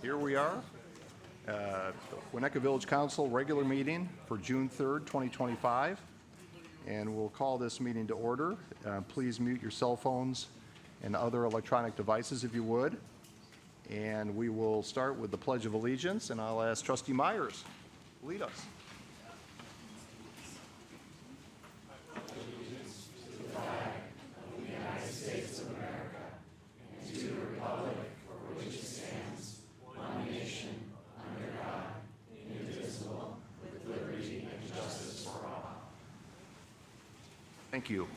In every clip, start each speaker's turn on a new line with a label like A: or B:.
A: Here we are, the Winnetka Village Council regular meeting for June 3rd, 2025. And we'll call this meeting to order. Please mute your cell phones and other electronic devices if you would. And we will start with the Pledge of Allegiance, and I'll ask Trustee Myers to lead us. Thank you.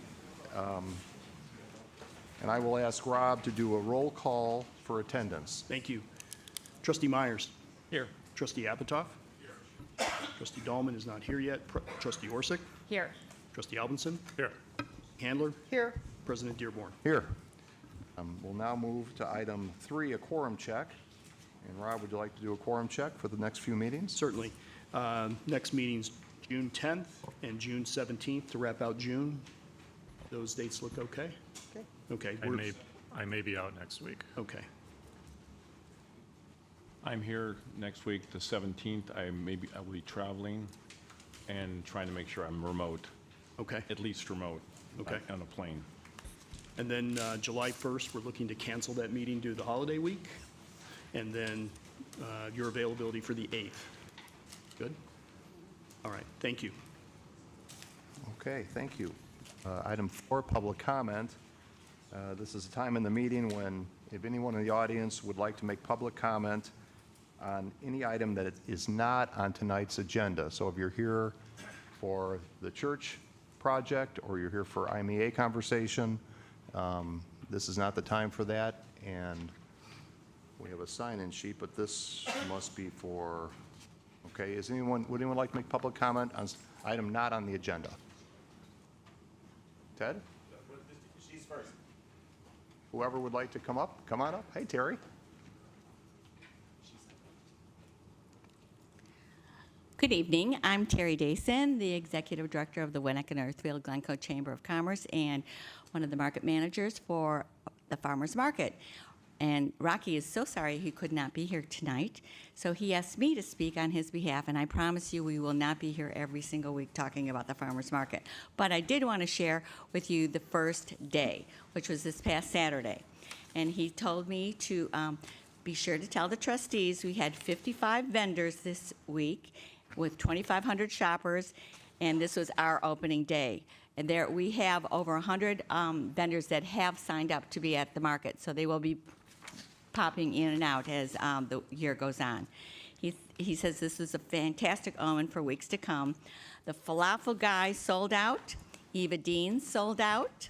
A: And I will ask Rob to do a roll call for attendance.
B: Thank you. Trustee Myers.
C: Here.
B: Trustee Apatow. Here. Trustee Dahlman is not here yet. Trustee Orsick.
D: Here.
B: Trustee Albinson.
C: Here.
B: Handler.
D: Here.
B: President Dearborn.
A: Here. We'll now move to item 3, a quorum check. And Rob, would you like to do a quorum check for the next few meetings?
B: Certainly. Next meeting's June 10th and June 17th to wrap out June. Those dates look okay? Okay.
C: I may be out next week.
B: Okay.
E: I'm here next week, the 17th. I will be traveling and trying to make sure I'm remote,
B: Okay.
E: at least remote,
B: Okay.
E: on a plane.
B: And then July 1st, we're looking to cancel that meeting due to the holiday week. And then your availability for the 8th. Good? All right. Thank you.
A: Okay, thank you. Item 4, public comment. This is a time in the meeting when, if anyone in the audience would like to make public comment on any item that is not on tonight's agenda. So if you're here for the church project or you're here for IMEA conversation, this is not the time for that. And we have a sign-in sheet, but this must be for, okay, would anyone like to make public comment on item not on the agenda? Ted?
F: She's first.
A: Whoever would like to come up, come on up. Hey, Terry.
D: Good evening. I'm Terry Dason, the Executive Director of the Winnetka Northfield Glencoe Chamber of Commerce and one of the market managers for the Farmers Market. And Rocky is so sorry he could not be here tonight, so he asked me to speak on his behalf, and I promise you we will not be here every single week talking about the farmers market. But I did want to share with you the first day, which was this past Saturday. And he told me to be sure to tell the trustees we had 55 vendors this week with 2,500 shoppers, and this was our opening day. And there we have over 100 vendors that have signed up to be at the market, so they will be popping in and out as the year goes on. He says this is a fantastic omen for weeks to come. The falafel guy sold out. Eva Dean sold out.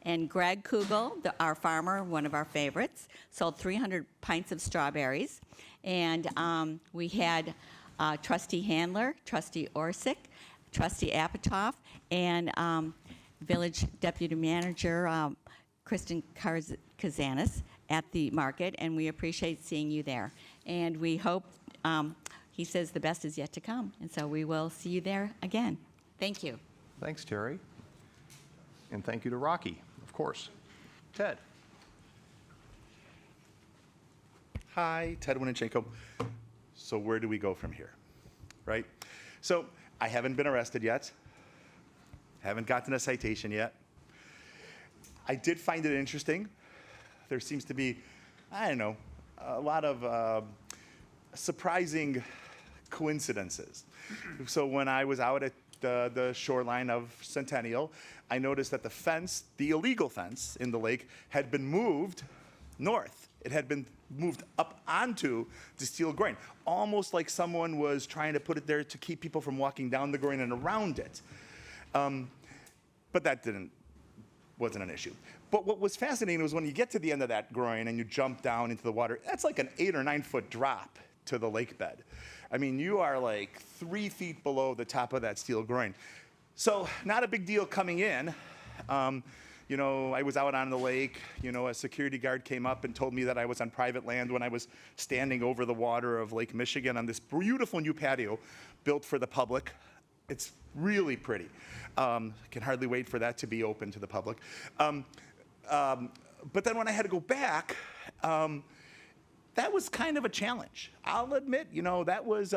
D: And Greg Kugel, our farmer, one of our favorites, sold 300 pints of strawberries. And we had Trustee Handler, Trustee Orsick, Trustee Apatow, and Village Deputy Manager Kristen Kazanis at the market, and we appreciate seeing you there. And we hope, he says the best is yet to come, and so we will see you there again. Thank you.
A: Thanks, Terry. And thank you to Rocky, of course. Ted.
F: Hi, Ted Winichenko. So where do we go from here, right? So I haven't been arrested yet. Haven't gotten a citation yet. I did find it interesting. There seems to be, I don't know, a lot of surprising coincidences. So when I was out at the shoreline of Centennial, I noticed that the fence, the illegal fence in the lake, had been moved north. It had been moved up onto the steel groin, almost like someone was trying to put it there to keep people from walking down the groin and around it. But that wasn't an issue. But what was fascinating was when you get to the end of that groin and you jump down into the water, that's like an 8 or 9 foot drop to the lake bed. I mean, you are like 3 feet below the top of that steel groin. So not a big deal coming in. You know, I was out on the lake, you know, a security guard came up and told me that I was on private land when I was standing over the water of Lake Michigan on this beautiful new patio built for the public. It's really pretty. I can hardly wait for that to be open to the public. But then when I had to go back, that was kind of a challenge. I'll admit, that was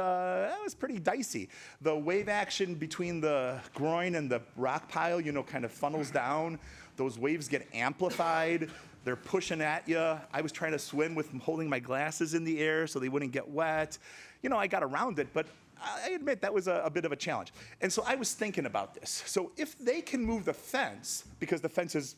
F: pretty dicey. The wave action between the groin and the rock pile, kind of funnels down. Those waves get amplified. They're pushing at you. I was trying to swim with holding my glasses in the air so they wouldn't get wet. I got around it, but I admit that was a bit of a challenge. And so I was thinking about this. So if they can move the fence, because the fence is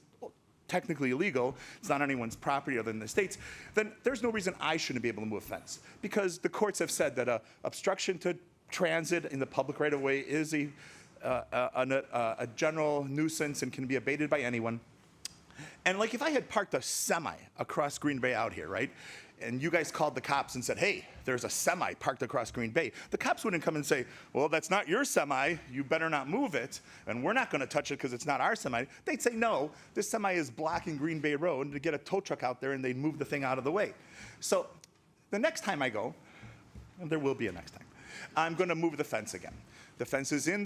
F: technically illegal, it's not anyone's property other than the state's, then there's no reason I shouldn't be able to move a fence. Because the courts have said that obstruction to transit in the public right-of-way is a general nuisance and can be abated by anyone. And like if I had parked a semi across Green Bay out here, right? And you guys called the cops and said, hey, there's a semi parked across Green Bay. The cops wouldn't come and say, well, that's not your semi. You better not move it. And we're not going to touch it because it's not our semi. They'd say, no, this semi is blocking Green Bay Road, and to get a tow truck out there and they'd move the thing out of the way. So the next time I go, and there will be a next time, I'm going to move the fence again. The fence is on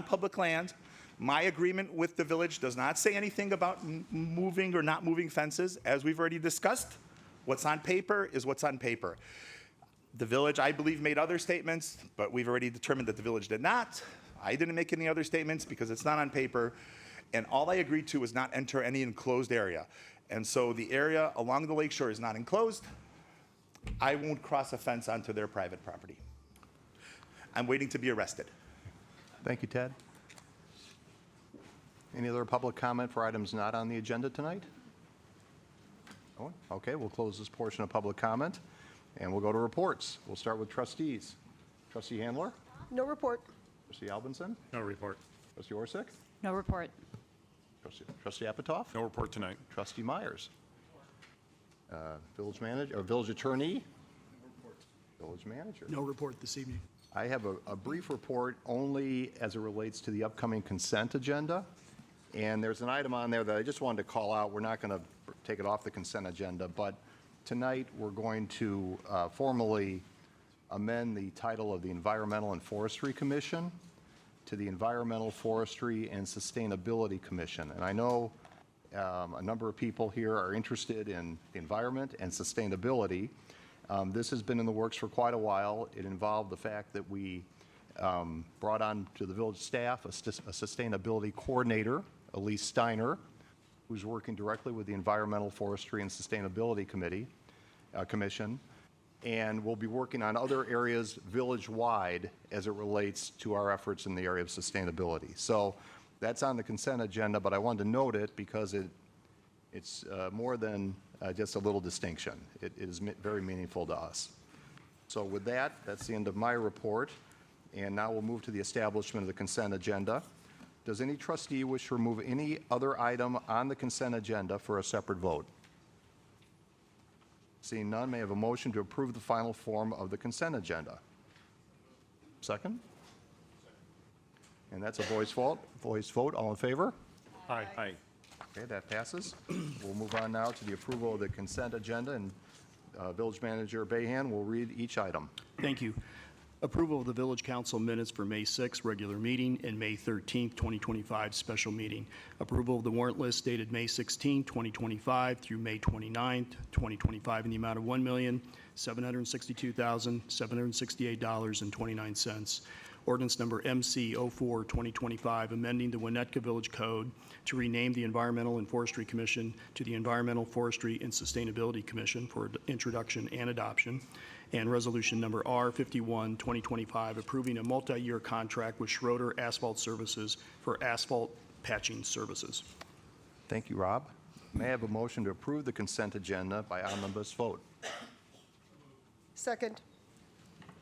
F: public land. My agreement with the village does not say anything about moving or not moving fences. As we've already discussed, what's on paper is what's on paper. The village, I believe, made other statements, but we've already determined that the village did not. I didn't make any other statements because it's not on paper. And all I agreed to was not enter any enclosed area. And so the area along the lakeshore is not enclosed. I won't cross a fence onto their private property. I'm waiting to be arrested.
A: Thank you, Ted. Any other public comment for items not on the agenda tonight? No one? Okay, we'll close this portion of public comment, and we'll go to reports. We'll start with trustees. Trustee Handler?
G: No report.
A: Trustee Albinson?
C: No report.
A: Trustee Orsick?
H: No report.
A: Trustee Apatow?
E: No report tonight.
A: Trustee Myers? Village manager, or village attorney? Village manager.
B: No report this evening.
A: I have a brief report only as it relates to the upcoming consent agenda. And there's an item on there that I just wanted to call out. We're not going to take it off the consent agenda, but tonight we're going to formally amend the title of the Environmental and Forestry Commission to the Environmental, Forestry, and Sustainability Commission. And I know a number of people here are interested in the environment and sustainability. This has been in the works for quite a while. It involved the fact that we brought on to the village staff a sustainability coordinator, Elise Steiner, who's working directly with the Environmental, Forestry, and Sustainability Commission, and we'll be working on other areas village-wide as it relates to our efforts in the area of sustainability. So that's on the consent agenda, but I wanted to note it because it's more than just a little distinction. It is very meaningful to us. So with that, that's the end of my report. And now we'll move to the establishment of the consent agenda. Does any trustee wish to remove any other item on the consent agenda for a separate vote? Seeing none, may I have a motion to approve the final form of the consent agenda? Second? And that's a voice vote. All in favor?
C: Aye.
E: Aye.
A: Okay, that passes. We'll move on now to the approval of the consent agenda, and Village Manager Bahan will read each item.
B: Thank you. Approval of the Village Council minutes for May 6th regular meeting and May 13th, 2025 special meeting. Approval of the warrant list dated May 16, 2025 through May 29th, 2025 in the amount of $1,762,768.29. Ordinance number MC 04-2025, amending the Winnetka Village Code to rename the Environmental and Forestry Commission to the Environmental, Forestry, and Sustainability Commission for introduction and adoption. And resolution number R51-2025, approving a multi-year contract with Schroeder Asphalt Services for asphalt patching services.
A: Thank you, Rob. May I have a motion to approve the consent agenda by omnibus vote?
G: Second.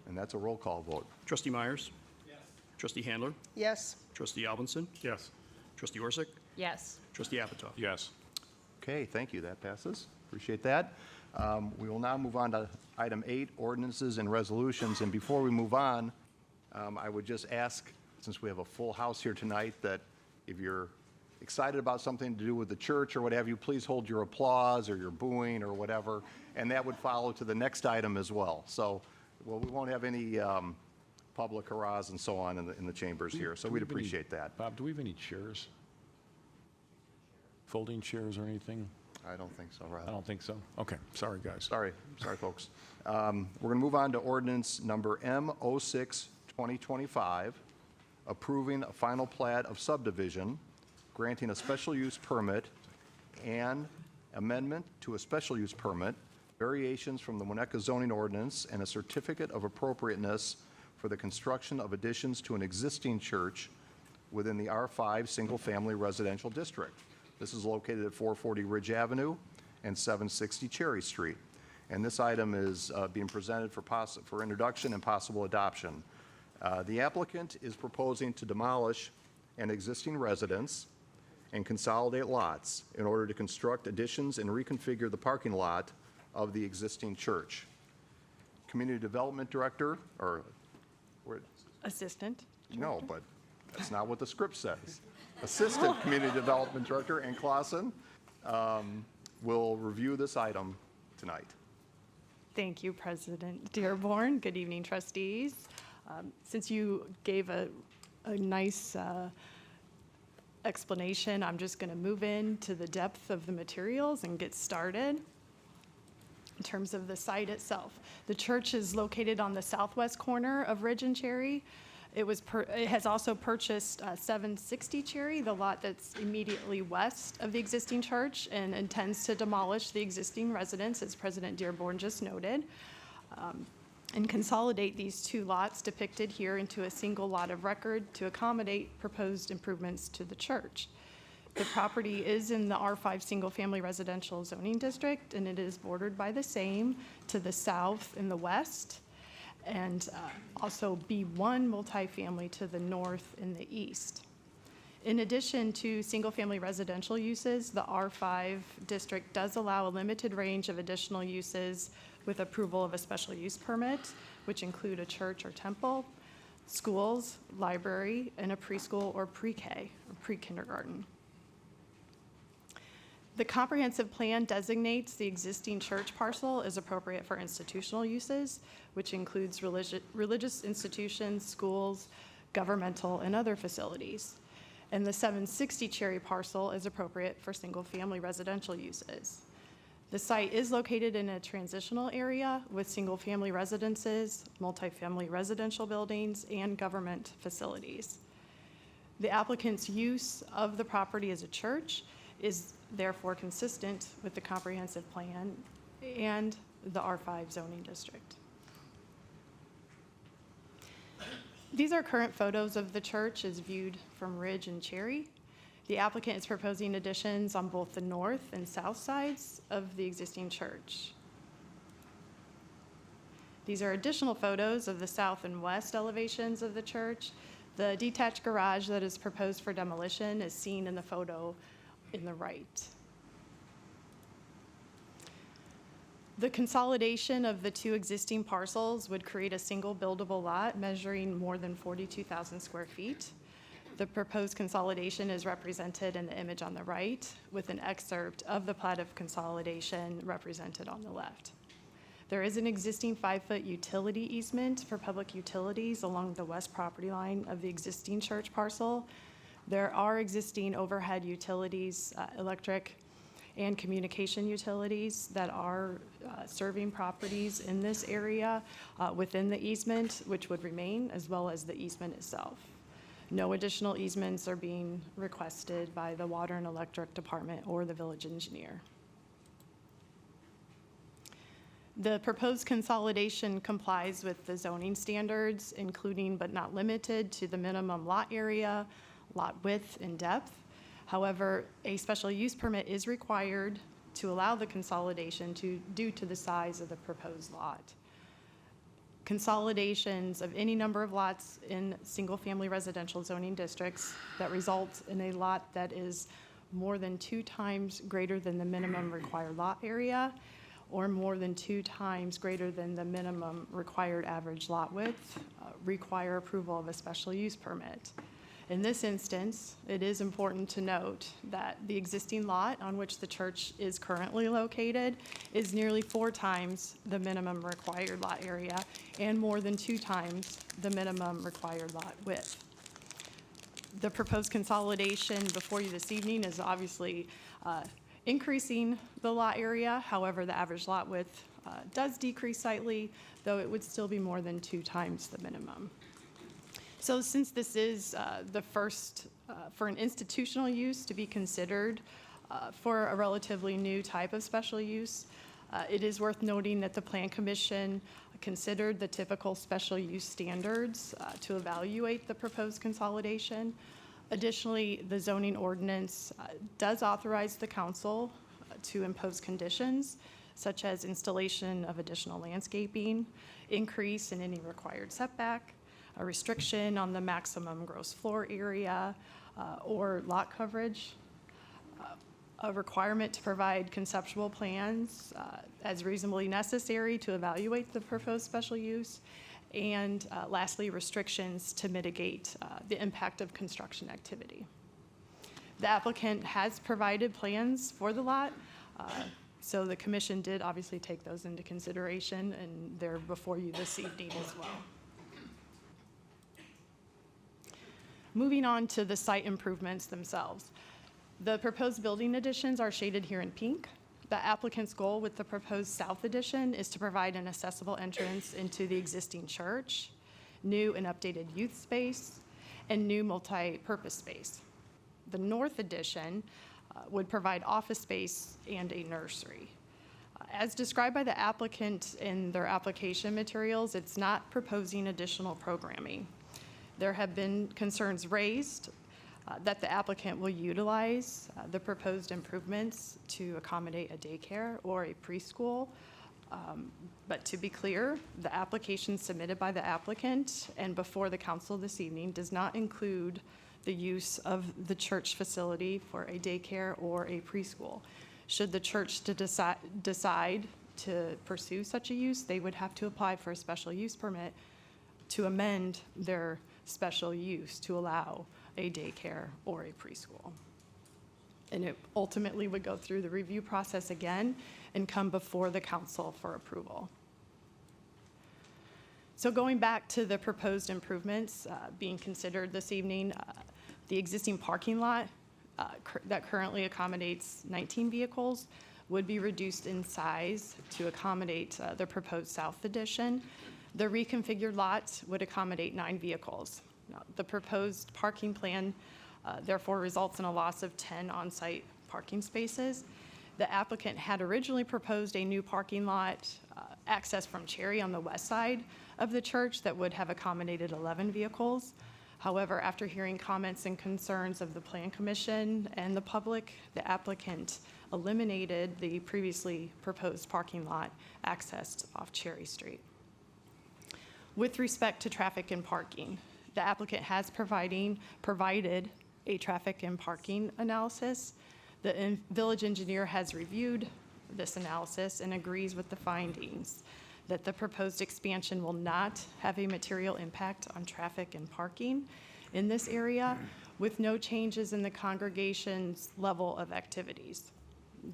A: And that's a roll call vote.
B: Trustee Myers? Yes. Trustee Handler?
G: Yes.
B: Trustee Albinson?
C: Yes.
B: Trustee Orsick?
H: Yes.
B: Trustee Apatow?
E: Yes.
A: Okay, thank you. That passes. Appreciate that. We will now move on to item 8, ordinances and resolutions. And before we move on, I would just ask, since we have a full house here tonight, that if you're excited about something to do with the church or what have you, please hold your applause or your booing or whatever, and that would follow to the next item as well. So, well, we won't have any public hurrahs and so on in the chambers here, so we'd appreciate that.
E: Bob, do we have any chairs? Folding chairs or anything?
A: I don't think so,
E: I
A: Rob.
E: don't think so. Okay, sorry, guys.
A: Sorry, folks. We're going to move on to ordinance number M06-2025, approving a final plat of subdivision, granting a special use permit and amendment to a special use permit, variations from the Winnetka zoning ordinance, and a certificate of appropriateness for the construction of additions to an existing church within the R5 Single Family Residential District. This is located at 440 Ridge Avenue and 760 Cherry Street. And this item is being presented for introduction and possible adoption. The applicant is proposing to demolish an existing residence and consolidate lots in order to construct additions and reconfigure the parking lot of the existing church. Community Development Director, or,
G: Assistant.
A: no, but that's not what the script says. Assistant Community Development Director Ann Clausen will review this item tonight.
G: Thank you, President Dearborn. Good evening, trustees. Since you gave a nice explanation, I'm just going to move into the depth of the materials and get started. In terms of the site itself, the church is located on the southwest corner of Ridge and Cherry. It has also purchased 760 Cherry, the lot that's immediately west of the existing church, and intends to demolish the existing residence, as President Dearborn just noted, and consolidate these two lots depicted here into a single lot of record to accommodate proposed improvements to the church. The property is in the R5 Single Family Residential Zoning District, and it is bordered by the same to the south and the west, and also B1 multifamily to the north and the east. In addition to single-family residential uses, the R5 district does allow a limited range of additional uses with approval of a special use permit, which include a church or temple, schools, library, and a preschool or pre-K, or pre-kindergarten. The comprehensive plan designates the existing church parcel as appropriate for institutional uses, which includes religious institutions, schools, governmental, and other facilities. And the 760 Cherry parcel is appropriate for single-family residential uses. The site is located in a transitional area with single-family residences, multifamily residential buildings, and government facilities. The applicant's use of the property as a church is therefore consistent with the comprehensive plan and the R5 zoning district. These are current photos of the church as viewed from Ridge and Cherry. The applicant is proposing additions on both the north and south sides of the existing church. These are additional photos of the south and west elevations of the church. The detached garage that is proposed for demolition is seen in the photo in the right. The consolidation of the two existing parcels would create a single buildable lot measuring more than 42,000 square feet. The proposed consolidation is represented in the image on the right, with an excerpt of the plat of consolidation represented on the left. There is an existing 5-foot utility easement for public utilities along the west property line of the existing church parcel. There are existing overhead utilities, electric and communication utilities that are serving properties in this area within the easement, which would remain, as well as the easement itself. No additional easements are being requested by the Water and Electric Department or the village engineer. The proposed consolidation complies with the zoning standards, including but not limited to the minimum lot area, lot width, and depth. However, a special use permit is required to allow the consolidation due to the size of the proposed lot. Consolidations of any number of lots in single-family residential zoning districts that result in a lot that is more than 2 times greater than the minimum required lot area or more than 2 times greater than the minimum required average lot width require approval of a special use permit. In this instance, it is important to note that the existing lot on which the church is currently located is nearly 4 times the minimum required lot area and more than 2 times the minimum required lot width. The proposed consolidation before you this evening is obviously increasing the lot area. However, the average lot width does decrease slightly, though it would still be more than 2 times the minimum. So since this is the first for an institutional use to be considered for a relatively new type of special use, it is worth noting that the Plan Commission considered the typical special use standards to evaluate the proposed consolidation. Additionally, the zoning ordinance does authorize the council to impose conditions such as installation of additional landscaping, increase in any required setback, a restriction on the maximum gross floor area or lot coverage, a requirement to provide conceptual plans as reasonably necessary to evaluate the proposed special use, and lastly, restrictions to mitigate the impact of construction activity. The applicant has provided plans for the lot, so the commission did obviously take those into consideration, and they're before you this evening as well. Moving on to the site improvements themselves. The proposed building additions are shaded here in pink. The applicant's goal with the proposed south addition is to provide an accessible entrance into the existing church, new and updated youth space, and new multi-purpose space. The north addition would provide office space and a nursery. As described by the applicant in their application materials, it's not proposing additional programming. There have been concerns raised that the applicant will utilize the proposed improvements to accommodate a daycare or a preschool. But to be clear, the application submitted by the applicant and before the council this evening does not include the use of the church facility for a daycare or a preschool. Should the church decide to pursue such a use, they would have to apply for a special use permit to amend their special use to allow a daycare or a preschool. And it ultimately would go through the review process again and come before the council for approval. So going back to the proposed improvements being considered this evening, the existing parking lot that currently accommodates 19 vehicles would be reduced in size to accommodate the proposed south addition. The reconfigured lot would accommodate 9 vehicles. Now, the proposed parking plan therefore results in a loss of 10 on-site parking spaces. The applicant had originally proposed a new parking lot access from Cherry on the west side of the church that would have accommodated 11 vehicles. However, after hearing comments and concerns of the Plan Commission and the public, the applicant eliminated the previously proposed parking lot accessed off Cherry Street. With respect to traffic and parking, the applicant has provided a traffic and parking analysis. The village engineer has reviewed this analysis and agrees with the findings that the proposed expansion will not have a material impact on traffic and parking in this area, with no changes in the congregation's level of activities.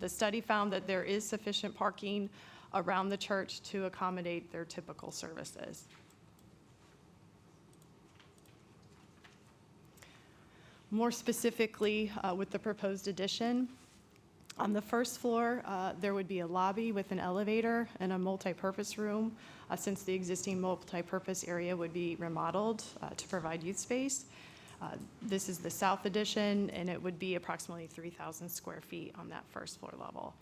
G: The study found that there is sufficient parking around the church to accommodate their typical services. More specifically, with the proposed addition, on the first floor, there would be a lobby with an elevator and a multi-purpose room, since the existing multi-purpose area would be remodeled to provide youth space. This is the south addition, and it would be approximately 3,000 square feet on that first floor level.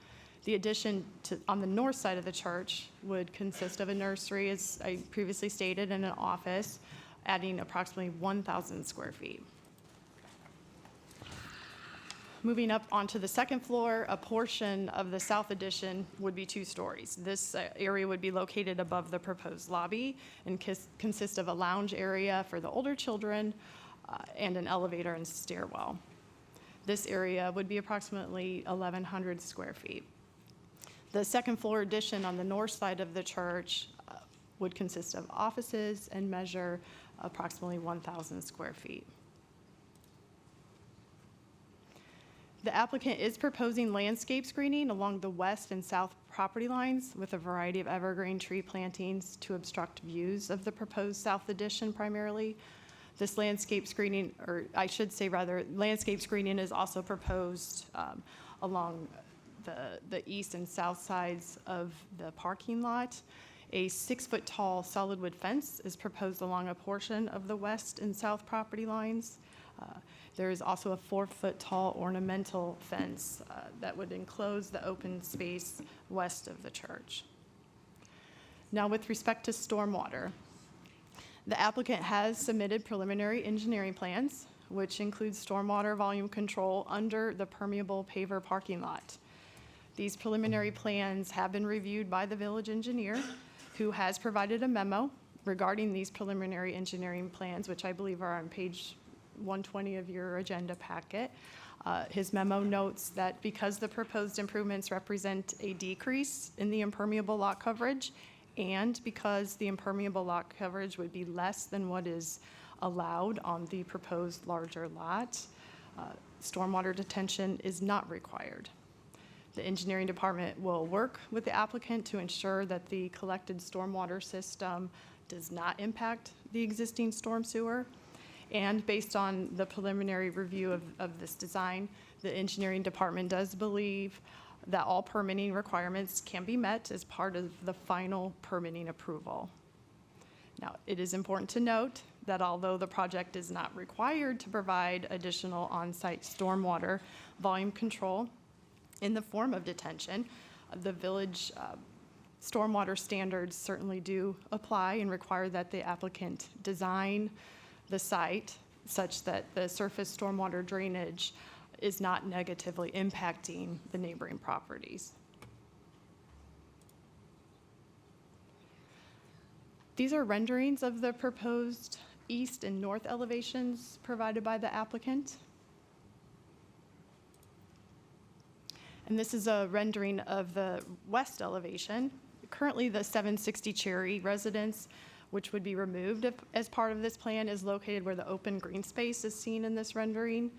G: The addition on the north side of the church would consist of a nursery, as I previously stated, and an office, adding approximately 1,000 square feet. Moving up onto the second floor, a portion of the south addition would be 2 stories. This area would be located above the proposed lobby and consist of a lounge area for the older children and an elevator and stairwell. This area would be approximately 1,100 square feet. The second floor addition on the north side of the church would consist of offices and measure approximately 1,000 square feet. The applicant is proposing landscape screening along the west and south property lines with a variety of evergreen tree plantings to obstruct views of the proposed south addition primarily. This landscape screening, or I should say rather, landscape screening is also proposed along the east and south sides of the parking lot. A 6-foot-tall solid wood fence is proposed along a portion of the west and south property lines. There is also a 4-foot-tall ornamental fence that would enclose the open space west of the church. Now, with respect to stormwater, the applicant has submitted preliminary engineering plans, which includes stormwater volume control under the permeable paver parking lot. These preliminary plans have been reviewed by the village engineer, who has provided a memo regarding these preliminary engineering plans, which I believe are on page 120 of your agenda packet. His memo notes that because the proposed improvements represent a decrease in the impermeable lot coverage, and because the impermeable lot coverage would be less than what is allowed on the proposed larger lot, stormwater detention is not required. The engineering department will work with the applicant to ensure that the collected stormwater system does not impact the existing storm sewer. And based on the preliminary review of this design, the engineering department does believe that all permitting requirements can be met as part of the final permitting approval. Now, it is important to note that although the project is not required to provide additional on-site stormwater volume control in the form of detention, the village stormwater standards certainly do apply and require that the applicant design the site such that the surface stormwater drainage is not negatively impacting the neighboring properties. These are renderings of the proposed east and north elevations provided by the applicant. And this is a rendering of the west elevation. Currently, the 760 Cherry residence, which would be removed as part of this plan, is located where the open green space is seen in this rendering.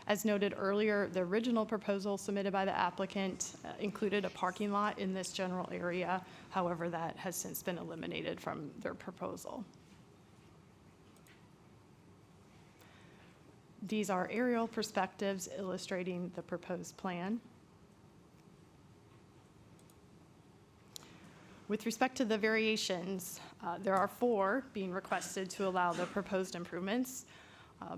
G: As noted earlier, the original proposal submitted by the applicant included a parking lot in this general area. However, that has since been eliminated from their proposal. These are aerial perspectives illustrating the proposed plan. With respect to the variations, there are 4 being requested to allow the proposed improvements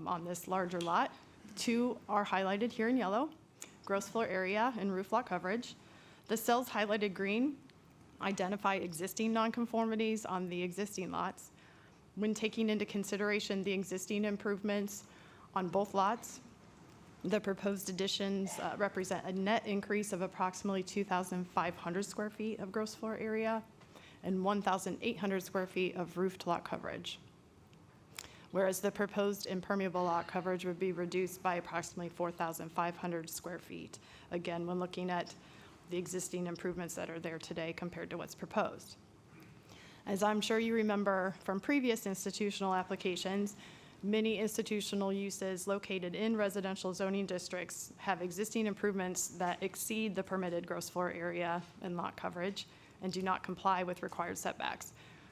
G: on this larger lot. 2 are highlighted here in yellow: gross floor area and roof lot coverage. The cells highlighted green identify existing nonconformities on the existing lots. When taking into consideration the existing improvements on both lots, the proposed additions represent a net increase of approximately 2,500 square feet of gross floor area and 1,800 square feet of roof to lot coverage, whereas the proposed impermeable lot coverage would be reduced by approximately 4,500 square feet, again, when looking at the existing improvements that are there today compared to what's proposed. As I'm sure you remember from previous institutional applications, many institutional uses located in residential zoning districts have existing improvements that exceed the permitted gross floor area and lot coverage and do not comply with required setbacks.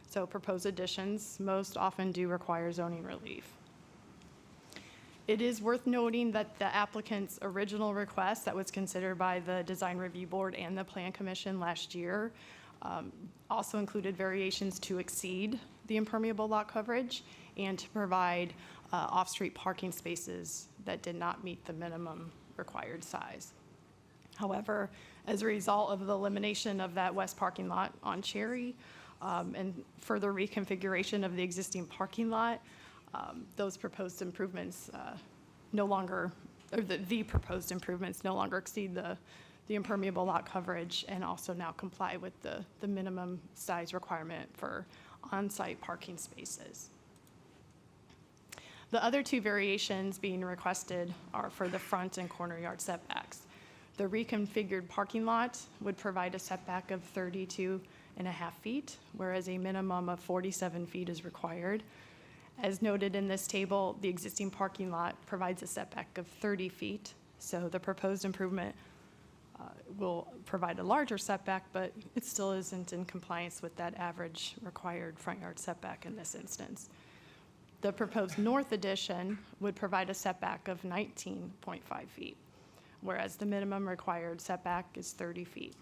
G: So proposed additions most often do require zoning relief. It is worth noting that the applicant's original request that was considered by the Design Review Board and the Plan Commission last year also included variations to exceed the impermeable lot coverage and to provide off-street parking spaces that did not meet the minimum required size. However, as a result of the elimination of that west parking lot on Cherry and further reconfiguration of the existing parking lot, those proposed improvements the proposed improvements no longer exceed the impermeable lot coverage and also now comply with the minimum size requirement for on-site parking spaces. The other 2 variations being requested are for the front and corner yard setbacks. The reconfigured parking lot would provide a setback of 32.5 feet, whereas a minimum of 47 feet is required. As noted in this table, the existing parking lot provides a setback of 30 feet, so the proposed improvement will provide a larger setback, but it still isn't in compliance with that average required front yard setback in this instance. The proposed north addition would provide a setback of 19.5 feet, whereas the minimum required setback is 30 feet.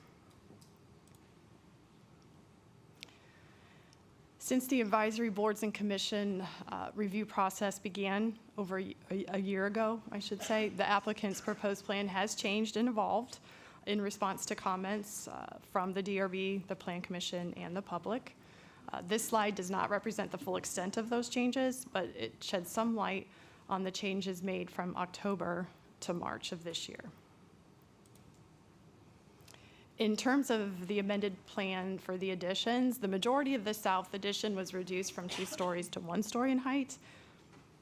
G: Since the advisory boards and commission review process began over a year ago, I should say, the applicant's proposed plan has changed and evolved in response to comments from the DRB, the Plan Commission, and the public. This slide does not represent the full extent of those changes, but it sheds some light on the changes made from October to March of this year. In terms of the amended plan for the additions, the majority of the south addition was reduced from 2 stories to 1 story in height.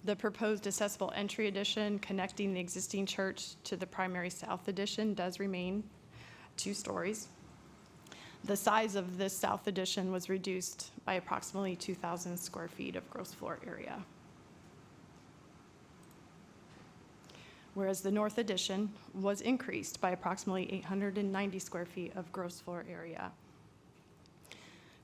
G: The proposed accessible entry addition connecting the existing church to the primary south addition does remain 2 stories. The size of this south addition was reduced by approximately 2,000 square feet of gross floor area. Whereas the north addition was increased by approximately 890 square feet of gross floor area.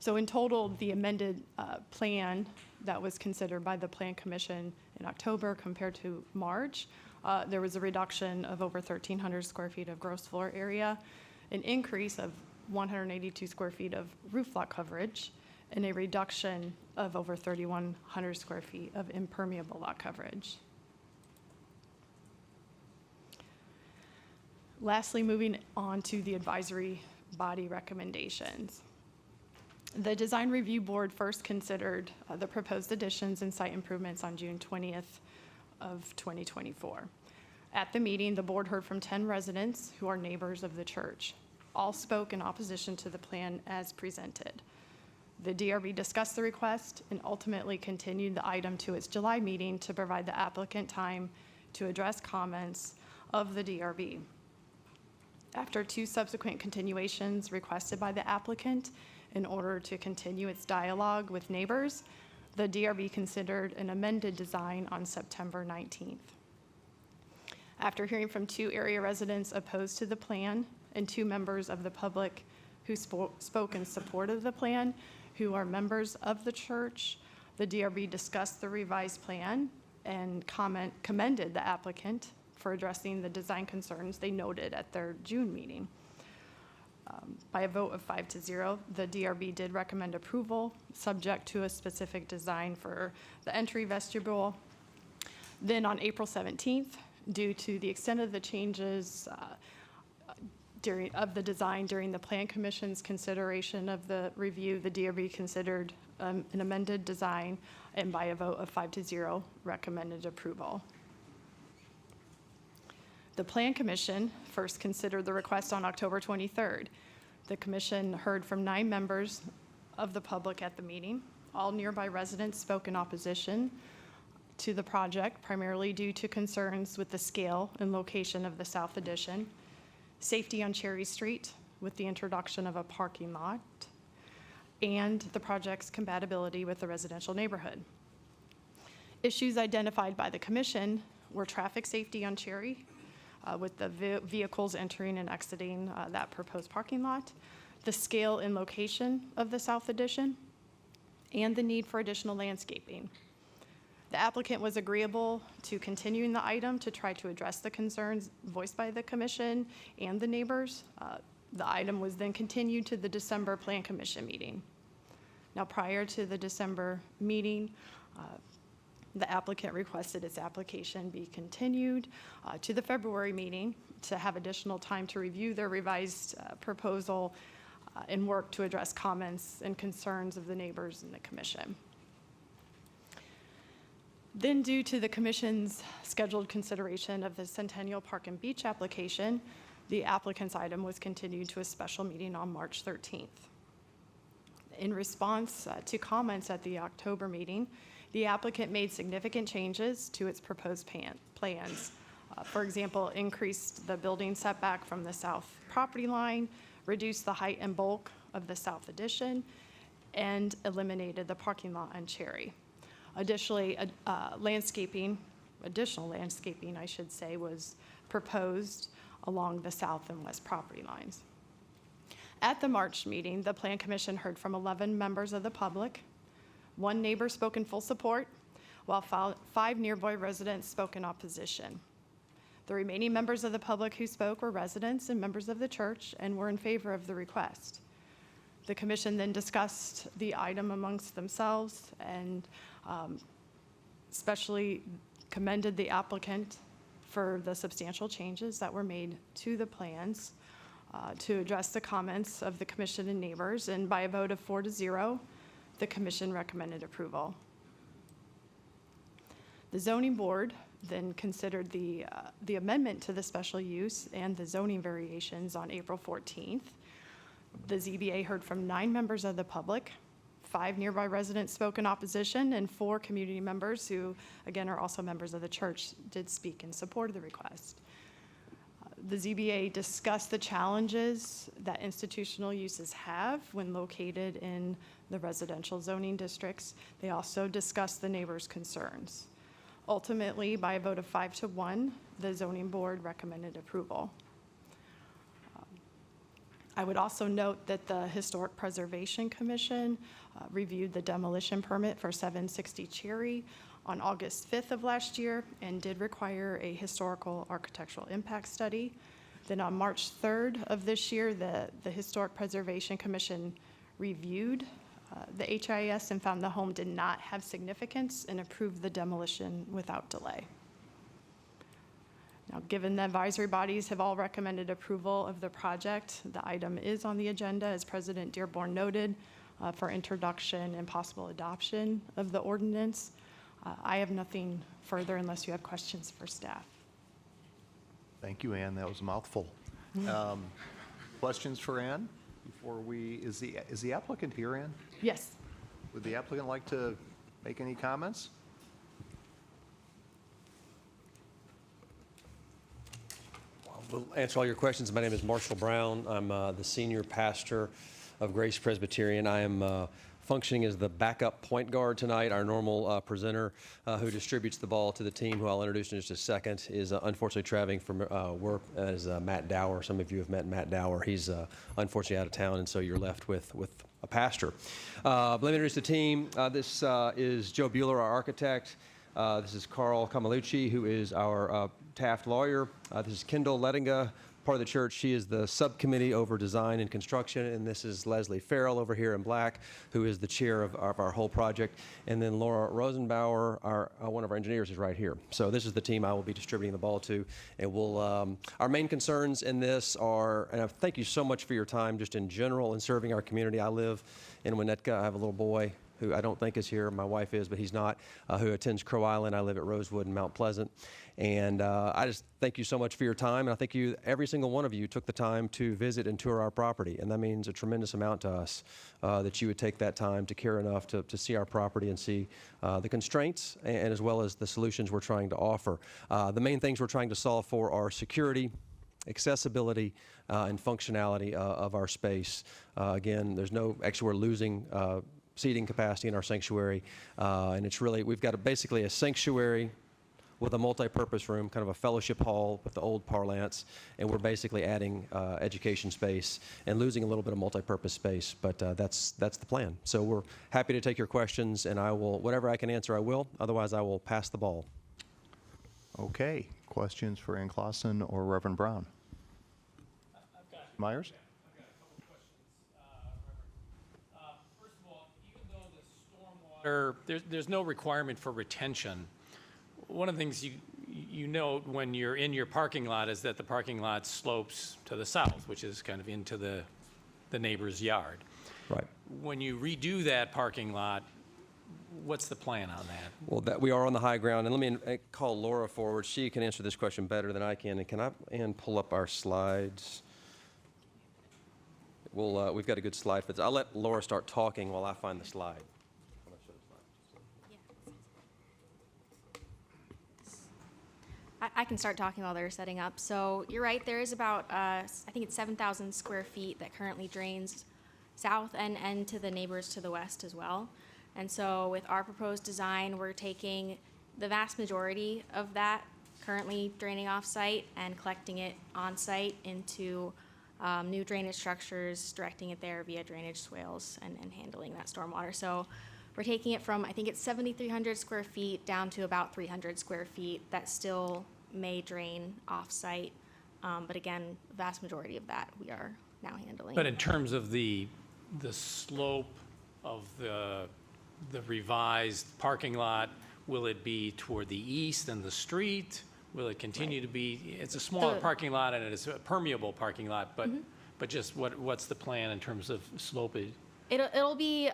G: So in total, the amended plan that was considered by the Plan Commission in October compared to March, there was a reduction of over 1,300 square feet of gross floor area, an increase of 182 square feet of roof lot coverage, and a reduction of over 3,100 square feet of impermeable lot coverage. Lastly, moving on to the advisory body recommendations. The Design Review Board first considered the proposed additions and site improvements on June 20th of 2024. At the meeting, the board heard from 10 residents who are neighbors of the church. All spoke in opposition to the plan as presented. The DRB discussed the request and ultimately continued the item to its July meeting to provide the applicant time to address comments of the DRB. After 2 subsequent continuations requested by the applicant in order to continue its dialogue with neighbors, the DRB considered an amended design on September 19th. After hearing from 2 area residents opposed to the plan and 2 members of the public who spoke in support of the plan, who are members of the church, the DRB discussed the revised plan and commended the applicant for addressing the design concerns they noted at their June meeting. By a vote of 5-0, the DRB did recommend approval, subject to a specific design for the entry vestibule. Then on April 17th, due to the extent of the changes of the design during the Plan Commission's consideration of the review, the DRB considered an amended design and by a vote of 5-0, recommended approval. The Plan Commission first considered the request on October 23rd. The commission heard from 9 members of the public at the meeting. All nearby residents spoke in opposition to the project, primarily due to concerns with the scale and location of the south addition, safety on Cherry Street with the introduction of a parking lot, and the project's compatibility with the residential neighborhood. Issues identified by the commission were traffic safety on Cherry, with the vehicles entering and exiting that proposed parking lot, the scale and location of the south addition, and the need for additional landscaping. The applicant was agreeable to continuing the item to try to address the concerns voiced by the commission and the neighbors. The item was then continued to the December Plan Commission meeting. Now, prior to the December meeting, the applicant requested its application be continued to the February meeting to have additional time to review their revised proposal and work to address comments and concerns of the neighbors and the commission. Then, due to the commission's scheduled consideration of the Centennial Park and Beach application, the applicant's item was continued to a special meeting on March 13th. In response to comments at the October meeting, the applicant made significant changes to its proposed plans. For example, increased the building setback from the south property line, reduced the height and bulk of the south addition, and eliminated the parking lot on Cherry. Additionally, additional landscaping, I should say, was proposed along the south and west property lines. At the March meeting, the Plan Commission heard from 11 members of the public. 1 neighbor spoke in full support, while 5 nearby residents spoke in opposition. The remaining members of the public who spoke were residents and members of the church and were in favor of the request. The commission then discussed the item amongst themselves and especially commended the applicant for the substantial changes that were made to the plans to address the comments of the commission and neighbors. And by a vote of 4-0, the commission recommended approval. The zoning board then considered the amendment to the special use and the zoning variations on April 14th. The ZBA heard from 9 members of the public, 5 nearby residents spoke in opposition, and 4 community members who, again, are also members of the church, did speak in support of the request. The ZBA discussed the challenges that institutional uses have when located in the residential zoning districts. They also discussed the neighbors' concerns. Ultimately, by a vote of 5-1, the zoning board recommended approval. I would also note that the Historic Preservation Commission reviewed the demolition permit for 760 Cherry on August 5th of last year and did require a historical architectural impact study. Then on March 3rd of this year, the Historic Preservation Commission reviewed the HIS and found the home did not have significance and approved the demolition without delay. Now, given the advisory bodies have all recommended approval of the project, the item is on the agenda, as President Dearborn noted, for introduction and possible adoption of the ordinance. I have nothing further unless you have questions for staff.
A: Thank you, Ann. That was a mouthful. Questions for Ann before is the applicant here, Ann?
G: Yes.
A: Would the applicant like to make any comments?
H: We'll answer all your questions. My name is Marshall Brown. I'm the senior pastor of Grace Presbyterian. I am functioning as the backup point guard tonight. Our normal presenter who distributes the ball to the team, who I'll introduce in just a second, is unfortunately traveling from work, as Matt Dower. Some of you have met Matt Dower. He's unfortunately out of town, and so you're left with a pastor. Let me introduce the team. This is Joe Bueller, our architect. This is Carl Camalucci, who is our Taft lawyer. This is Kendall Lettinga, part of the church. She is the subcommittee over design and construction. And this is Leslie Farrell over here in black, who is the chair of our whole project. And then Laura Rosenbauer, one of our engineers, is right here. So this is the team I will be distributing the ball to. And we'll, our main concerns in this are, and I thank you so much for your time just in general in serving our community. I live in Winnetka. I have a little boy who I don't think is here. My wife is, but he's not, who attends Crow Island. I live at Rosewood and Mount Pleasant. And I just thank you so much for your time. And I thank you, every single one of you took the time to visit and tour our property. And that means a tremendous amount to us, that you would take that time to care enough to see our property and see the constraints and as well as the solutions we're trying to offer. The main things we're trying to solve for are security, accessibility, and functionality of our space. Again, there's no, actually we're losing seating capacity in our sanctuary, and it's really, we've got basically a sanctuary with a multi-purpose room, kind of a fellowship hall with the old parlance, and we're basically adding education space and losing a little bit of multi-purpose space, but that's the plan. So we're happy to take your questions, and I will, whatever I can answer, I will. Otherwise, I will pass the ball.
A: Okay. Questions for Ann Clausen or Reverend Brown? Myers?
C: There's no requirement for retention. One of the things you note when you're in your parking lot is that the parking lot slopes to the south, which is kind of into the neighbor's yard.
H: Right.
C: When you redo that parking lot, what's the plan on that?
H: Well, that we are on the high ground, and let me call Laura forward. She can answer this question better than I can. And can I pull up our slides? We've got a good slide for this. I'll let Laura start talking while I find the slide.
I: I can start talking while they're setting up. So you're right, there is about, I think it's 7,000 square feet that currently drains south and to the neighbors to the west as well. And so with our proposed design, we're taking the vast majority of that currently draining off-site and collecting it on-site into new drainage structures, directing it there via drainage swales and handling that stormwater. So we're taking it from, I think it's 7,300 square feet down to about 300 square feet that still may drain off-site. But again, vast majority of that we are now handling.
C: But in terms of the slope of the revised parking lot, will it be toward the east and the street? Will it continue to be, it's a smaller parking lot and it's a permeable parking lot, but just what's the plan in terms of slope?
I: It'll be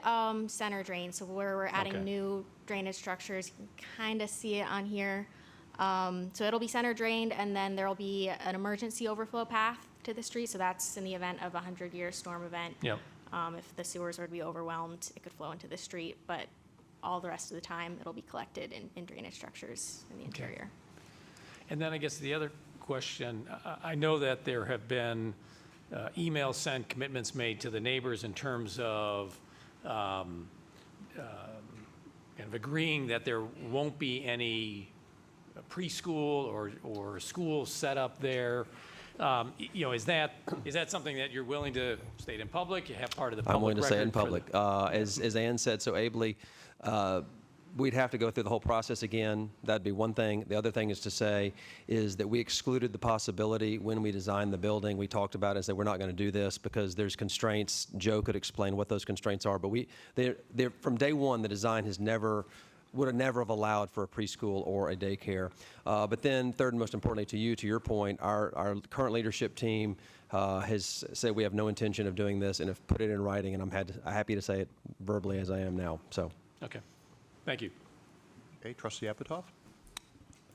I: center drain, so where we're adding
C: Okay.
I: new drainage structures, you can kind of see it on here. So it'll be center drained, and then there'll be an emergency overflow path to the street, so that's in the event of a 100-year storm event.
C: Yep.
I: If the sewers were to be overwhelmed, it could flow into the street, but all the rest of the time, it'll be collected in drainage structures in the interior.
C: And then I guess the other question, I know that there have been emails sent, commitments made to the neighbors in terms of kind of agreeing that there won't be any preschool or school set up there. You know, is that something that you're willing to state in public? You have part of the public
H: I'm willing to say it in
C: record for
H: public. As Ann said so ably, we'd have to go through the whole process again. That'd be one thing. The other thing is to say is that we excluded the possibility when we designed the building. We talked about it and said we're not going to do this because there's constraints. Joe could explain what those constraints are. But from day one, the design would have never have allowed for a preschool or a daycare. But then third and most importantly to your point, our current leadership team has said we have no intention of doing this and have put it in writing, and I'm happy to say it verbally as I am now. So.
C: Okay. Thank you.
A: Okay, Trustee Apatow?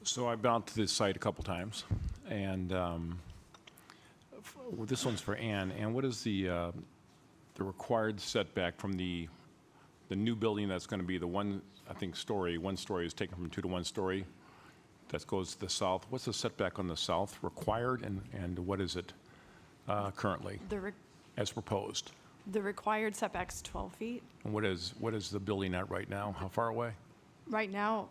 E: So I've been out to this site a couple times, and this one's for Ann. Ann, what is the required setback from the new building that's going to be the one story is taken from 2 to 1 story that goes to the south? What's the setback on the south required, and what is it currently as proposed?
G: The required setback's 12 feet.
E: And what is the building at right now? How far away?
G: Right now,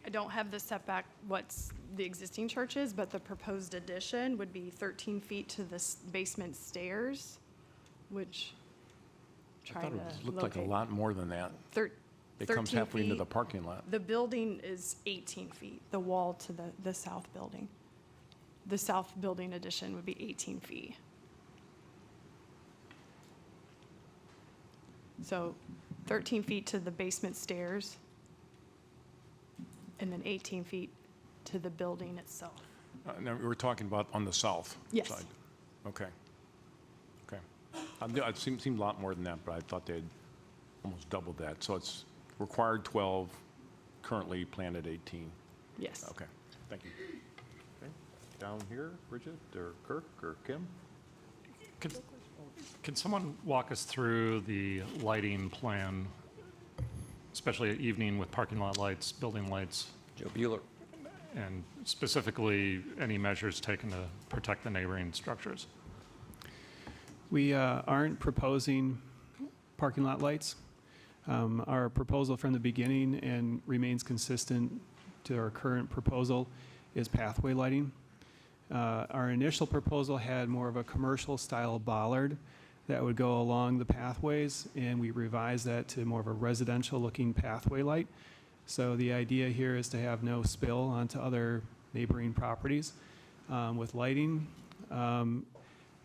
G: I don't have the setback, what's the existing church is, but the proposed addition would be 13 feet to the basement stairs, which,
E: I thought
G: trying
E: it
G: to
E: looked like a
G: locate.
E: lot more than that. It comes
G: 13
E: halfway into
G: feet.
E: the parking lot.
G: The building is 18 feet, the wall to the south building. The south building addition would be 18 feet. So 13 feet to the basement stairs, and then 18 feet to the building itself.
E: Now, we're talking about on the south
G: Yes.
E: side? Okay. It seemed a lot more than that, but I thought they'd almost doubled that. So it's required 12, currently planned at 18.
G: Yes.
E: Okay, thank you.
A: Okay. Down here, Bridget, or Kirk, or Kim?
J: Can someone walk us through the lighting plan, especially at evening with parking lot lights, building lights,
H: Joe Bueller.
J: and specifically any measures taken to protect the neighboring structures?
K: We aren't proposing parking lot lights. Our proposal from the beginning and remains consistent to our current proposal is pathway lighting. Our initial proposal had more of a commercial style bollard that would go along the pathways, and we revised that to more of a residential looking pathway light. So the idea here is to have no spill onto other neighboring properties with lighting.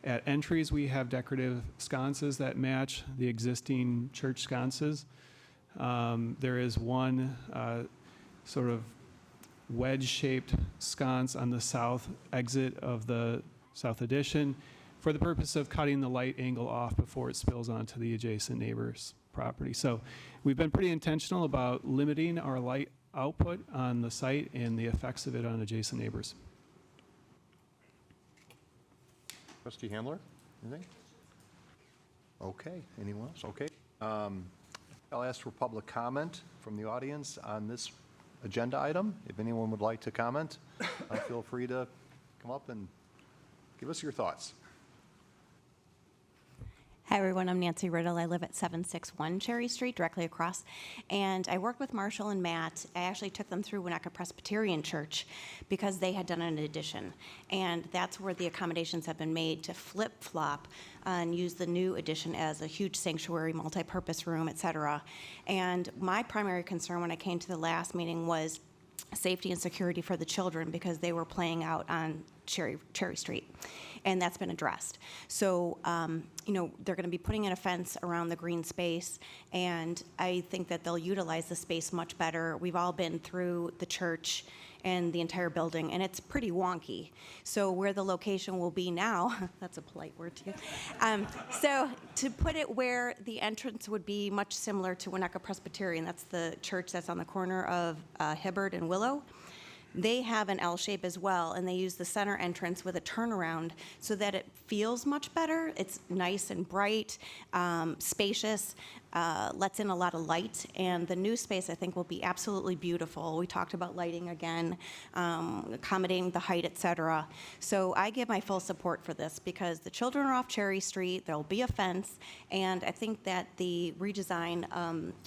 K: At entries, we have decorative sconces that match the existing church sconces. There is one sort of wedge-shaped sconce on the south exit of the south addition for the purpose of cutting the light angle off before it spills onto the adjacent neighbor's property. So we've been pretty intentional about limiting our light output on the site and the effects of it on adjacent neighbors.
A: Trustee Handler, anything? Okay, anyone else? Okay. I'll ask for public comment from the audience on this agenda item. If anyone would like to comment, feel free to come up and give us your thoughts.
L: Hi, everyone. I'm Nancy Riddle. I live at 761 Cherry Street, directly across. And I worked with Marshall and Matt. I actually took them through Winnetka Presbyterian Church because they had done an addition. And that's where the accommodations have been made to flip-flop and use the new addition as a huge sanctuary, multi-purpose room, et cetera. And my primary concern when I came to the last meeting was safety and security for the children because they were playing out on Cherry Street, and that's been addressed. So, they're going to be putting in a fence around the green space, and I think that they'll utilize the space much better. We've all been through the church and the entire building, and it's pretty wonky. So where the location will be now, that's a polite word to use. So to put it where the entrance would be much similar to Winnetka Presbyterian, that's the church that's on the corner of Hibbard and Willow. They have an L shape as well, and they use the center entrance with a turnaround so that it feels much better. It's nice and bright, spacious, lets in a lot of light, and the new space I think will be absolutely beautiful. We talked about lighting again, accommodating the height, et cetera. So I give my full support for this because the children are off Cherry Street, there'll be a fence, and I think that the redesign,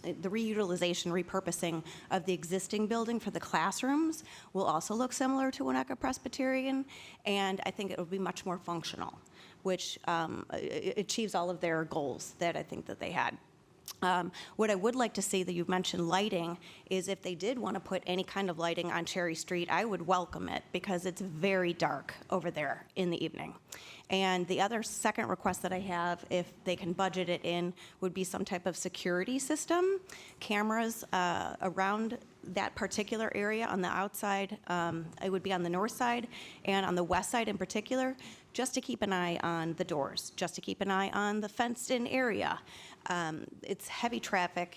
L: the reutilization, repurposing of the existing building for the classrooms will also look similar to Winnetka Presbyterian, and I think it will be much more functional, which achieves all of their goals that I think that they had. What I would like to see, that you've mentioned lighting, is if they did want to put any kind of lighting on Cherry Street, I would welcome it because it's very dark over there in the evening. And the other second request that I have, if they can budget it in, would be some type of security system, cameras around that particular area on the outside. It would be on the north side and on the west side in particular, just to keep an eye on the doors, just to keep an eye on the fenced-in area. It's heavy traffic,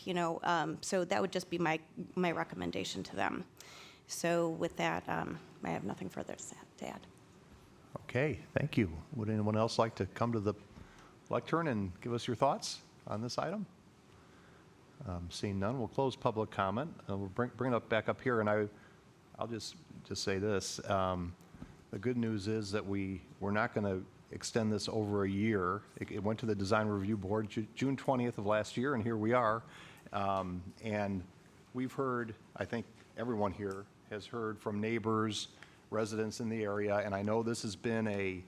L: so that would just be my recommendation to them. So with that, I have nothing further to add.
A: Okay, thank you. Would anyone else like to come to the lectern and give us your thoughts on this item? Seeing none, we'll close public comment. We'll bring it back up here, and I'll just say this. The good news is that we're not going to extend this over a year. It went to the Design Review Board June 20th of last year, and here we are. And we've heard, I think everyone here has heard from neighbors, residents in the area, and I know this has been a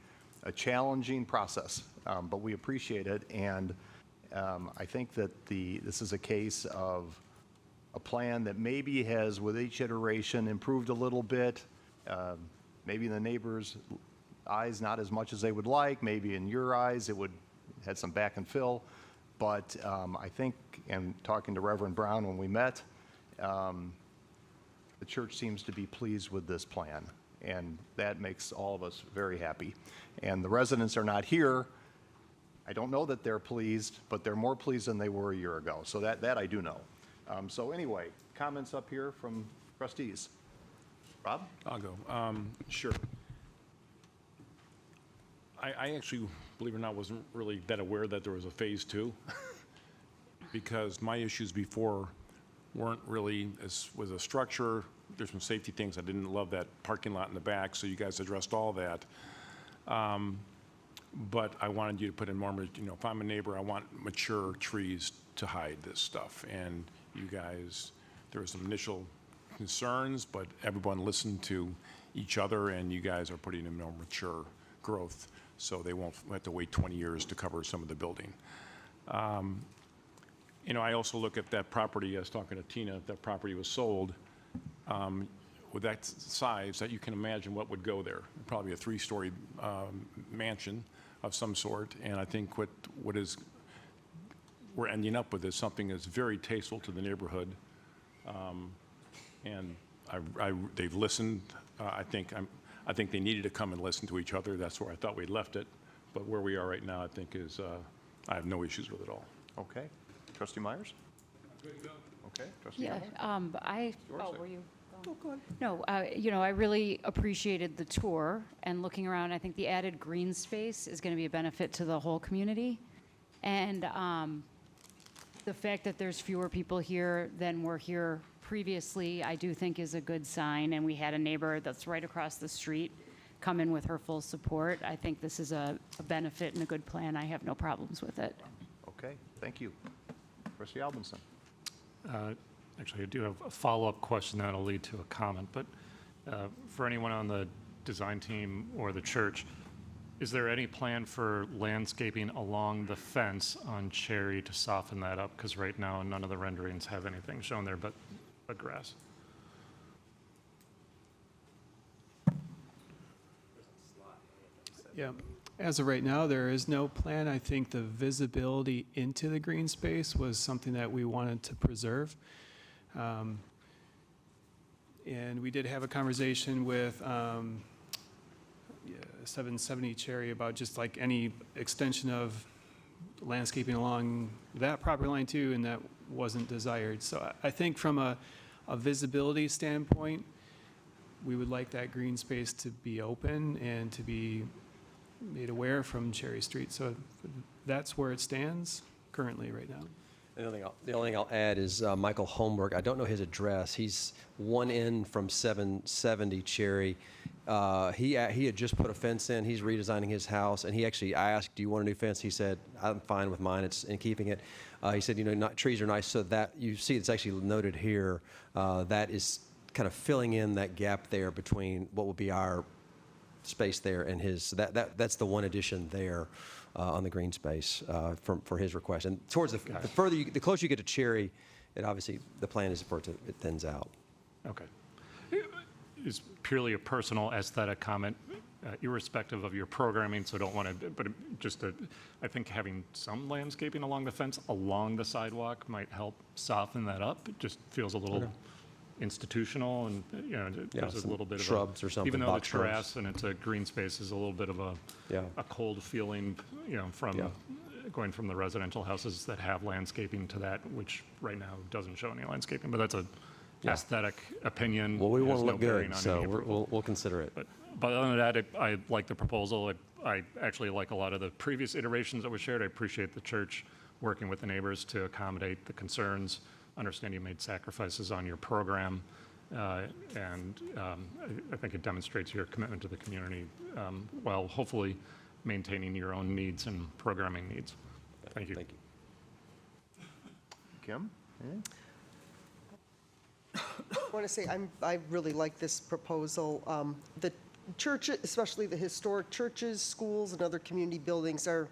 A: challenging process, but we appreciate it. And I think that this is a case of a plan that maybe has, with each iteration, improved a little bit. Maybe in the neighbors' eyes, not as much as they would like. Maybe in your eyes, it had some back and fill. But I think, and talking to Reverend Brown when we met, the church seems to be pleased with this plan. And that makes all of us very happy. And the residents are not here. I don't know that they're pleased, but they're more pleased than they were a year ago. So that I do know. So anyway, comments up here from trustees. Rob?
E: I'll go. Sure. I actually, believe it or not, wasn't really that aware that there was a phase 2 because my issues before weren't really with a structure. There's some safety things. I didn't love that parking lot in the back, so you guys addressed all that. But I wanted you to put in more, if I'm a neighbor, I want mature trees to hide this stuff. And you guys, there were some initial concerns, but everyone listened to each other, and you guys are putting in more mature growth, so they won't have to wait 20 years to cover some of the building. I also look at that property. I was talking to Tina. If that property was sold, with that size, that you can imagine what would go there. Probably a 3-story mansion of some sort. And I think what we're ending up with is something that's very tasteful to the neighborhood. And they've listened. I think they needed to come and listen to each other. That's where I thought we'd left it. But where we are right now, I think is I have no issues with it all.
A: Okay. Trustee Myers?
M: Good to go.
A: Okay. Trustee
M: Yeah,
A: Allen?
M: were you?
A: Oh, go ahead.
M: No, I really appreciated the tour and looking around. I think the added green space is going to be a benefit to the whole community. And the fact that there's fewer people here than were here previously, I do think is a good sign. And we had a neighbor that's right across the street come in with her full support. I think this is a benefit and a good plan. I have no problems with it.
A: Okay. Thank you. Trustee Albinson?
J: Actually, I do have a follow-up question that'll lead to a comment, but for anyone on the design team or the church, is there any plan for landscaping along the fence on Cherry to soften that up? Because right now, none of the renderings have anything shown there but grass.
K: Yeah. As of right now, there is no plan. I think the visibility into the green space was something that we wanted to preserve. And we did have a conversation with 770 Cherry about just like any extension of landscaping along that property line too, and that wasn't desired. So I think from a visibility standpoint, we would like that green space to be open and to be made aware from Cherry Street. So that's where it stands currently right now.
H: The only thing I'll add is Michael Holmberg. I don't know his address. He's one in from 770 Cherry. He had just put a fence in. He's redesigning his house, and I asked, "Do you want a new fence?" He said, "I'm fine with mine. It's in keeping it." He said, trees are nice, so that you see it's actually noted here. That is kind of filling in that gap there between what will be our space there and his. So that's the one addition there. On the green space for his request. And towards the closer you get to Cherry, obviously the plan is for it thins out.
J: Okay. It's purely a personal aesthetic comment, irrespective of your programming, so don't want to, but I think having some landscaping along the fence, along the sidewalk might help soften that up. It just feels a little institutional, and there's a little bit of
H: shrubs or something.
J: Even though
H: box
J: it's grass and it's a green space, is a little bit of a cold feeling, from going from the residential houses that have landscaping to that, which right now doesn't show any landscaping. But that's a aesthetic opinion.
H: Well, we want to
J: Has
H: look
J: no bearing
H: good,
J: on
H: so
J: any approval.
H: we'll consider it.
J: But other than that, I like the proposal. I actually like a lot of the previous iterations that were shared. I appreciate the church working with the neighbors to accommodate the concerns. Understand you made sacrifices on your program, and I think it demonstrates your commitment to the community while hopefully maintaining your own needs and programming needs. Thank you.
H: Thank you.
A: Kim?
N: I want to say I really like this proposal. The church, especially the historic churches, schools, and other community buildings are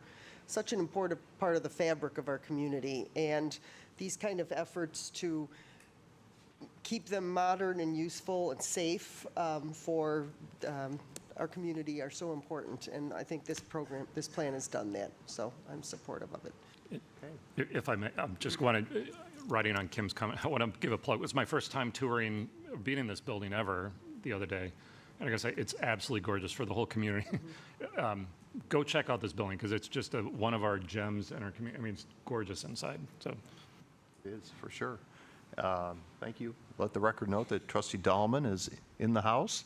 N: such an important part of the fabric of our community. And these kind of efforts to keep them modern and useful and safe for our community are so important. And I think this plan has done that. So I'm supportive of it.
J: If I may, I'm just riding on Kim's comment, I want to give a plug. It was my first time touring, being in this building ever the other day. And I gotta say, it's absolutely gorgeous for the whole community. Go check out this building, because it's just one of our gems in our community. I mean, it's gorgeous inside, so.
A: It is, for sure. Thank you. Let the record note that Trustee Dahlman is in the house.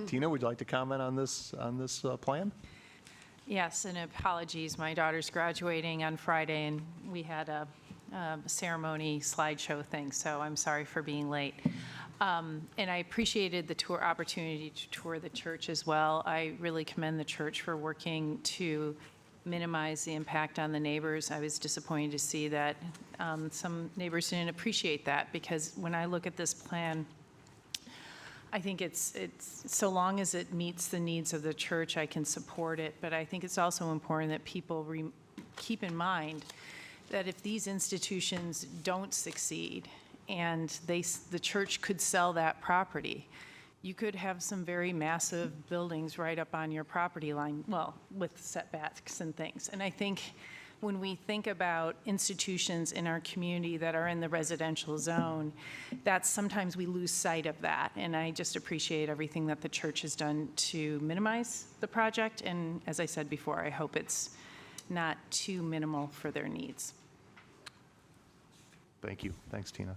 A: Tina, would you like to comment on this plan?
O: Yes, and apologies. My daughter's graduating on Friday, and we had a ceremony slideshow thing, so I'm sorry for being late. And I appreciated the opportunity to tour the church as well. I really commend the church for working to minimize the impact on the neighbors. I was disappointed to see that some neighbors didn't appreciate that, because when I look at this plan, I think it's so long as it meets the needs of the church, I can support it. But I think it's also important that people keep in mind that if these institutions don't succeed and the church could sell that property, you could have some very massive buildings right up on your property line, well, with setbacks and things. And I think when we think about institutions in our community that are in the residential zone, that's sometimes we lose sight of that. And I just appreciate everything that the church has done to minimize the project. And as I said before, I hope it's not too minimal for their needs.
A: Thank you. Thanks, Tina.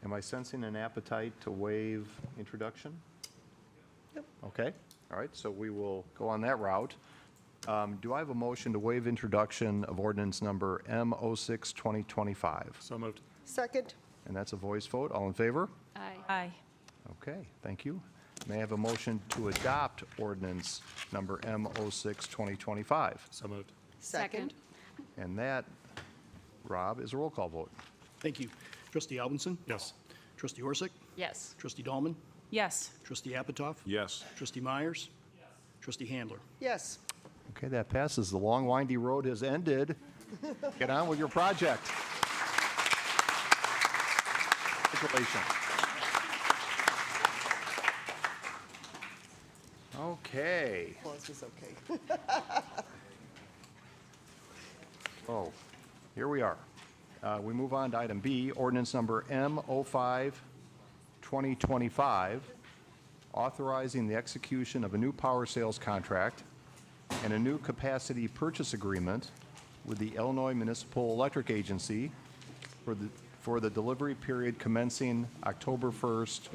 A: Am I sensing an appetite to waive introduction? Yep. Okay. All right. So we will go on that route. Do I have a motion to waive introduction of ordinance number M06-2025?
J: So moved.
N: Second.
A: And that's a voice vote. All in favor?
O: Aye. Aye.
A: Okay. Thank you. May I have a motion to adopt ordinance number M06-2025?
J: So moved.
N: Second.
A: And that, Rob, is a roll call vote.
B: Thank you. Trustee Albinson?
J: Yes.
B: Trustee Orsic?
O: Yes.
B: Trustee Dahlman?
O: Yes.
B: Trustee Apatoff?
E: Yes.
B: Trustee Myers? Yes. Trustee Handler?
N: Yes.
A: Okay, that passes. The long, windy road has ended. Get on with your project. Congratulations. Okay.
N: Applause was okay.
A: Oh, here we are. We move on to item B, ordinance number M05-2025, authorizing the execution of a new power sales contract and a new capacity purchase agreement with the Illinois Municipal Electric Agency for the delivery period commencing October 1st,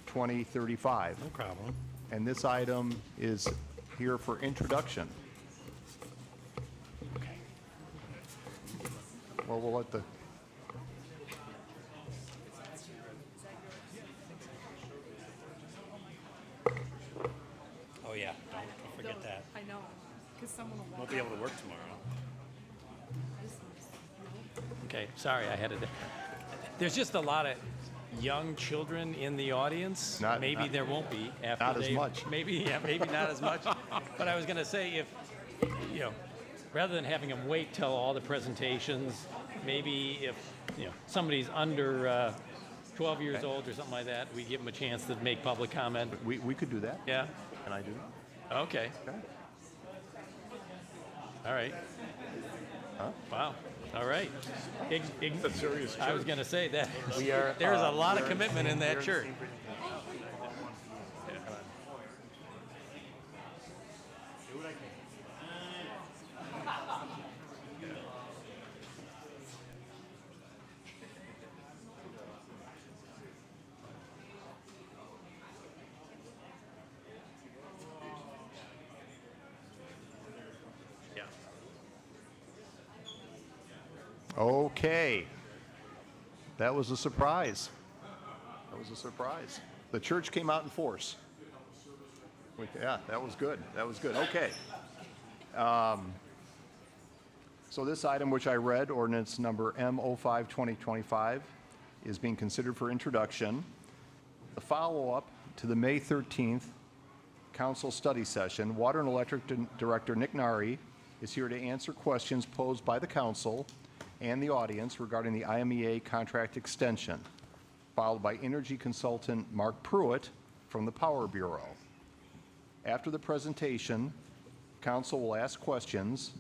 A: 2035.
P: No problem.
A: And this item is here for introduction. Well, we'll let the...
P: Oh, yeah, don't forget that.
G: I know, because someone will
P: Won't be able to work tomorrow.
C: Okay, sorry, I had it. There's just a lot of young children in the audience. Maybe there won't be after
A: not as much.
C: Maybe not as much. But I was going to say, if, rather than having them wait till all the presentations, maybe if, somebody's under 12 years old or something like that, we give them a chance to make public comment.
A: We could do that.
C: Yeah?
A: Can I do that?
C: Okay. All right.
A: Huh?
C: Wow. All right.
E: serious
C: I was going to say that.
A: We are,
C: There's a lot of commitment in that church.
A: Okay. That was a surprise. That was a surprise. The church came out in force. Yeah, that was good. That was good. Okay. So this item, which I read, ordinance number M05-2025, is being considered for introduction. The follow-up to the May 13th council study session, Water and Electric Director Nick Nari is here to answer questions posed by the council and the audience regarding the IMEA contract extension, followed by energy consultant Mark Pruitt from the Power Bureau. After the presentation, council will ask questions,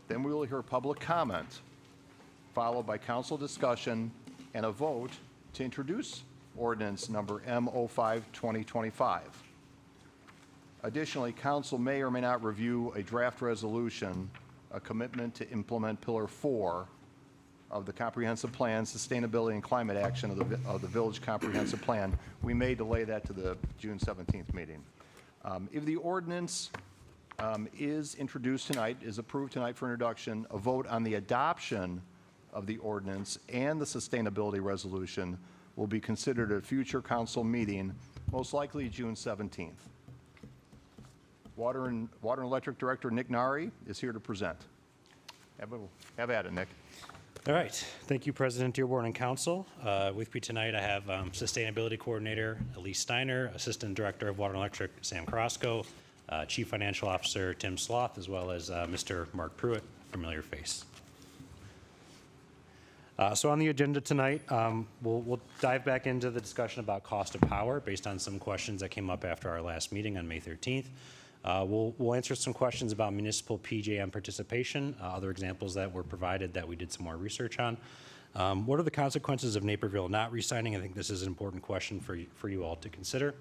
A: then we will hear public comment, followed by council discussion and a vote to introduce ordinance number M05-2025. Additionally, council may or may not review a draft resolution, a commitment to implement Pillar 4 of the Comprehensive Plan, Sustainability and Climate Action of the Village Comprehensive Plan. We may delay that to the June 17th meeting. If the ordinance is introduced tonight, is approved tonight for introduction, a vote on the adoption of the ordinance and the sustainability resolution will be considered at a future council meeting, most likely June 17th. Water and Electric Director Nick Nari is here to present. Have at it, Nick.
P: All right. Thank you, President Dearborn and Council. With me tonight, I have Sustainability Coordinator Elise Steiner, Assistant Director of Water and Electric Sam Carrasco, Chief Financial Officer Tim Sloth, as well as Mr. Mark Pruitt, familiar face. So on the agenda tonight, we'll dive back into the discussion about cost of power based on some questions that came up after our last meeting on May 13th. We'll answer some questions about municipal PJM participation, other examples that were provided that we did some more research on. What are the consequences of Naperville not re-signing? I think this is an important question for you all to consider.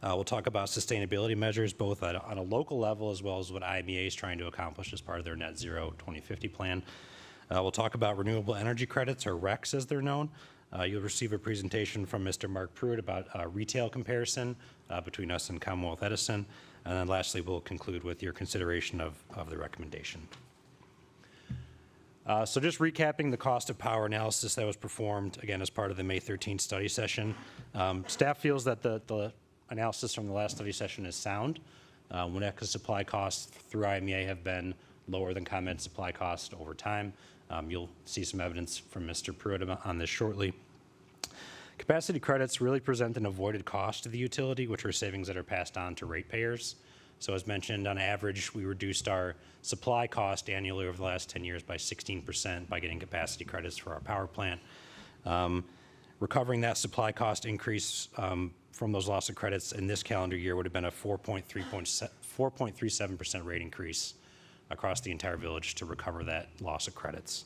P: We'll talk about sustainability measures, both on a local level as well as what IMEA is trying to accomplish as part of their Net Zero 2050 plan. We'll talk about renewable energy credits, or RECs as they're known. You'll receive a presentation from Mr. Mark Pruitt about retail comparison between us and Commonwealth Edison. And then lastly, we'll conclude with your consideration of the recommendation. So just recapping the cost of power analysis that was performed, again, as part of the May 13th study session. Staff feels that the analysis from the last study session is sound. Winnetka supply costs through IMEA have been lower than ComEd supply cost over time. You'll see some evidence from Mr. Pruitt on this shortly. Capacity credits really present an avoided cost to the utility, which are savings that are passed on to ratepayers. So as mentioned, on average, we reduced our supply cost annually over the last 10 years by 16% by getting capacity credits for our power plant. Recovering that supply cost increase from those loss of credits in this calendar year would have been a 4.37% rate increase across the entire village to recover that loss of credits.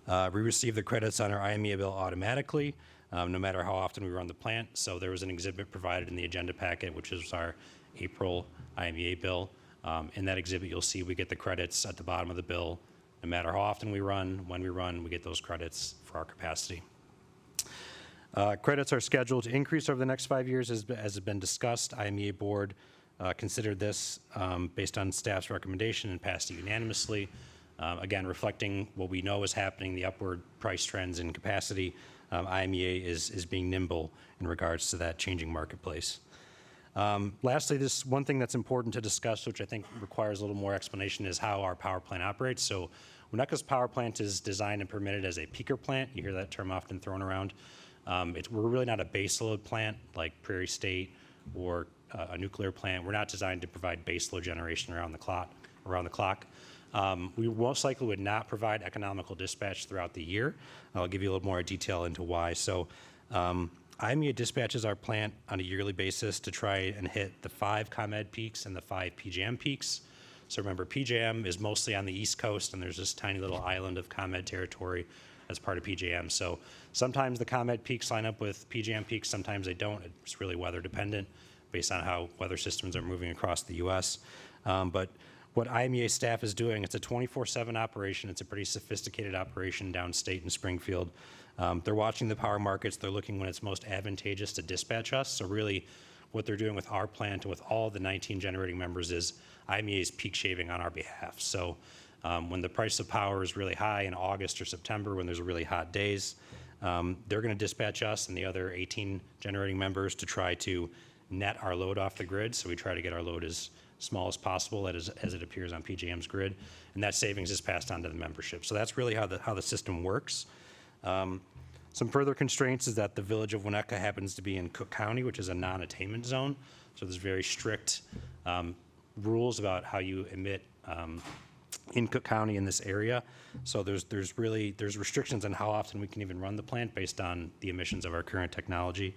P: We receive the credits on our IMEA bill automatically, no matter how often we run the plant. So there was an exhibit provided in the agenda packet, which is our April IMEA bill. In that exhibit, you'll see we get the credits at the bottom of the bill. No matter how often we run, when we run, we get those credits for our capacity. Credits are scheduled to increase over the next 5 years, as has been discussed. IMEA board considered this based on staff's recommendation and passed it unanimously. Again, reflecting what we know is happening, the upward price trends in capacity, IMEA is being nimble in regards to that changing marketplace. Lastly, this one thing that's important to discuss, which I think requires a little more explanation, is how our power plant operates. So Winnebago's power plant is designed and permitted as a peaker plant. You hear that term often thrown around. We're really not a baseload plant like Prairie State or a nuclear plant. We're not designed to provide baseload generation around the clock. We most likely would not provide economical dispatch throughout the year. I'll give you a little more detail into why. So IMEA dispatches our plant on a yearly basis to try and hit the 5 ComEd peaks and the 5 PJM peaks. So remember, PJM is mostly on the East Coast, and there's this tiny little island of ComEd territory as part of PJM. So sometimes the ComEd peaks line up with PJM peaks, sometimes they don't. It's really weather dependent based on how weather systems are moving across the U.S. But what IMEA staff is doing, it's a 24/7 operation. It's a pretty sophisticated operation downstate in Springfield. They're watching the power markets. They're looking when it's most advantageous to dispatch us. So really what they're doing with our plant and with all the 19 generating members is IMEA is peak shaving on our behalf. So when the price of power is really high in August or September, when there's really hot days, they're going to dispatch us and the other 18 generating members to try to net our load off the grid. So we try to get our load as small as possible as it appears on PJM's grid, and that savings is passed on to the membership. So that's really how the system works. Some further constraints is that the village of Winnetka happens to be in Cook County, which is a non-attainment zone. So there's very strict rules about how you emit in Cook County in this area. So there's restrictions on how often we can even run the plant based on the emissions of our current technology.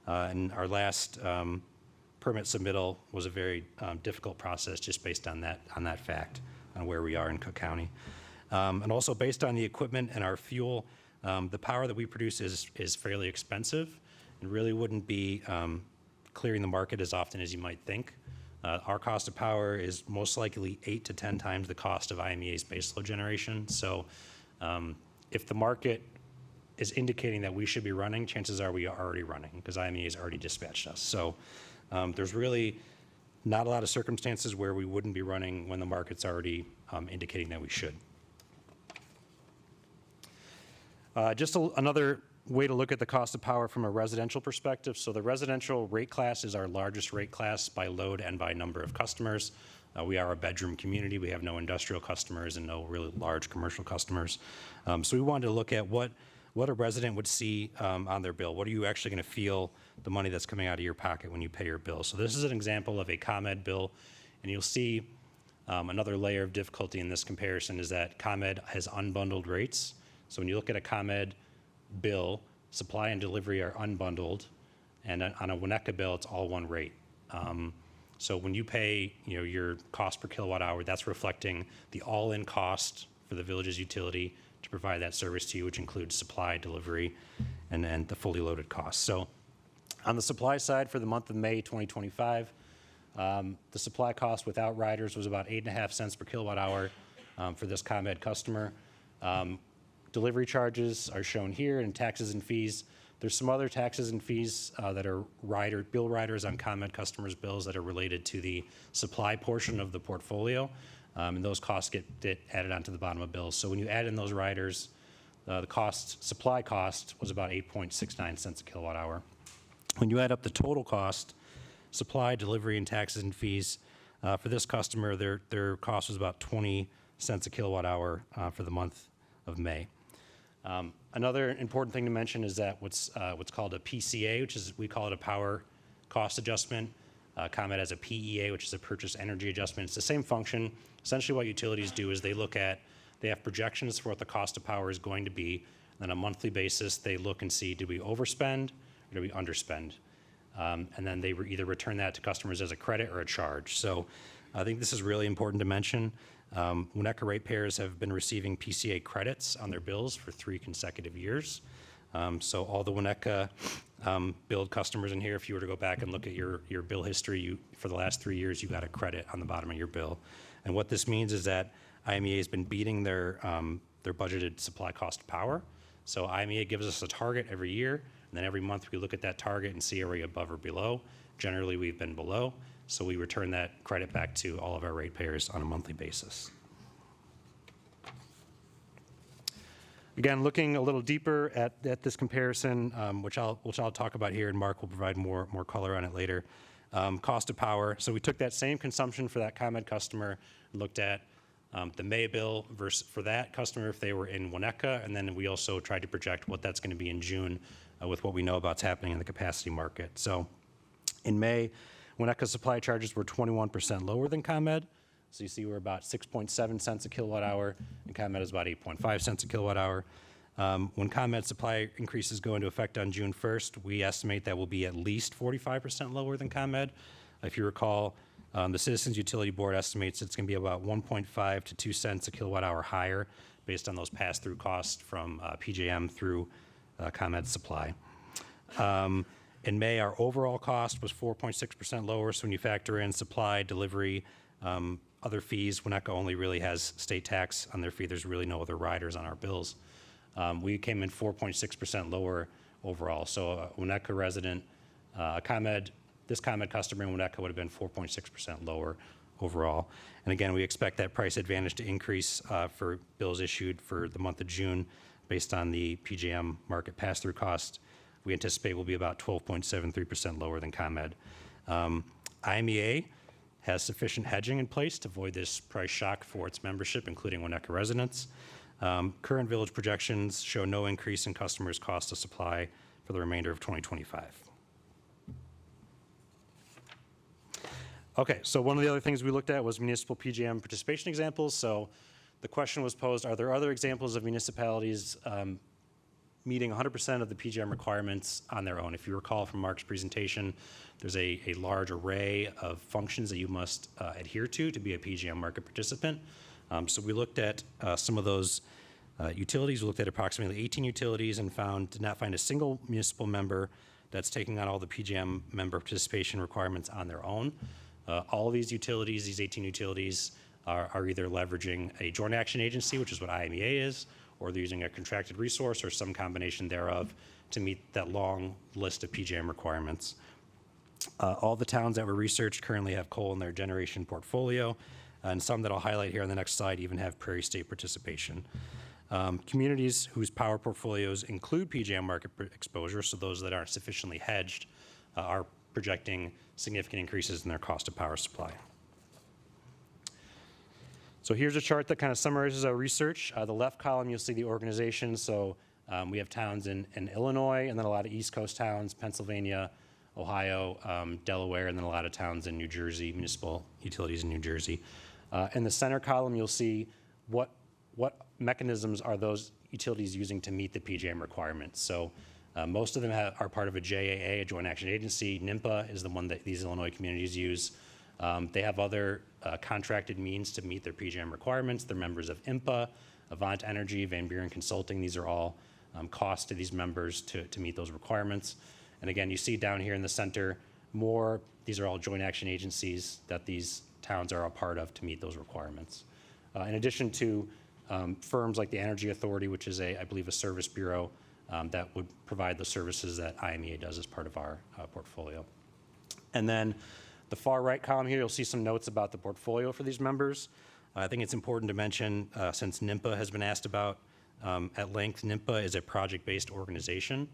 P: And our last permit submittal was a very difficult process just based on that fact, on where we are in Cook County. And also based on the equipment and our fuel, the power that we produce is fairly expensive and really wouldn't be clearing the market as often as you might think. Our cost of power is most likely 8 to 10 times the cost of IMEA's baseload generation. So if the market is indicating that we should be running, chances are we are already running because IMEA has already dispatched us. So there's really not a lot of circumstances where we wouldn't be running when the market's already indicating that we should. Just another way to look at the cost of power from a residential perspective. So the residential rate class is our largest rate class by load and by number of customers. We are a bedroom community. We have no industrial customers and no really large commercial customers. So we wanted to look at what a resident would see on their bill. What are you actually going to feel the money that's coming out of your pocket when you pay your bill? So this is an example of a ComEd bill, and you'll see another layer of difficulty in this comparison is that ComEd has unbundled rates. So when you look at a ComEd bill, supply and delivery are unbundled, and on a Winnetka bill, it's all one rate. So when you pay, your cost per kilowatt hour, that's reflecting the all-in cost for the village's utility to provide that service to you, which includes supply, delivery, and the fully loaded costs. So on the supply side for the month of May 2025, the supply cost without riders was about 8.5 cents per kilowatt hour for this ComEd customer. Delivery charges are shown here, and taxes and fees. There's some other taxes and fees that are bill riders on ComEd customers' bills that are related to the supply portion of the portfolio, and those costs get added onto the bottom of bills. So when you add in those riders, the supply cost was about 8.69 cents a kilowatt hour. When you add up the total cost, supply, delivery, and taxes and fees, for this customer, their cost was about 20 cents a kilowatt hour for the month of May. Another important thing to mention is that what's called a PCA, which is, we call it a power cost adjustment. ComEd has a PEA, which is a purchase energy adjustment. It's the same function. Essentially what utilities do is they look at They have projections for what the cost of power is going to be. Then on a monthly basis, they look and see, did we overspend or did we underspend? And then they either return that to customers as a credit or a charge. So I think this is really important to mention. Winnetka ratepayers have been receiving PCA credits on their bills for 3 consecutive years. So all the Winnetka billed customers in here, if you were to go back and look at your bill history, for the last 3 years, you got a credit on the bottom of your bill. And what this means is that IMEA has been beating their budgeted supply cost of power. So IMEA gives us a target every year, and then every month we look at that target and see are we above or below. Generally, we've been below, so we return that credit back to all of our ratepayers on a monthly basis. Again, looking a little deeper at this comparison, which I'll talk about here, and Mark will provide more color on it later. Cost of power. So we took that same consumption for that ComEd customer, looked at the May bill versus for that customer if they were in Winnetka, and then we also tried to project what that's going to be in June with what we know about what's happening in the capacity market. So in May, Winnetka supply charges were 21% lower than ComEd. So you see we're about 6.7 cents a kilowatt hour, and ComEd is about 8.5 cents a kilowatt hour. When ComEd supply increases go into effect on June 1st, we estimate that will be at least 45% lower than ComEd. If you recall, the Citizens Utility Board estimates it's going to be about 1.5 to 2 cents a kilowatt hour higher based on those pass-through costs from PJM through ComEd supply. In May, our overall cost was 4.6% lower, so when you factor in supply, delivery, other fees, Winnetka only really has state tax on their fee. There's really no other riders on our bills. We came in 4.6% lower overall. So a Winnetka resident, this ComEd customer in Winnetka would have been 4.6% lower overall. And again, we expect that price advantage to increase for bills issued for the month of June based on the PJM market pass-through cost. We anticipate will be about 12.73% lower than ComEd. IMEA has sufficient hedging in place to avoid this price shock for its membership, including Winnetka residents. Current village projections show no increase in customers' cost of supply for the remainder of 2025. Okay, so one of the other things we looked at was municipal PJM participation examples. So the question was posed, are there other examples of municipalities meeting 100% of the PJM requirements on their own? If you recall from Mark's presentation, there's a large array of functions that you must adhere to be a PJM market participant. So we looked at some of those utilities. We looked at approximately 18 utilities and did not find a single municipal member that's taking on all the PJM member participation requirements on their own. All of these utilities, these 18 utilities, are either leveraging a joint action agency, which is what IMEA is, or they're using a contracted resource or some combination thereof to meet that long list of PJM requirements. All the towns that were researched currently have coal in their generation portfolio, and some that I'll highlight here on the next slide even have Prairie State participation. Communities whose power portfolios include PJM market exposure, so those that aren't sufficiently hedged, are projecting significant increases in their cost of power supply. So here's a chart that kind of summarizes our research. The left column, you'll see the organization. So we have towns in Illinois, and then a lot of East Coast towns, Pennsylvania, Ohio, Delaware, and then a lot of towns in New Jersey, municipal utilities in New Jersey. In the center column, you'll see what mechanisms are those utilities using to meet the PJM requirements. So most of them are part of a JAA, a joint action agency. NIMPA is the one that these Illinois communities use. They have other contracted means to meet their PJM requirements. They're members of IMPA, Avant Energy, Van Buren Consulting. These are all costs to these members to meet those requirements. And again, you see down here in the center, these are all joint action agencies that these towns are a part of to meet those requirements. In addition to firms like the Energy Authority, which is I believe a service bureau that would provide the services that IMEA does as part of our portfolio. And then the far right column here, you'll see some notes about the portfolio for these members. I think it's important to mention, since NIMPA has been asked about at length, NIMPA is a project-based organization.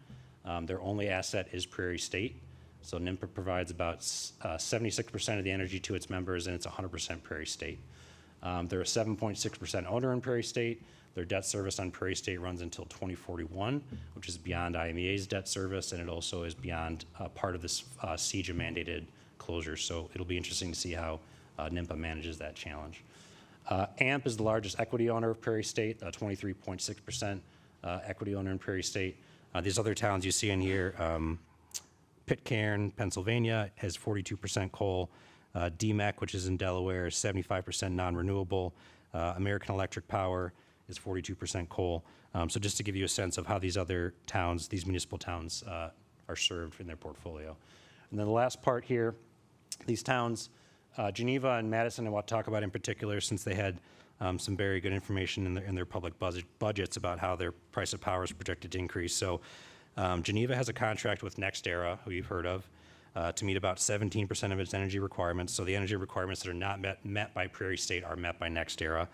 P: Their only asset is Prairie State. So NIMPA provides about 76% of the energy to its members, and it's 100% Prairie State. They're a 7.6% owner in Prairie State. Their debt service on Prairie State runs until 2041, which is beyond IMEA's debt service, and it also is beyond part of this CEJA-mandated closure. So it'll be interesting to see how NIMPA manages that challenge. AMP is the largest equity owner of Prairie State, 23.6% equity owner in Prairie State. These other towns you see in here, Pitcairn, Pennsylvania, has 42% coal. DMEC, which is in Delaware, is 75% non-renewable. American Electric Power is 42% coal. So just to give you a sense of how these other towns, these municipal towns, are served in their portfolio. And then the last part here, these towns, Geneva and Madison, I want to talk about in particular, since they had some very good information in their public budgets about how their price of power is projected to increase. So Geneva has a contract with NextEra, who you've heard of, to meet about 17% of its energy requirements. So the energy requirements that are not met by Prairie State are met by NextEra.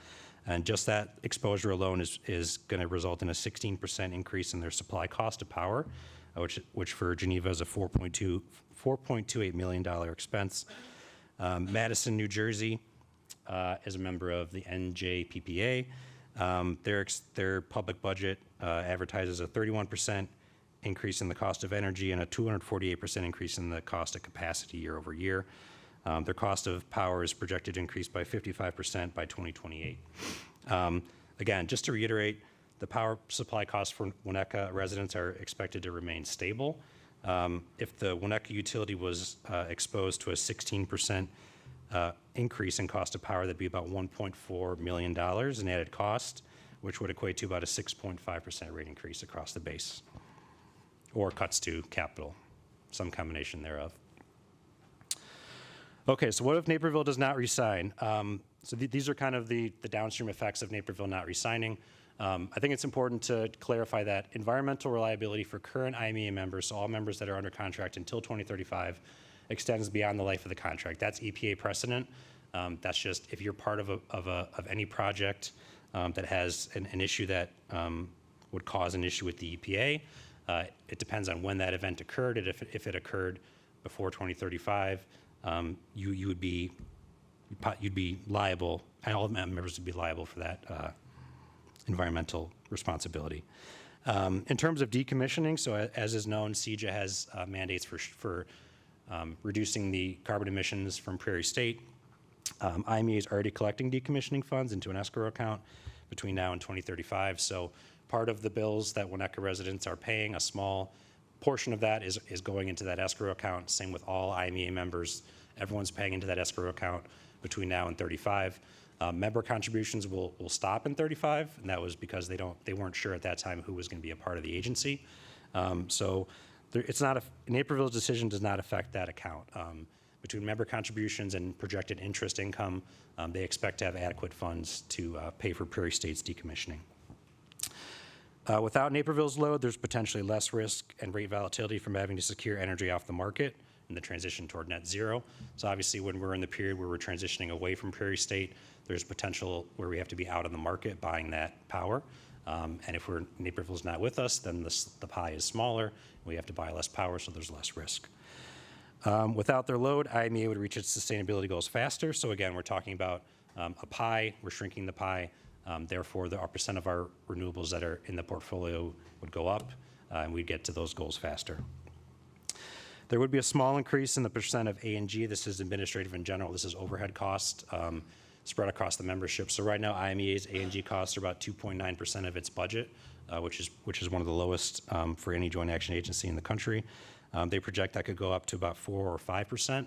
P: And just that exposure alone is going to result in a 16% increase in their supply cost of power, which for Geneva is a $4.28 million expense. Madison, New Jersey, is a member of the NJPPA. Their public budget advertises a 31% increase in the cost of energy and a 248% increase in the cost of capacity year over year. Their cost of power is projected to increase by 55% by 2028. Again, just to reiterate, the power supply costs for Winnetka residents are expected to remain stable. If the Winnetka utility was exposed to a 16% increase in cost of power, that'd be about $1.4 million in added cost, which would equate to about a 6.5% rate increase across the base, or cuts to capital, some combination thereof. Okay, so what if Naperville does not resign? So these are kind of the downstream effects of Naperville not resigning. I think it's important to clarify that environmental reliability for current IMEA members, so all members that are under contract until 2035, extends beyond the life of the contract. That's EPA precedent. That's just if you're part of any project that has an issue that would cause an issue with the EPA. It depends on when that event occurred. And if it occurred before 2035, you'd be liable, and all the members would be liable for that environmental responsibility. In terms of decommissioning, so as is known, CEJA has mandates for reducing the carbon emissions from Prairie State. IMEA is already collecting decommissioning funds into an escrow account between now and 2035. So part of the bills that Winnetka residents are paying, a small portion of that is going into that escrow account. Same with all IMEA members. Everyone's paying into that escrow account between now and 35. Member contributions will stop in 35, and that was because they weren't sure at that time who was going to be a part of the agency. So it's not Naperville's decision does not affect that account. Between member contributions and projected interest income, they expect to have adequate funds to pay for Prairie State's decommissioning. Without Naperville's load, there's potentially less risk and rate volatility from having to secure energy off the market in the transition toward net zero. So obviously when we're in the period where we're transitioning away from Prairie State, there's potential where we have to be out on the market buying that power. And if Naperville's not with us, then the pie is smaller. We have to buy less power, so there's less risk. Without their load, IMEA would reach its sustainability goals faster. So again, we're talking about a pie. We're shrinking the pie. Therefore, our percent of our renewables that are in the portfolio would go up, and we'd get to those goals faster. There would be a small increase in the percent of A&G. This is administrative in general. This is overhead cost spread across the membership. So right now, IMEA's A&G costs are about 2.9% of its budget, which is one of the lowest for any joint action agency in the country. They project that could go up to about 4 or 5%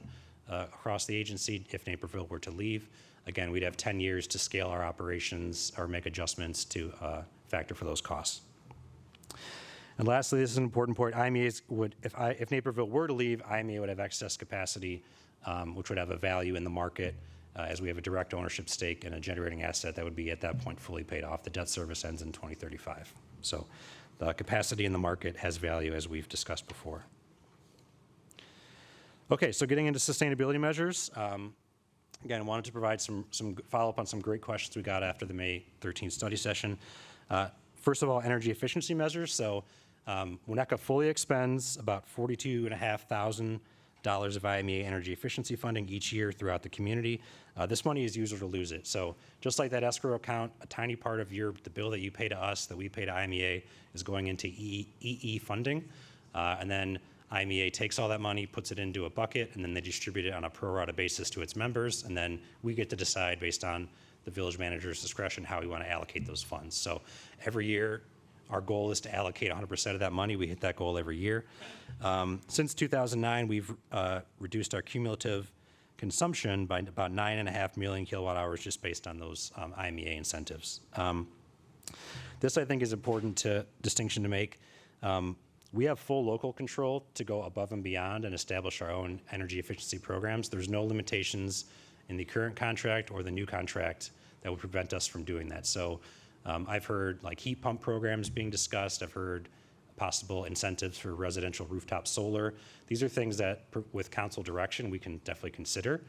P: across the agency if Naperville were to leave. Again, we'd have 10 years to scale our operations or make adjustments to factor for those costs. And lastly, this is an important point. IMEA would, if Naperville were to leave, IMEA would have excess capacity, which would have a value in the market, as we have a direct ownership stake in a generating asset that would be at that point fully paid off. The debt service ends in 2035. So the capacity in the market has value, as we've discussed before. Okay, so getting into sustainability measures. Again, I wanted to provide some follow-up on some great questions we got after the May 13th study session. First of all, energy efficiency measures. So Winnetka fully expends about $42,500 of IMEA energy efficiency funding each year throughout the community. This money is use it or lose it. So just like that escrow account, a tiny part of the bill that you pay to us, that we pay to IMEA, is going into EE funding. And then IMEA takes all that money, puts it into a bucket, and then they distribute it on a pro rata basis to its members. And then we get to decide, based on the village manager's discretion how we want to allocate those funds. So every year, our goal is to allocate 100% of that money. We hit that goal every year. Since 2009, we've reduced our cumulative consumption by about 9.5 million kilowatt hours just based on those IMEA incentives. This, I think, is important distinction to make. We have full local control to go above and beyond and establish our own energy efficiency programs. There's no limitations in the current contract or the new contract that would prevent us from doing that. So I've heard like heat pump programs being discussed. I've heard possible incentives for residential rooftop solar. These are things that, with council direction, we can definitely consider.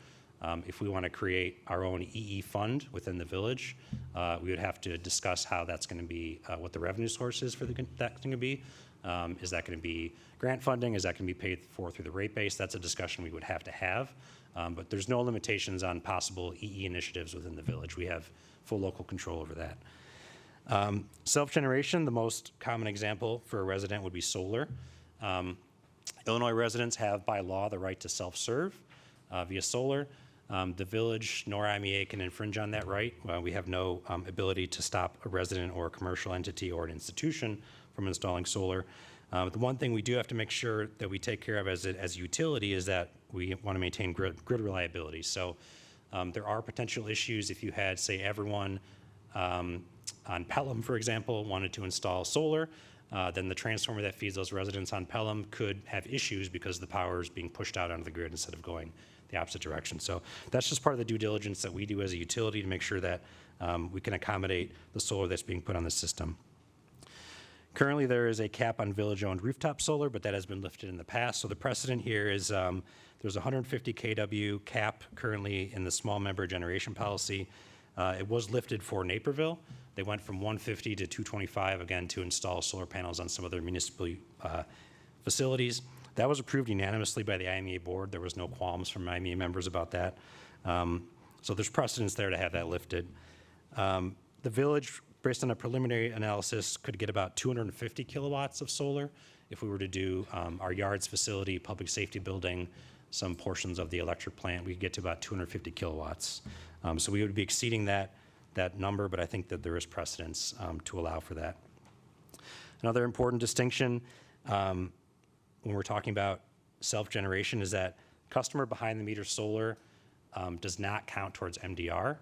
P: If we want to create our own EE fund within the village, we would have to discuss how that's going to be, what the revenue source is for that's going to be. Is that going to be grant funding? Is that going to be paid for through the rate base? That's a discussion we would have to have. But there's no limitations on possible EE initiatives within the village. We have full local control over that. Self-generation, the most common example for a resident would be solar. Illinois residents have by law the right to self-serve via solar. The village nor IMEA can infringe on that right. We have no ability to stop a resident or a commercial entity or an institution from installing solar. The one thing we do have to make sure that we take care of as a utility is that we want to maintain grid reliability. So there are potential issues if you had, say, everyone on Pelham, for example, wanted to install solar, then the transformer that feeds those residents on Pelham could have issues because the power is being pushed out onto the grid instead of going the opposite direction. So that's just part of the due diligence that we do as a utility to make sure that we can accommodate the solar that's being put on the system. Currently, there is a cap on village-owned rooftop solar, but that has been lifted in the past. So the precedent here is there's a 150 kW cap currently in the small member generation policy. It was lifted for Naperville. They went from 150 to 225, again, to install solar panels on some of their municipal facilities. That was approved unanimously by the IMEA board. There was no qualms from IMEA members about that. So there's precedence there to have that lifted. The village, based on a preliminary analysis, could get about 250 kilowatts of solar if we were to do our yards facility, public safety building, some portions of the electric plant. We could get to about 250 kilowatts. So we would be exceeding that number, but I think that there is precedence to allow for that. Another important distinction when we're talking about self-generation is that customer behind the meter solar does not count towards MDR.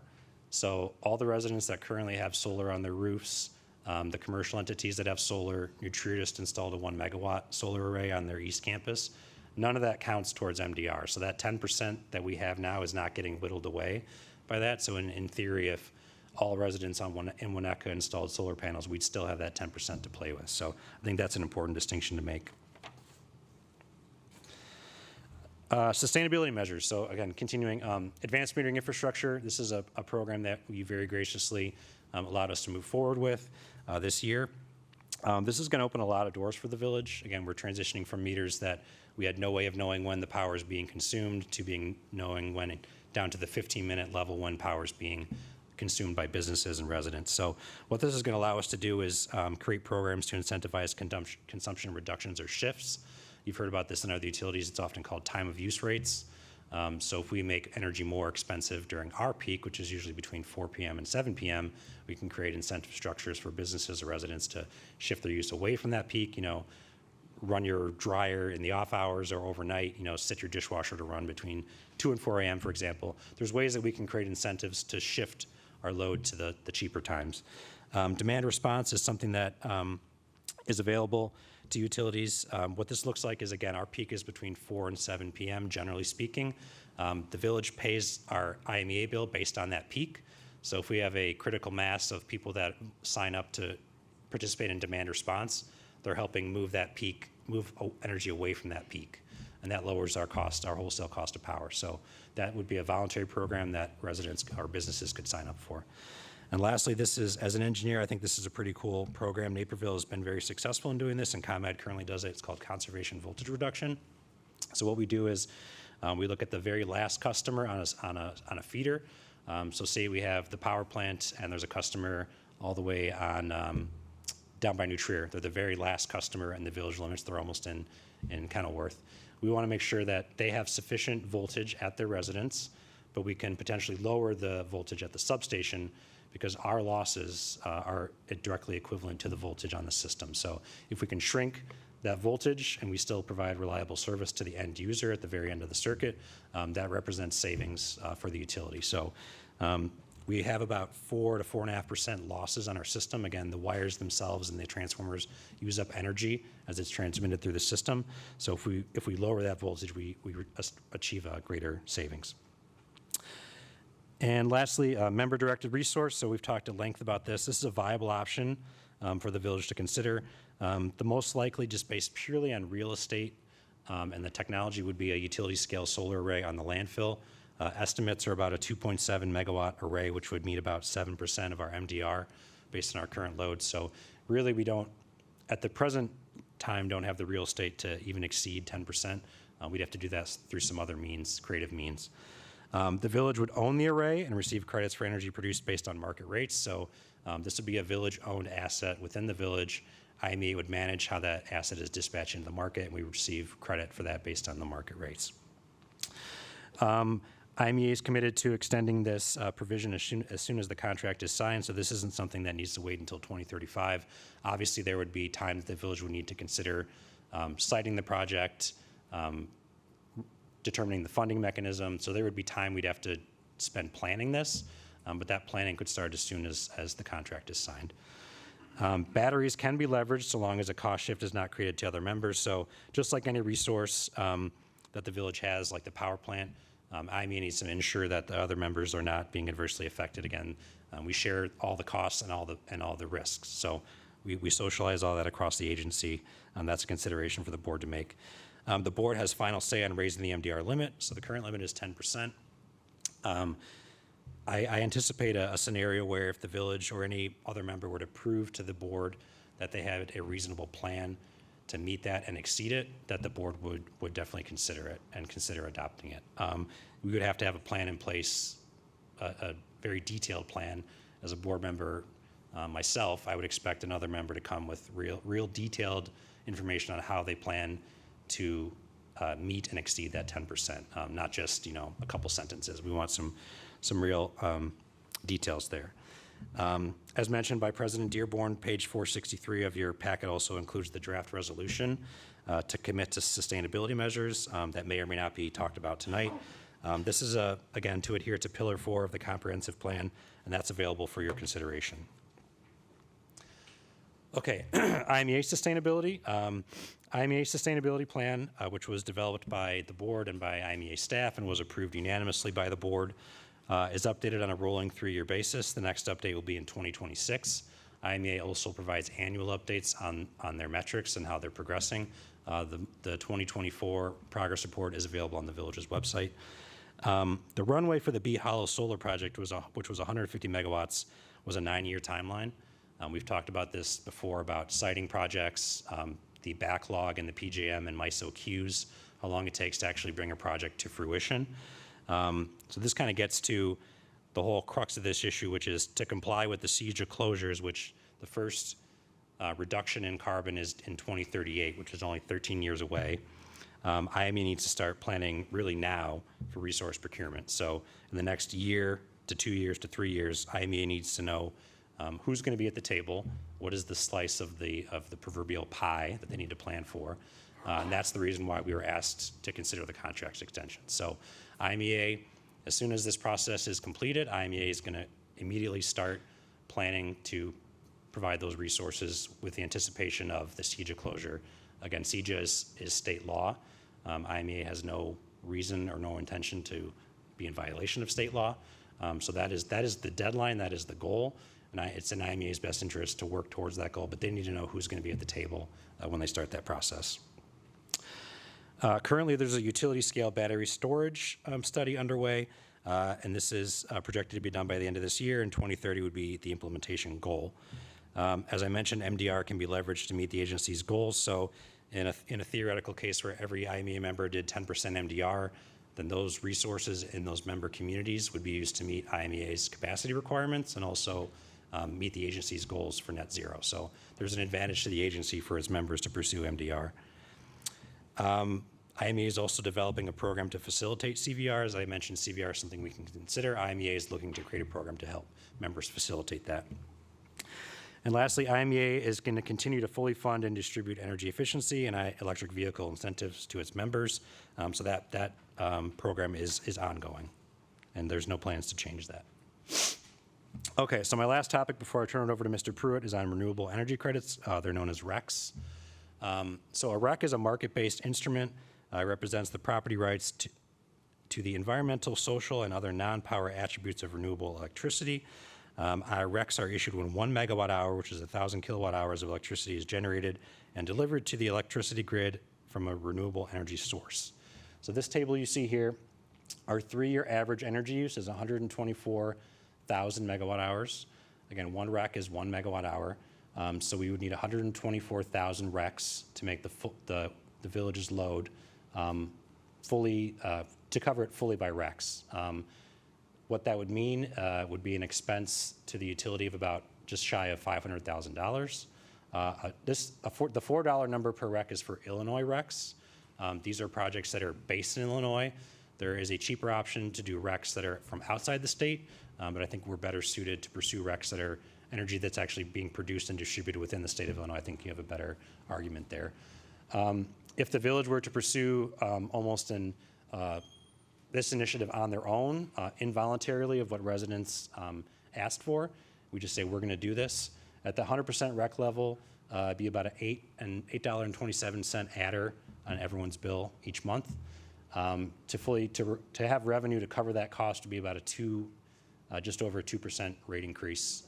P: So all the residents that currently have solar on their roofs, the commercial entities that have solar, Nutria just installed a 1 megawatt solar array on their east campus. None of that counts towards MDR. So that 10% that we have now is not getting whittled away by that. So in theory, if all residents in Winnetka installed solar panels, we'd still have that 10% to play with. So I think that's an important distinction to make. Sustainability measures. So again, continuing, advanced metering infrastructure. This is a program that you very graciously allowed us to move forward with this year. This is going to open a lot of doors for the village. Again, we're transitioning from meters that we had no way of knowing when the power is being consumed to knowing when down to the 15-minute level when power is being consumed by businesses and residents. So what this is going to allow us to do is create programs to incentivize consumption reductions or shifts. You've heard about this in other utilities. It's often called time of use rates. So if we make energy more expensive during our peak, which is usually between 4 p.m. and 7 p.m., we can create incentive structures for businesses or residents to shift their use away from that peak. Run your dryer in the off hours or overnight, set your dishwasher to run between 2 and 4 a.m., for example. There's ways that we can create incentives to shift our load to the cheaper times. Demand response is something that is available to utilities. What this looks like is, again, our peak is between 4 and 7 p.m., generally speaking. The village pays our IMEA bill based on that peak. So if we have a critical mass of people that sign up to participate in demand response, they're helping move energy away from that peak. And that lowers our wholesale cost of power. So that would be a voluntary program that residents or businesses could sign up for. And lastly, as an engineer, I think this is a pretty cool program. Naperville has been very successful in doing this, and ComEd currently does it. It's called conservation voltage reduction. So what we do is we look at the very last customer on a feeder. So say we have the power plant, and there's a customer all the way on down by Nutria. They're the very last customer in the village limits. They're almost in Kenilworth. We want to make sure that they have sufficient voltage at their residence but we can potentially lower the voltage at the substation because our losses are directly equivalent to the voltage on the system. So if we can shrink that voltage and we still provide reliable service to the end user at the very end of the circuit, that represents savings for the utility. So we have about 4 to 4.5% losses on our system. Again, the wires themselves and the transformers use up energy as it's transmitted through the system. So if we lower that voltage, we achieve a greater savings. And lastly, member-directed resource. So we've talked at length about this. This is a viable option for the village to consider. The most likely, just based purely on real estate and the technology, would be a utility-scale solar array on the landfill. Estimates are about a 2.7 megawatt array, which would meet about 7% of our MDR based on our current load. So really, we don't, at the present time, don't have the real estate to even exceed 10%. We'd have to do that through some other means, creative means. The village would own the array and receive credits for energy produced based on market rates. So this would be a village-owned asset within the village. IMEA would manage how that asset is dispatched into the market, and we would receive credit for that based on the market rates. IMEA is committed to extending this provision as soon as the contract is signed, so this isn't something that needs to wait until 2035. Obviously, there would be time that the village would need to consider citing the project, determining the funding mechanism, so there would be time we'd have to spend planning this, but that planning could start as soon as the contract is signed. Batteries can be leveraged so long as a cost shift is not created to other members, so just like any resource that the village has, like the power plant, IMEA needs to ensure that the other members are not being adversely affected. Again, we share all the costs and all the risks. So we socialize all that across the agency. That's a consideration for the board to make. The board has final say on raising the MDR limit. So the current limit is 10%. I anticipate a scenario where if the village or any other member were to prove to the board that they had a reasonable plan to meet that and exceed it, that the board would definitely consider it and consider adopting it. We would have to have a plan in place, a very detailed plan. As a board member myself, I would expect another member to come with real detailed information on how they plan to meet and exceed that 10%, not just a couple sentences. We want some real details there. As mentioned by President Dearborn, page 463 of your packet also includes the draft resolution to commit to sustainability measures that may or may not be talked about tonight. This is, again, to adhere to Pillar 4 of the comprehensive plan, and that's available for your consideration. Okay, IMEA sustainability. IMEA sustainability plan, which was developed by the board and by IMEA staff and was approved unanimously by the board, is updated on a rolling 3-year basis. The next update will be in 2026. IMEA also provides annual updates on their metrics and how they're progressing. The 2024 progress report is available on the village's website. The runway for the Bee Hollow Solar Project, which was 150 megawatts, was a 9-year timeline. We've talked about this before about siting projects, the backlog in the PJM and MISO queues, how long it takes to actually bring a project to fruition. So this kind of gets to the whole crux of this issue, which is to comply with the CEJA closures, which the first reduction in carbon is in 2038, which is only 13 years away. IME needs to start planning really now for resource procurement. So in the next year to 2 years to 3 years, IME needs to know who's going to be at the table, what is the slice of the proverbial pie that they need to plan for. And that's the reason why we were asked to consider the contract extension. So IMEA, as soon as this process is completed, IMEA is going to immediately start planning to provide those resources with the anticipation of the CEJA closure. Again, CEJA is state law. IMEA has no reason or no intention to be in violation of state law. So that is the deadline, that is the goal, and it's in IMEA's best interest to work towards that goal, but they need to know who's going to be at the table when they start that process. Currently, there's a utility-scale battery storage study underway, and this is projected to be done by the end of this year, and 2030 would be the implementation goal. As I mentioned, MDR can be leveraged to meet the agency's goals, so in a theoretical case where every IMEA member did 10% MDR, then those resources in those member communities would be used to meet IMEA's capacity requirements and also meet the agency's goals for net zero. So there's an advantage to the agency for its members to pursue MDR. IMEA is also developing a program to facilitate CVR. As I mentioned, CVR is something we can consider. IMEA is looking to create a program to help members facilitate that. And lastly, IMEA is going to continue to fully fund and distribute energy efficiency and electric vehicle incentives to its members. So that program is ongoing, and there's no plans to change that. Okay, so my last topic before I turn it over to Mr. Pruitt is on renewable energy credits. They're known as RECs. So a REC is a market-based instrument. It represents the property rights to the environmental, social, and other non-power attributes of renewable electricity. Our RECs are issued when 1 megawatt hour, which is 1,000 kilowatt hours of electricity, is generated and delivered to the electricity grid from a renewable energy source. So this table you see here, our 3-year average energy use is 124,000 megawatt hours. Again, one REC is 1 megawatt hour. So we would need 124,000 RECs to make the village's load fully, to cover it fully by RECs. What that would mean would be an expense to the utility of about just shy of $500,000. The $4 number per REC is for Illinois RECs. These are projects that are based in Illinois. There is a cheaper option to do RECs that are from outside the state, but I think we're better suited to pursue RECs that are energy that's actually being produced and distributed within the state of Illinois. I think you have a better argument there. If the village were to pursue almost this initiative on their own, involuntarily of what residents asked for, we just say we're going to do this. At the 100% REC level, it'd be about an $8.27 adder on everyone's bill each month. To have revenue to cover that cost would be about just over a 2% rate increase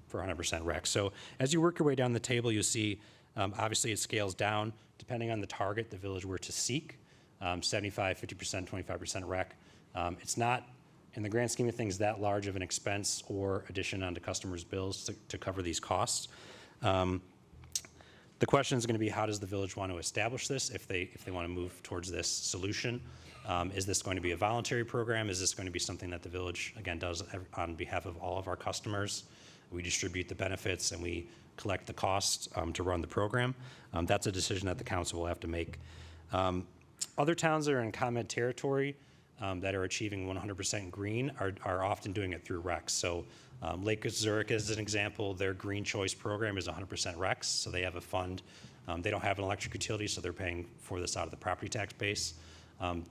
P: for 100% REC. So as you work your way down the table, you'll see obviously it scales down depending on the target the village were to seek. 75, 50%, 25% REC. It's not, in the grand scheme of things, that large of an expense or addition onto customers' bills to cover these costs. The question is going to be, how does the village want to establish this if they want to move towards this solution? Is this going to be a voluntary program? Is this going to be something that the village, again, does on behalf of all of our customers? We distribute the benefits and we collect the costs to run the program. That's a decision that the council will have to make. Other towns that are in ComEd territory that are achieving 100% green are often doing it through RECs. So Lake Zurich is an example. Their Green Choice program is 100% RECs, so they have a fund. They don't have an electric utility, so they're paying for this out of the property tax base.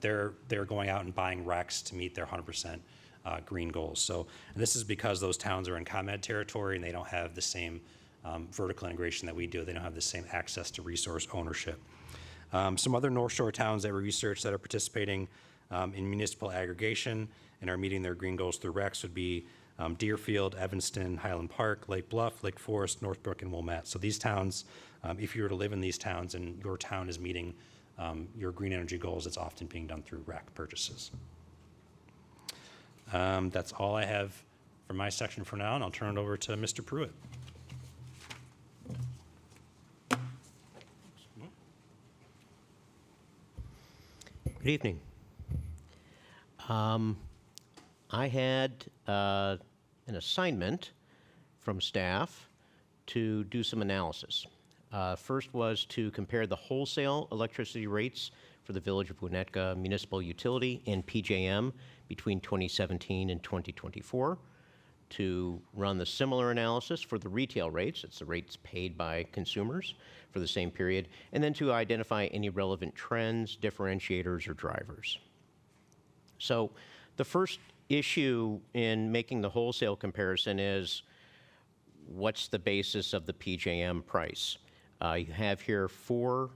P: They're going out and buying RECs to meet their 100% green goals. So and this is because those towns are in ComEd territory and they don't have the same vertical integration that we do. They don't have the same access to resource ownership. Some other North Shore towns that we researched that are participating in municipal aggregation and are meeting their green goals through RECs would be Deerfield, Evanston, Highland Park, Lake Bluff, Lake Forest, Northbrook, and Wilmette. So these towns, if you were to live in these towns and your town is meeting your green energy goals, it's often being done through REC purchases. That's all I have for my section for now, and I'll turn it over to Mr. Pruitt.
Q: Good evening. I had an assignment from staff to do some analysis. First was to compare the wholesale electricity rates for the Village of Winnetka Municipal Utility and PJM between 2017 and 2024, to run the similar analysis for the retail rates, it's the rates paid by consumers for the same period, and then to identify any relevant trends, differentiators, or drivers. So the first issue in making the wholesale comparison is, what's the basis of the PJM price? You have here four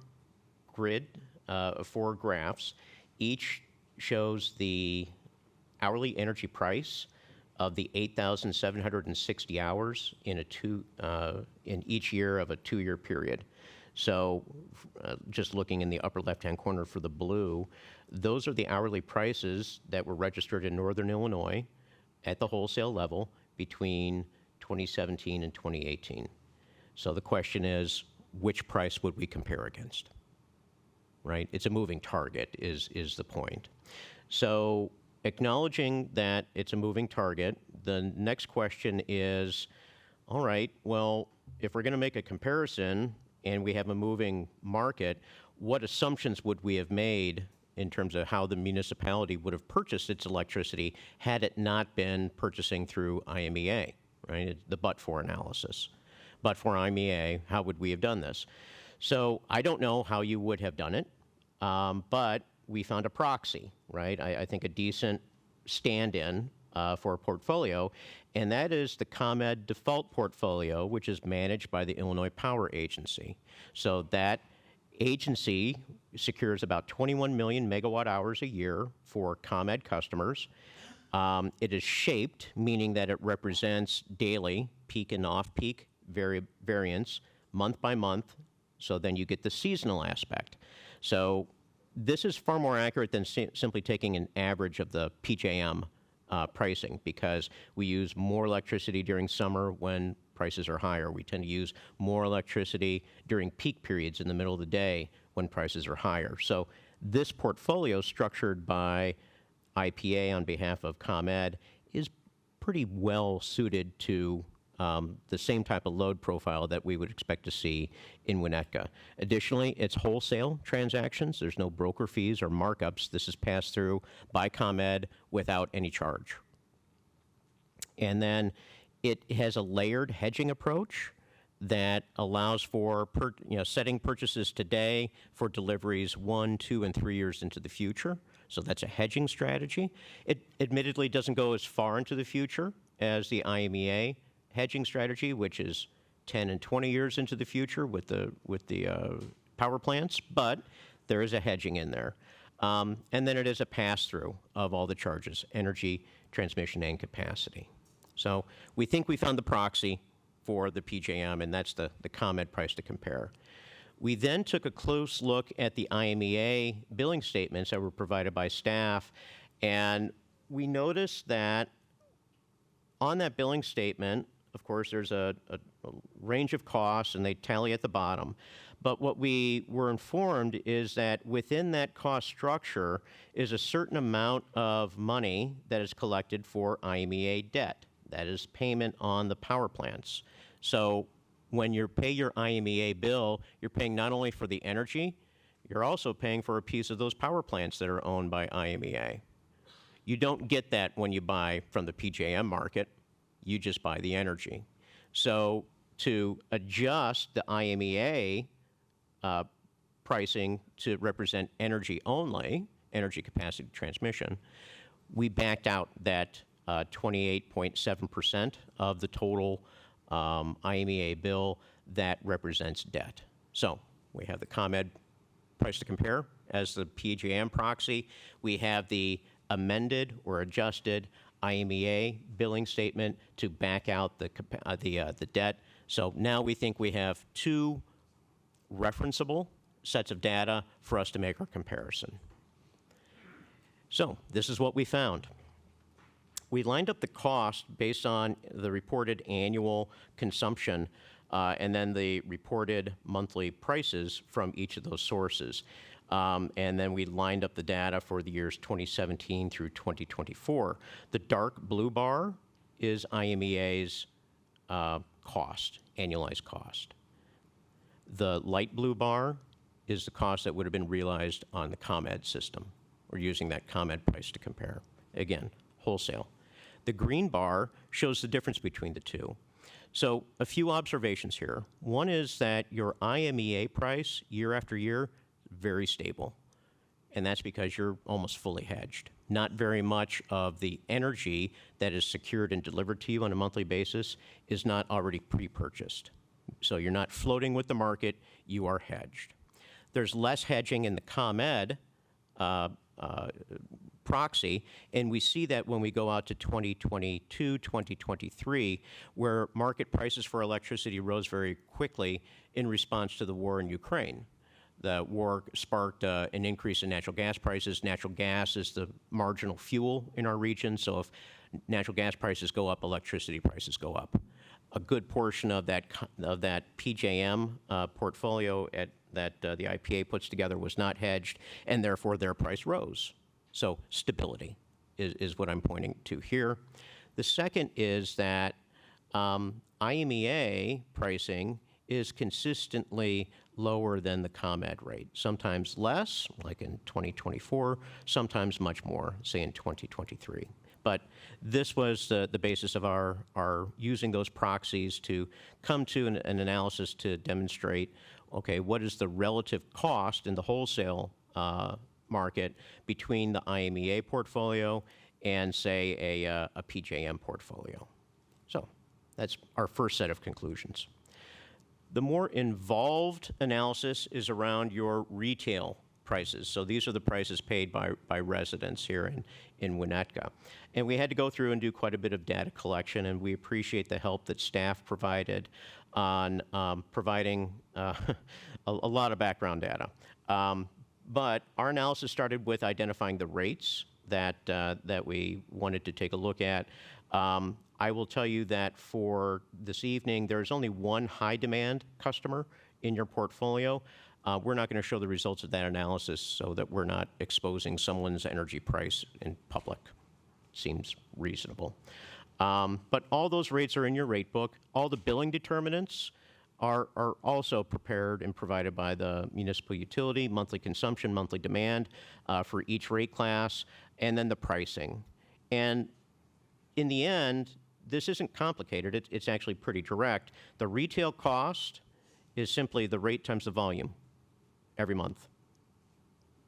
Q: graphs. Each shows the hourly energy price of the 8,760 hours in each year of a 2-year period. So just looking in the upper left-hand corner for the blue, those are the hourly prices that were registered in Northern Illinois at the wholesale level between 2017 and 2018. So the question is, which price would we compare against? Right? It's a moving target is the point. So acknowledging that it's a moving target, the next question is, all right, well, if we're going to make a comparison and we have a moving market, what assumptions would we have made in terms of how the municipality would have purchased its electricity had it not been purchasing through IMEA, right? The but-for analysis. But for IMEA, how would we have done this? So I don't know how you would have done it, but we found a proxy, right? I think a decent stand-in for a portfolio, and that is the ComEd default portfolio, which is managed by the Illinois Power Agency. So that agency secures about 21 million megawatt hours a year for ComEd customers. It is shaped, meaning that it represents daily peak and off-peak variance, month by month, so then you get the seasonal aspect. So this is far more accurate than simply taking an average of the PJM pricing, because we use more electricity during summer when prices are higher. We tend to use more electricity during peak periods in the middle of the day when prices are higher. So this portfolio, structured by IPA on behalf of ComEd, is pretty well suited to the same type of load profile that we would expect to see in Winnetka. Additionally, it's wholesale transactions. There's no broker fees or markups. This is passed through by ComEd without any charge. And then it has a layered hedging approach that allows for setting purchases today for deliveries 1, 2, and 3 years into the future. So that's a hedging strategy. It admittedly doesn't go as far into the future as the IMEA hedging strategy, which is 10 and 20 years into the future with the power plants, but there is a hedging in there. And then it is a pass-through of all the charges, energy, transmission, and capacity. So we think we found the proxy for the PJM, and that's the ComEd price to compare. We then took a close look at the IMEA billing statements that were provided by staff, and we noticed that on that billing statement, of course, there's a range of costs, and they tally at the bottom. But what we were informed is that within that cost structure is a certain amount of money that is collected for IMEA debt. That is payment on the power plants. So when you pay your IMEA bill, you're paying not only for the energy, you're also paying for a piece of those power plants that are owned by IMEA. You don't get that when you buy from the PJM market. You just buy the energy. So to adjust the IMEA pricing to represent energy only, energy capacity transmission, we backed out that 28.7% of the total IMEA bill that represents debt. So we have the ComEd price to compare as the PJM proxy. We have the amended or adjusted IMEA billing statement to back out the debt. So now we think we have two referenceable sets of data for us to make our comparison. So this is what we found. We lined up the cost based on the reported annual consumption and then the reported monthly prices from each of those sources. And then we lined up the data for the years 2017 through 2024. The dark blue bar is IMEA's cost, annualized cost. The light blue bar is the cost that would have been realized on the ComEd system. We're using that ComEd price to compare. Again, wholesale. The green bar shows the difference between the two. So a few observations here. One is that your IMEA price year after year, very stable. And that's because you're almost fully hedged. Not very much of the energy that is secured and delivered to you on a monthly basis is not already pre-purchased. So you're not floating with the market, you are hedged. There's less hedging in the ComEd proxy, and we see that when we go out to 2022, 2023, where market prices for electricity rose very quickly in response to the war in Ukraine. The war sparked an increase in natural gas prices. Natural gas is the marginal fuel in our region, so if natural gas prices go up, electricity prices go up. A good portion of that PJM portfolio that the IPA puts together was not hedged, and therefore their price rose. So stability is what I'm pointing to here. The second is that IMEA pricing is consistently lower than the ComEd rate, sometimes less, like in 2024, sometimes much more, say in 2023. But this was the basis of our using those proxies to come to an analysis to demonstrate, okay, what is the relative cost in the wholesale market between the IMEA portfolio and, say, a PJM portfolio. So that's our first set of conclusions. The more involved analysis is around your retail prices. So these are the prices paid by residents here in Winnetka. And we had to go through and do quite a bit of data collection, and we appreciate the help that staff provided on providing a lot of background data. But our analysis started with identifying the rates that we wanted to take a look at. I will tell you that for this evening, there's only one high demand customer in your portfolio. We're not going to show the results of that analysis so that we're not exposing someone's energy price in public. Seems reasonable. But all those rates are in your rate book. All the billing determinants are also prepared and provided by the municipal utility, monthly consumption, monthly demand for each rate class, and then the pricing. And in the end, this isn't complicated. It's actually pretty direct. The retail cost is simply the rate times the volume every month.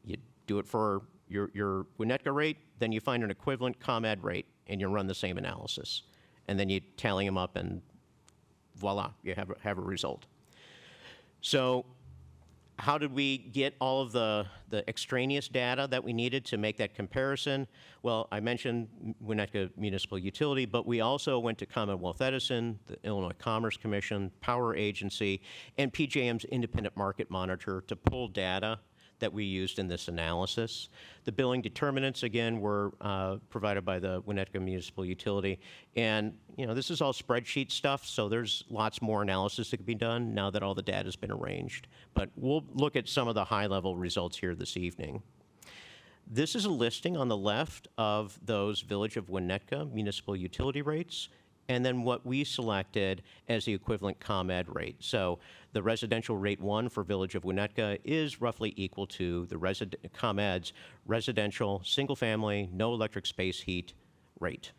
Q: You do it for your Winnetka rate, then you find an equivalent ComEd rate, and you run the same analysis. And then you tally them up, and voila, you have a result. So how did we get all of the extraneous data that we needed to make that comparison? Well, I mentioned Winnetka Municipal Utility, but we also went to Commonwealth Edison, the Illinois Commerce Commission, Power Agency, and PJM's Independent Market Monitor to pull data that we used in this analysis. The billing determinants, again, were provided by the Winnetka Municipal Utility. And, you know, this is all spreadsheet stuff, so there's lots more analysis that could be done now that all the data has been arranged. But we'll look at some of the high-level results here this evening. This is a listing on the left of those Village of Winnetka municipal utility rates, and then what we selected as the equivalent ComEd rate. So the residential rate 1 for Village of Winnetka is roughly equal to the ComEd's residential, single-family, no electric space heat rate,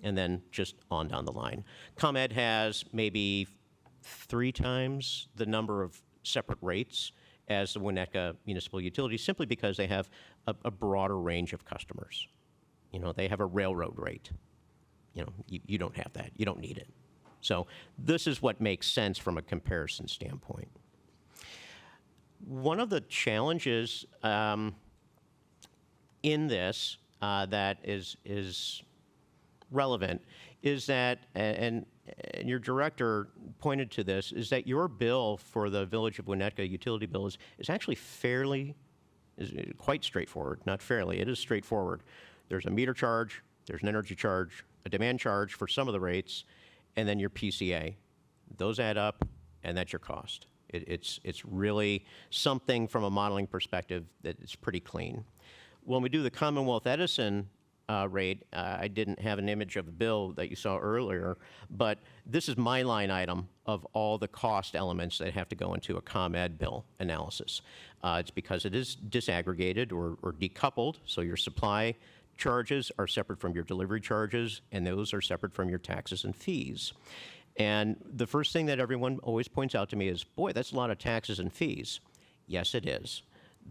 Q: and then just on down the line. ComEd has maybe 3 times the number of separate rates as the Winnetka Municipal Utility, simply because they have a broader range of customers. You know, they have a railroad rate. You know, you don't have that. You don't need it. So this is what makes sense from a comparison standpoint. One of the challenges in this that is relevant is that, and your director pointed to this, is that your bill for the Village of Winnetka utility bill is actually quite straightforward. Not fairly, it is straightforward. There's a meter charge, there's an energy charge, a demand charge for some of the rates, and then your PCA. Those add up, and that's your cost. It's really something from a modeling perspective that is pretty clean. When we do the Commonwealth Edison rate, I didn't have an image of the bill that you saw earlier, but this is my line item of all the cost elements that have to go into a ComEd bill analysis. It's because it is disaggregated or decoupled, so your supply charges are separate from your delivery charges, and those are separate from your taxes and fees. And the first thing that everyone always points out to me is, boy, that's a lot of taxes and fees. Yes, it is.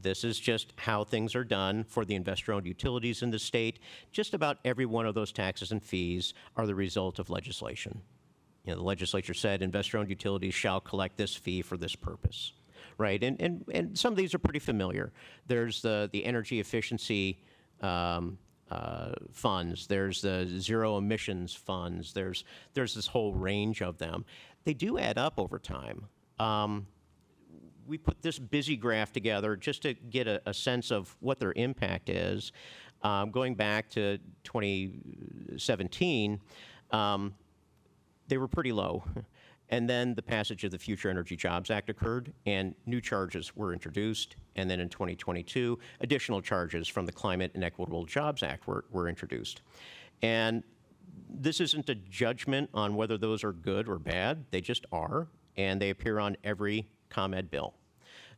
Q: This is just how things are done for the investor-owned utilities in the state. Just about every one of those taxes and fees are the result of legislation. You know, the legislature said investor-owned utilities shall collect this fee for this purpose, right? And some of these are pretty familiar. There's the energy efficiency funds, there's the zero emissions funds, there's this whole range of them. They do add up over time. We put this busy graph together just to get a sense of what their impact is. Going back to 2017, they were pretty low. And then the passage of the Future Energy Jobs Act occurred, and new charges were introduced. And then in 2022, additional charges from the Climate and Equitable Jobs Act were introduced. And this isn't a judgment on whether those are good or bad. They just are. and they appear on every ComEd bill.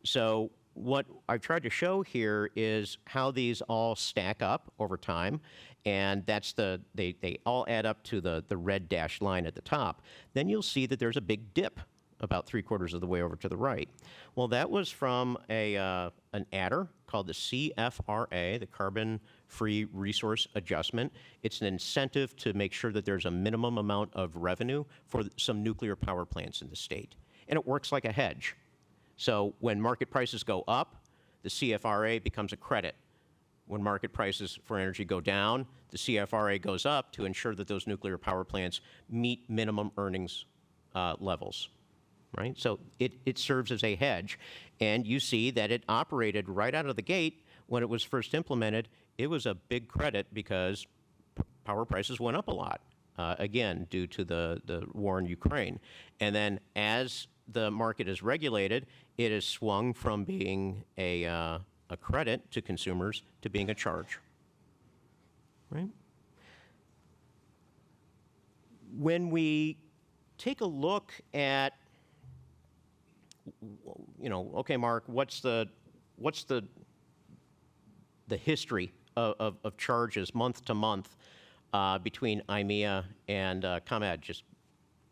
Q: So what I've tried to show here is how these all stack up over time, and that's they all add up to the red dashed line at the top. Then you'll see that there's a big dip about 3/4 of the way over to the right. Well, that was from an adder called the CFRA, the Carbon Free Resource Adjustment. It's an incentive to make sure that there's a minimum amount of revenue for some nuclear power plants in the state. And it works like a hedge. So when market prices go up, the CFRA becomes a credit. When market prices for energy go down, the CFRA goes up to ensure that those nuclear power plants meet minimum earnings levels. Right? So it serves as a hedge. And you see that it operated right out of the gate when it was first implemented. It was a big credit because power prices went up a lot, again, due to the war in Ukraine. And then as the market is regulated, it has swung from being a credit to consumers to being a charge. Right? When we take a look at, okay, Mark, what's the history of charges month to month between IMEA and ComEd? Just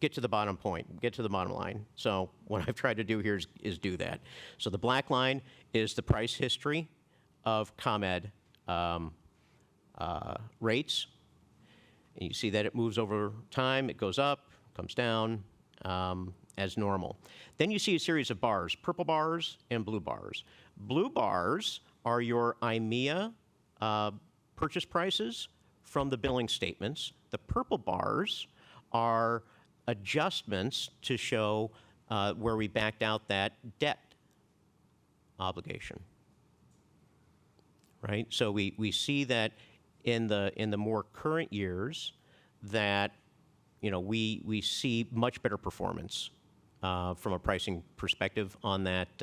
Q: get to the bottom point, get to the bottom line. So what I've tried to do here is do that. So the black line is the price history of ComEd rates. And you see that it moves over time, it goes up, comes down, as normal. Then you see a series of bars, purple bars and blue bars. Blue bars are your IMEA purchase prices from the billing statements. The purple bars are adjustments to show where we backed out that debt obligation. Right? So we see that in the more current years that we see much better performance from a pricing perspective on that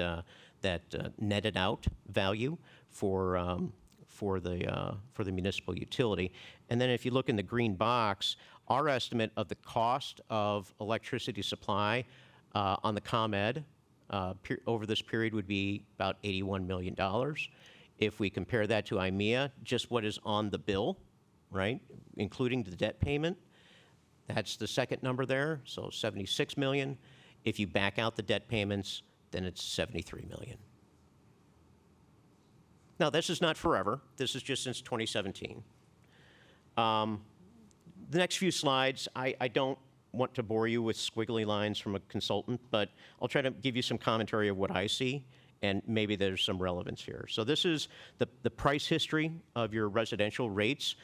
Q: netted out value for the municipal utility. And then if you look in the green box, our estimate of the cost of electricity supply on the ComEd over this period would be about $81 million. If we compare that to IMEA, just what is on the bill, right, including the debt payment, that's the second number there, so 76 million. If you back out the debt payments, then it's 73 million. Now, this is not forever. This is just since 2017. The next few slides, I don't want to bore you with squiggly lines from a consultant, but I'll try to give you some commentary of what I see, and maybe there's some relevance here. So this is the price history of your residential rates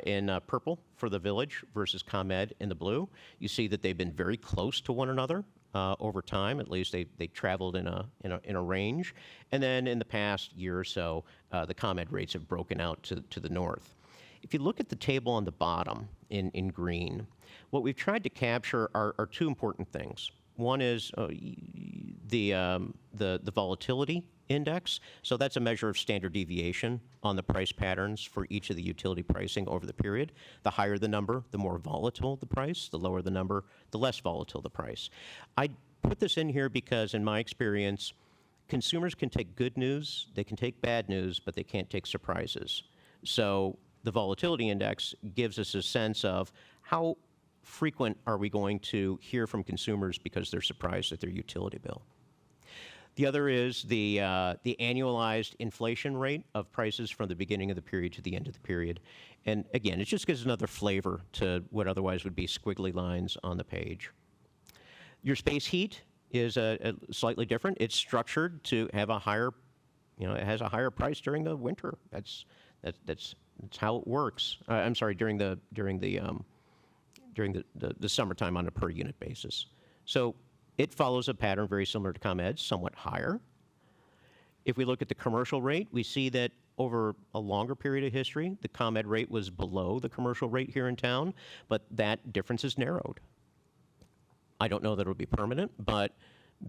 Q: in purple for the village versus ComEd in the blue. You see that they've been very close to one another over time. At least they traveled in a range. And then in the past year or so, the ComEd rates have broken out to the north. If you look at the table on the bottom in green, what we've tried to capture are two important things. One is the volatility index. So that's a measure of standard deviation on the price patterns for each of the utility pricing over the period. The higher the number, the more volatile the price. The lower the number, the less volatile the price. I put this in here because, in my experience, consumers can take good news, they can take bad news, but they can't take surprises. So the volatility index gives us a sense of how frequent are we going to hear from consumers because they're surprised at their utility bill. The other is the annualized inflation rate of prices from the beginning of the period to the end of the period. And again, it just gives another flavor to what otherwise would be squiggly lines on the page. Your space heat is slightly different. It's structured to have a higher, it has a higher price during the winter. That's how it works. I'm sorry, during the summertime on a per unit basis. So it follows a pattern very similar to ComEd, somewhat higher. If we look at the commercial rate, we see that over a longer period of history, the ComEd rate was below the commercial rate here in town, but that difference is narrowed. I don't know that it'll be permanent, but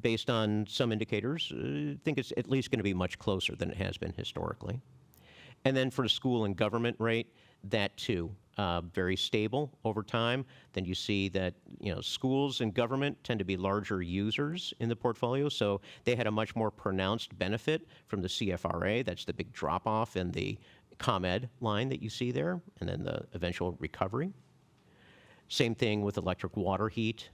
Q: based on some indicators, I think it's at least going to be much closer than it has been historically. And then for the school and government rate, that too very stable over time. Then you see that, you know, schools and government tend to be larger users in the portfolio, so they had a much more pronounced benefit from the CFRA. That's the big drop-off in the ComEd line that you see there, and then the eventual recovery. Same thing with electric water heat,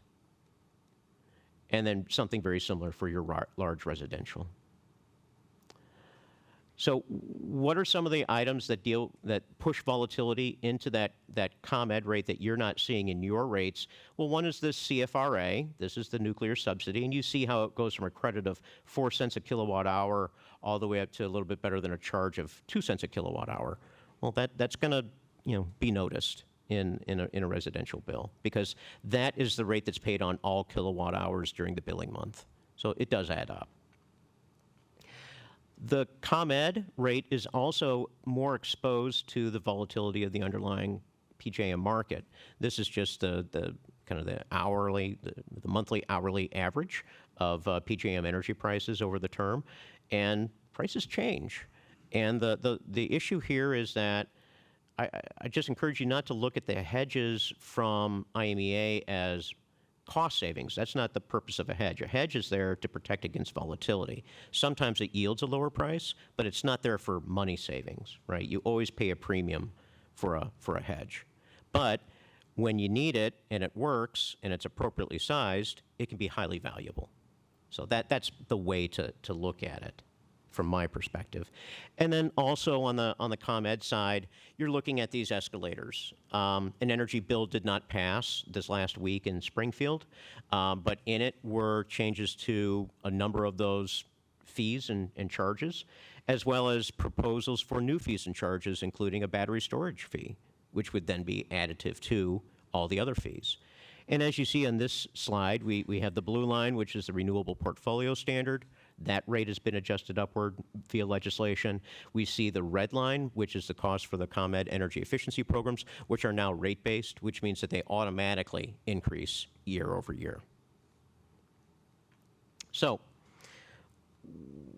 Q: and then something very similar for your large residential. So what are some of the items that push volatility into that ComEd rate that you're not seeing in your rates? Well, one is this CFRA. This is the nuclear subsidy, and you see how it goes from a credit of 4 cents a kilowatt hour all the way up to a little bit better than a charge of 2 cents a kilowatt hour. Well, that's going to, you know, be noticed in a residential bill, because that is the rate that's paid on all kilowatt hours during the billing month. So it does add up. The ComEd rate is also more exposed to the volatility of the underlying PJM market. This is just the kind of the monthly hourly average of PJM energy prices over the term, and prices change. And the issue here is that I just encourage you not to look at the hedges from IMEA as cost savings. That's not the purpose of a hedge. A hedge is there to protect against volatility. Sometimes it yields a lower price, but it's not there for money savings, right? You always pay a premium for a hedge. But when you need it and it works and it's appropriately sized, it can be highly valuable. So that's the way to look at it from my perspective. And then also on the ComEd side, you're looking at these escalators. An energy bill did not pass this last week in Springfield, but in it were changes to a number of those fees and charges, as well as proposals for new fees and charges, including a battery storage fee, which would then be additive to all the other fees. And as you see on this slide, we have the blue line, which is the renewable portfolio standard. That rate has been adjusted upward via legislation. We see the red line, which is the cost for the ComEd energy efficiency programs, which are now rate-based, which means that they automatically increase year over year. So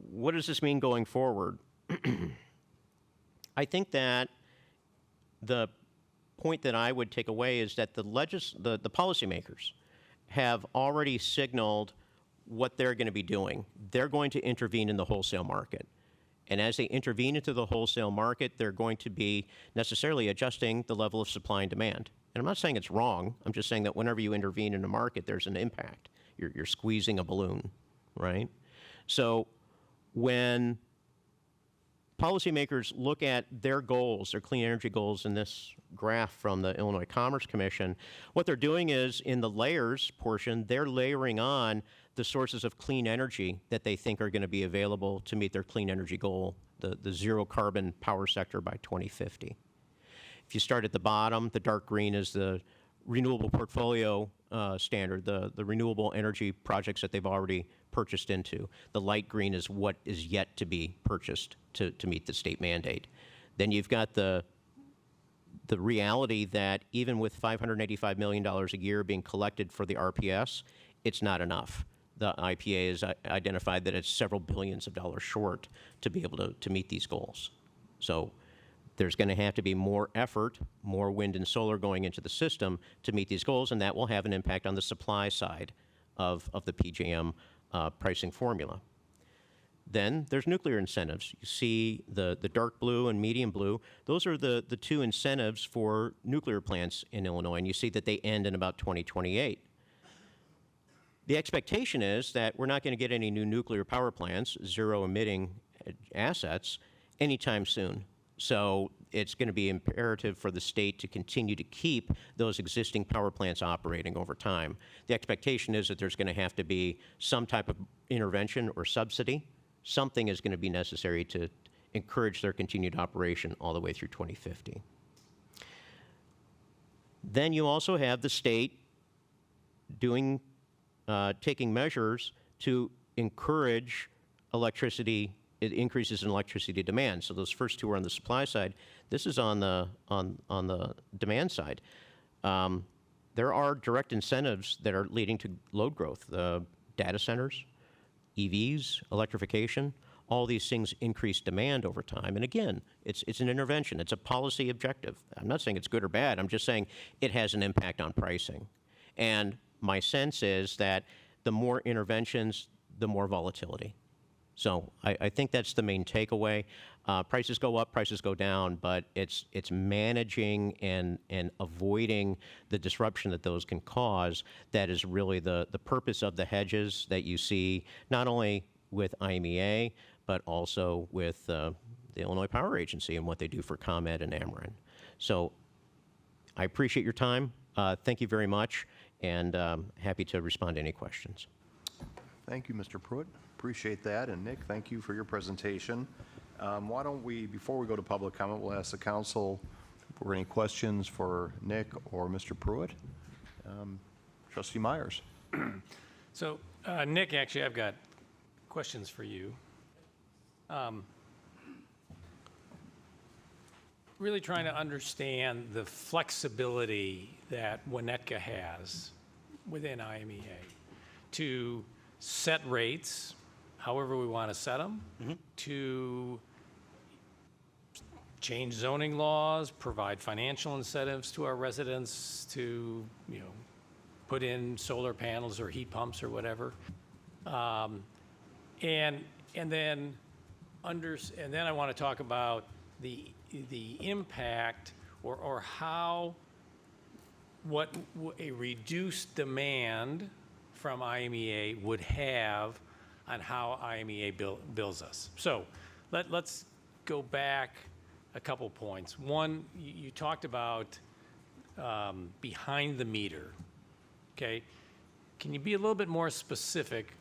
Q: what does this mean going forward? I think that the point that I would take away is that the policymakers have already signaled what they're going to be doing. They're going to intervene in the wholesale market. And as they intervene into the wholesale market, they're going to be necessarily adjusting the level of supply and demand. And I'm not saying it's wrong. I'm just saying that whenever you intervene in a market, there's an impact. You're squeezing a balloon, right? So when policymakers look at their goals, their clean energy goals in this graph from the Illinois Commerce Commission, what they're doing is in the layers portion, they're layering on the sources of clean energy that they think are going to be available to meet their clean energy goal, the zero carbon power sector by 2050. If you start at the bottom, the dark green is the renewable portfolio standard, the renewable energy projects that they've already purchased into. The light green is what is yet to be purchased to meet the state mandate. Then you've got the reality that even with $585 million a year being collected for the RPS, it's not enough. The IPA has identified that it's several billions of dollars short to be able to meet these goals. So there's going to have to be more effort, more wind and solar going into the system to meet these goals, and that will have an impact on the supply side of the PJM pricing formula. Then there's nuclear incentives. You see the dark blue and medium blue. Those are the two incentives for nuclear plants in Illinois, and you see that they end in about 2028. The expectation is that we're not going to get any new nuclear power plants, zero emitting assets, anytime soon. So it's going to be imperative for the state to continue to keep those existing power plants operating over time. The expectation is that there's going to have to be some type of intervention or subsidy. Something is going to be necessary to encourage their continued operation all the way through 2050. Then you also have the state taking measures to encourage increases in electricity demand. So those first two are on the supply side. This is on the demand side. There are direct incentives that are leading to load growth. Data centers, EVs, electrification, all these things increase demand over time. And again, it's an intervention. It's a policy objective. I'm not saying it's good or bad. I'm just saying it has an impact on pricing. And my sense is that the more interventions, the more volatility. So I think that's the main takeaway. Prices go up, prices go down, but it's managing and avoiding the disruption that those can cause that is really the purpose of the hedges that you see not only with IMEA, but also with the Illinois Power Agency and what they do for ComEd and Ameren. So I appreciate your time. Thank you very much, and happy to respond to any questions.
A: Thank you, Mr. Pruitt. Appreciate that. And Nick, thank you for your presentation. Why don't we, before we go to public comment, we'll ask the council if there are any questions for Nick or Mr. Pruitt. Trustee Myers.
C: So, Nick, actually, I've got questions for you. Really trying to understand the flexibility that Winnetka has within IMEA to set rates however we want to set them, to change zoning laws, provide financial incentives to our residents to, put in solar panels or heat pumps or whatever. And then I want to talk about the impact or how what a reduced demand from IMEA would have on how IMEA bills us. So let's go back a couple points. One, you talked about behind the meter, okay? Can you be a little bit more specific?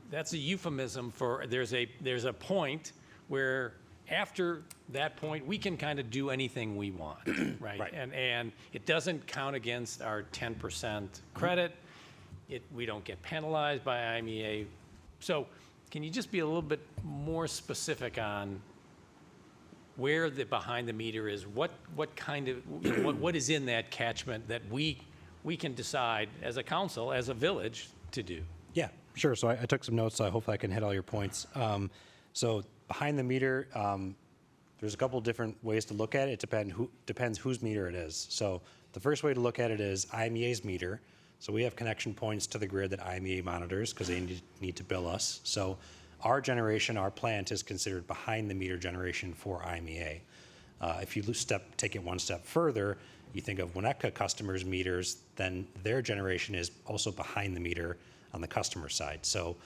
C: That's a euphemism for there's a point where after that point we can kind of do anything we want, right?
P: Right.
C: And it doesn't count against our 10% credit. We don't get penalized by IMEA. So can you just be a little bit more specific on where the behind the meter is? What kind of, what is in that catchment that we can decide as a council, as a village, to do?
P: Yeah, sure. So I took some notes, so I hope I can hit all your points. So behind the meter, there's a couple different ways to look at it. It depends whose meter it is. So the first way to look at it is IMEA's meter. So we have connection points to the grid that IMEA monitors because they need to bill us. So our generation, our plant is considered behind the meter generation for IMEA. If you take it one step further, you think of Winnetka customers' meters, then their generation is also behind the meter on the customer side. So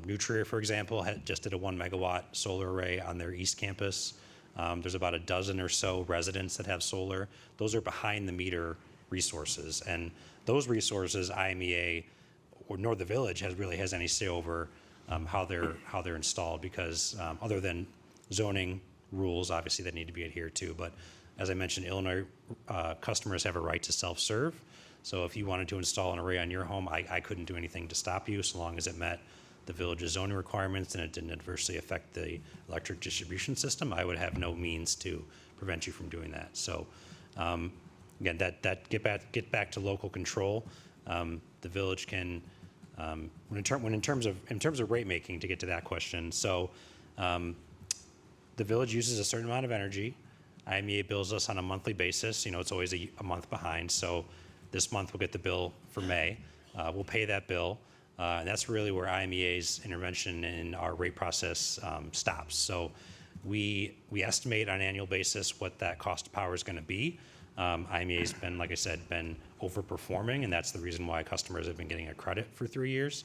P: New Trier, for example, just did a 1 megawatt solar array on their east campus. There's about a dozen or so residents that have solar. Those are behind the meter resources. And those resources, IMEA nor the village really has any say over how they're installed, because other than zoning rules, obviously, that need to be adhered to. But as I mentioned, Illinois customers have a right to self-serve. So if you wanted to install an array on your home, I couldn't do anything to stop you so long as it met the village's zoning requirements and it didn't adversely affect the electric distribution system. I would have no means to prevent you from doing that. So again, that get back to local control. The village can, in terms of rate making, to get to that question. So the village uses a certain amount of energy. IMEA bills us on a monthly basis. It's always a month behind. So this month we'll get the bill for May. We'll pay that bill. And that's really where IMEA's intervention in our rate process stops. So we estimate on an annual basis what that cost of power is going to be. IMEA's been, like I said, overperforming, and that's the reason why customers have been getting a credit for 3 years.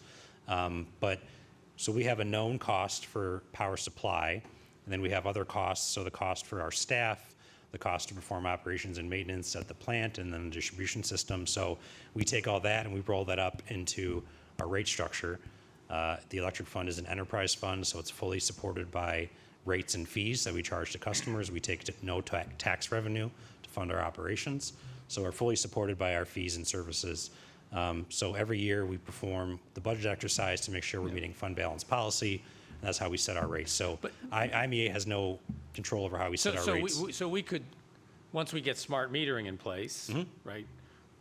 P: So we have a known cost for power supply, and then we have other costs. So the cost for our staff, the cost to perform operations and maintenance at the plant, and then the distribution system. So we take all that and we roll that up into our rate structure. The electric fund is an enterprise fund, so it's fully supported by rates and fees that we charge to customers. We take no tax revenue to fund our operations, so we're fully supported by our fees and services. So every year we perform the budget exercise to make sure we're meeting fund balance policy, and that's how we set our rates. So IMEA has no control over how we set our rates.
C: So we could, once we get smart metering in place, right,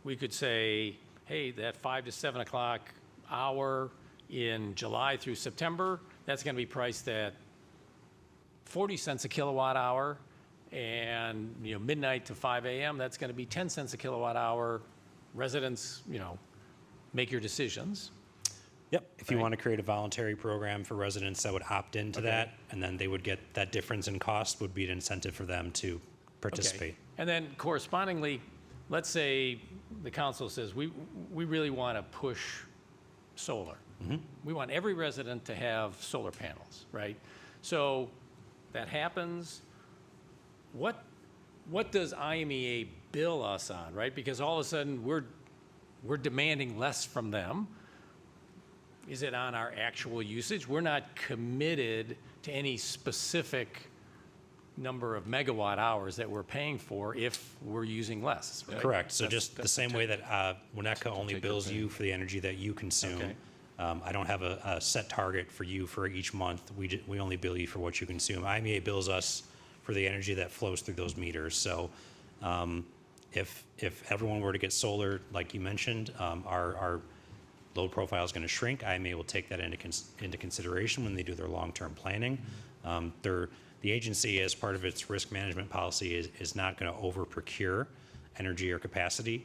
C: we could say, hey, that 5 to 7 o'clock hour, in July through September, that's going to be priced at 40 cents a kilowatt hour. And, midnight to 5 a.m., that's going to be 10 cents a kilowatt hour. Residents, make your decisions.
P: Yep, if you want to create a voluntary program for residents that would opt into that, and then they would get that difference in cost would be an incentive for them to participate.
C: Okay. And then correspondingly, let's say the council says, we really want to push solar. We want every resident to have solar panels, right? So that happens. What does IMEA bill us on, right? Because all of a sudden we're demanding less from them. Is it on our actual usage? We're not committed to any specific number of megawatt hours that we're paying for if we're using less. Right?
P: Correct. So just the same way that WNECA only bills you for the energy that you consume.
C: Okay.
P: I don't have a set target for you for each month. We only bill you for what you consume. IMEA bills us for the energy that flows through those meters. So if everyone were to get solar, like you mentioned, our load profile is going to shrink. IMEA will take that into consideration when they do their long-term planning. The agency, as part of its risk management policy, is not going to over-procure energy or capacity.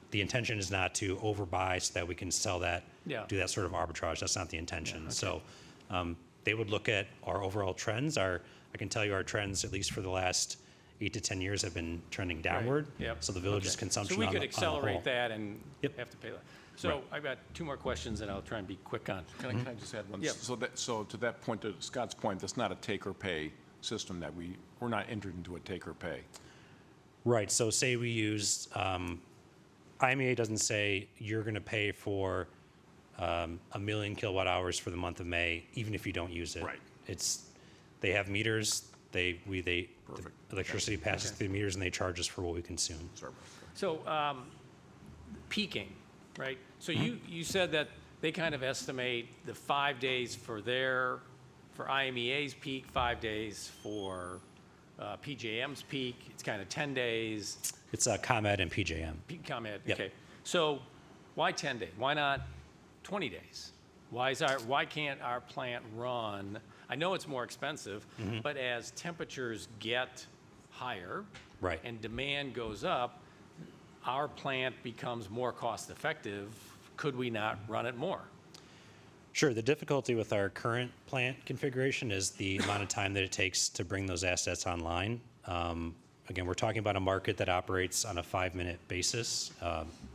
P: The intention is not to overbuy so that we can sell that, do that sort of arbitrage. That's not the intention.
C: Yeah, okay.
P: So they would look at our overall trends. I can tell you our trends, at least for the last 8 to 10 years, have been trending downward.
C: Right. Yep.
P: So the village's
C: Okay.
P: consumption
C: So we
P: on
C: could
P: the
C: accelerate
P: whole.
C: that and
P: Yep.
C: have to pay that. So
E: Right.
C: I've got 2 more questions, and I'll try and be quick on.
E: Can I just add one?
C: Yeah.
E: So to that point, to Scott's point, that's not a take or pay system that we're not entered into a take or pay.
P: Right, so say we use, IMEA doesn't say you're going to pay for 1 million kilowatt hours for the month of May, even if you don't use it.
E: Right.
P: They have meters, the
E: Perfect.
P: electricity passes through the meters and they charge us for what we consume.
E: Sorry.
C: So peaking, right? So you said that they kind of estimate the 5 days for IMEA's peak, 5 days for PJM's peak. It's kind of 10 days.
P: It's ComEd and PJM.
C: ComEd,
P: Yep.
C: okay. So why 10 days? Why not 20 days? Why can't our plant run? I know it's more expensive, but as temperatures get higher
P: Right.
C: and demand goes up, our plant becomes more cost effective. Could we not run it more?
P: Sure, the difficulty with our current plant configuration is the amount of time that it takes to bring those assets online. Again, we're talking about a market that operates on a 5-minute basis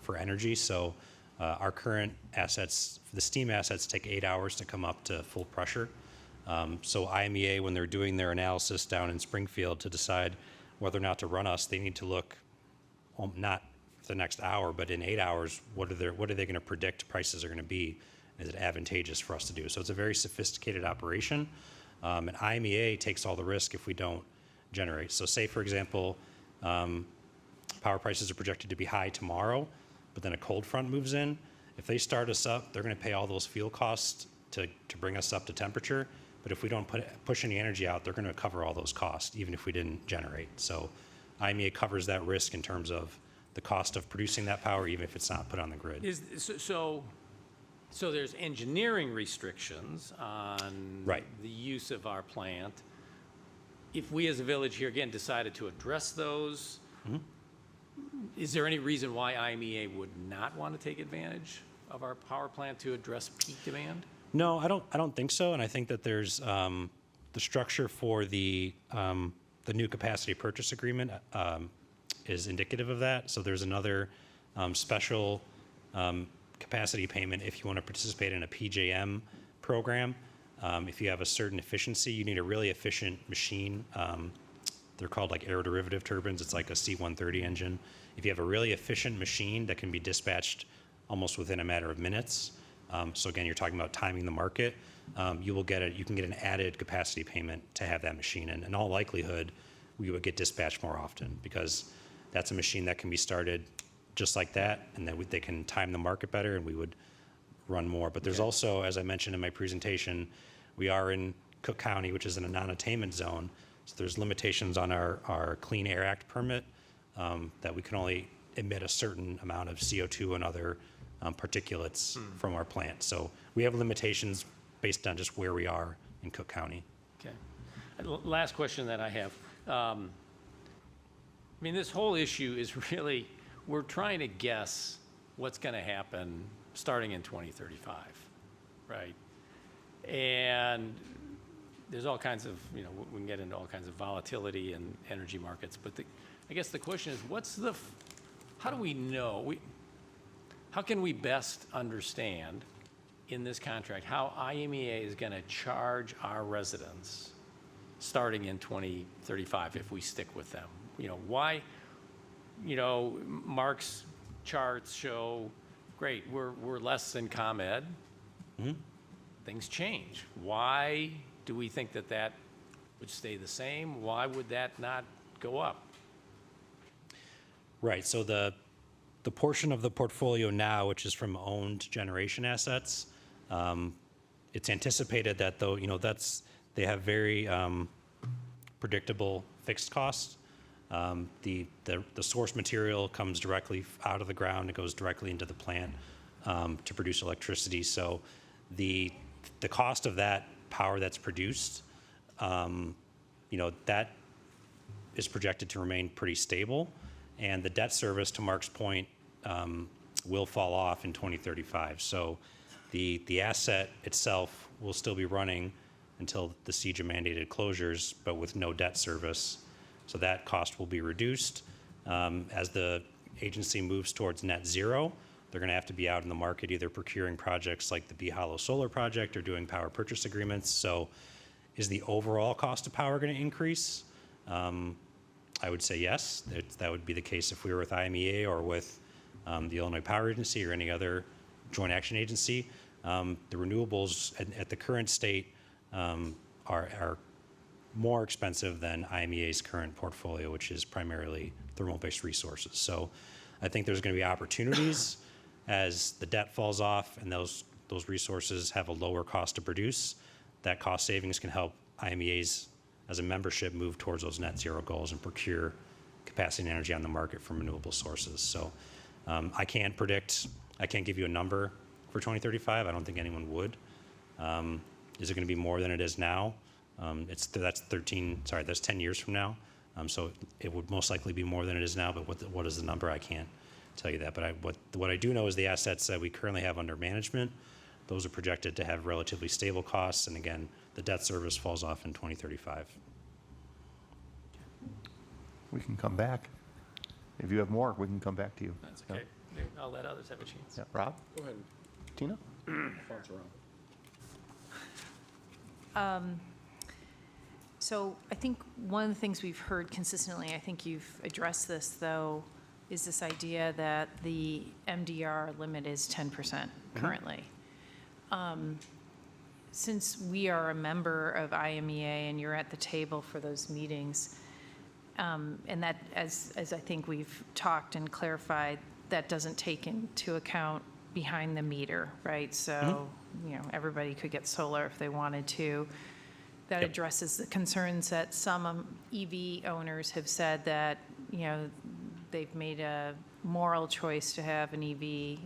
P: for energy. So our current assets, the steam assets, take 8 hours to come up to full pressure. So IMEA, when they're doing their analysis down in Springfield to decide whether or not to run us, they need to look, not for the next hour, but in 8 hours, what are they going to predict prices are going to be? Is it advantageous for us to do? So it's a very sophisticated operation. And IMEA takes all the risk if we don't generate. So say, for example, power prices are projected to be high tomorrow, but then a cold front moves in. If they start us up, they're going to pay all those fuel costs to bring us up to temperature. But if we don't push any energy out, they're going to cover all those costs, even if we didn't generate. So IMEA covers that risk in terms of the cost of producing that power, even if it's not put on the grid.
C: So there's engineering restrictions on
P: Right.
C: the use of our plant. If we as a village here, again, decided to address those, is there any reason why IMEA would not want to take advantage of our power plant to address peak demand?
P: No, I don't think so. And I think that there's the structure for the new capacity purchase agreement is indicative of that. So there's another special capacity payment if you want to participate in a PJM program. If you have a certain efficiency, you need a really efficient machine. They're called like aeroderivative turbines. It's like a C-130 engine. If you have a really efficient machine that can be dispatched almost within a matter of minutes, so again, you're talking about timing the market, you can get an added capacity payment to have that machine. And in all likelihood, we would get dispatched more often because that's a machine that can be started just like that, and then they can time the market better, and we would run more. But there's also, as I mentioned in my presentation, we are in Cook County, which is in a non-attainment zone. So there's limitations on our Clean Air Act permit that we can only emit a certain amount of CO2 and other particulates from our plant. So we have limitations based on just where we are in Cook County.
C: Okay. Last question that I have. I mean, this whole issue is really, we're trying to guess what's going to happen starting in 2035, right? And there's all kinds of, we can get into all kinds of volatility in energy markets, but I guess the question is, how do we know? How can we best understand in this contract how IMEA is going to charge our residents starting in 2035 if we stick with them? Why, Mark's charts show, great, we're less than ComEd. Things change. Why do we think that would stay the same? Why would that not go up?
P: Right. So the portion of the portfolio now, which is from owned generation assets, it's anticipated that they have very predictable fixed costs. The source material comes directly out of the ground. It goes directly into the plant to produce electricity. So the cost of that power that's produced, that is projected to remain pretty stable. And the debt service, to Mark's point, will fall off in 2035. So the asset itself will still be running until the CEJA mandated closures, but with no debt service. So that cost will be reduced. As the agency moves towards net zero, they're going to have to be out in the market either procuring projects like the Bee Hollow Solar Project or doing power purchase agreements. So is the overall cost of power going to increase? I would say yes. That would be the case if we were with IMEA or with the Illinois Power Agency or any other joint action agency. The renewables at the current state are more expensive than IMEA's current portfolio, which is primarily thermal-based resources. So I think there's going to be opportunities as the debt falls off and those resources have a lower cost to produce. That cost savings can help IMEA's, as a membership, move towards those net zero goals and procure capacity and energy on the market from renewable sources. So I can't give you a number for 2035. I don't think anyone would. Is it going to be more than it is now? That's 10 years from now. So it would most likely be more than it is now, but what is the number? I can't tell you that. But what I do know is the assets that we currently have under management, those are projected to have relatively stable costs. And again, the debt service falls off in 2035.
A: We can come back. If you have more, we can come back to you.
C: That's okay. I'll let others have a chance.
A: Yeah. Rob?
R: Go ahead.
A: Tina?
O: So I think one of the things we've heard consistently, I think you've addressed this though, is this idea that the MDR limit is 10% currently. Since we are a member of IMEA and you're at the table for those meetings, and that, as I think we've talked and clarified, that doesn't take into account behind the meter, right? So, everybody could get solar if they wanted to. That addresses the concerns that some EV owners have said that, they've made a moral choice to have an EV.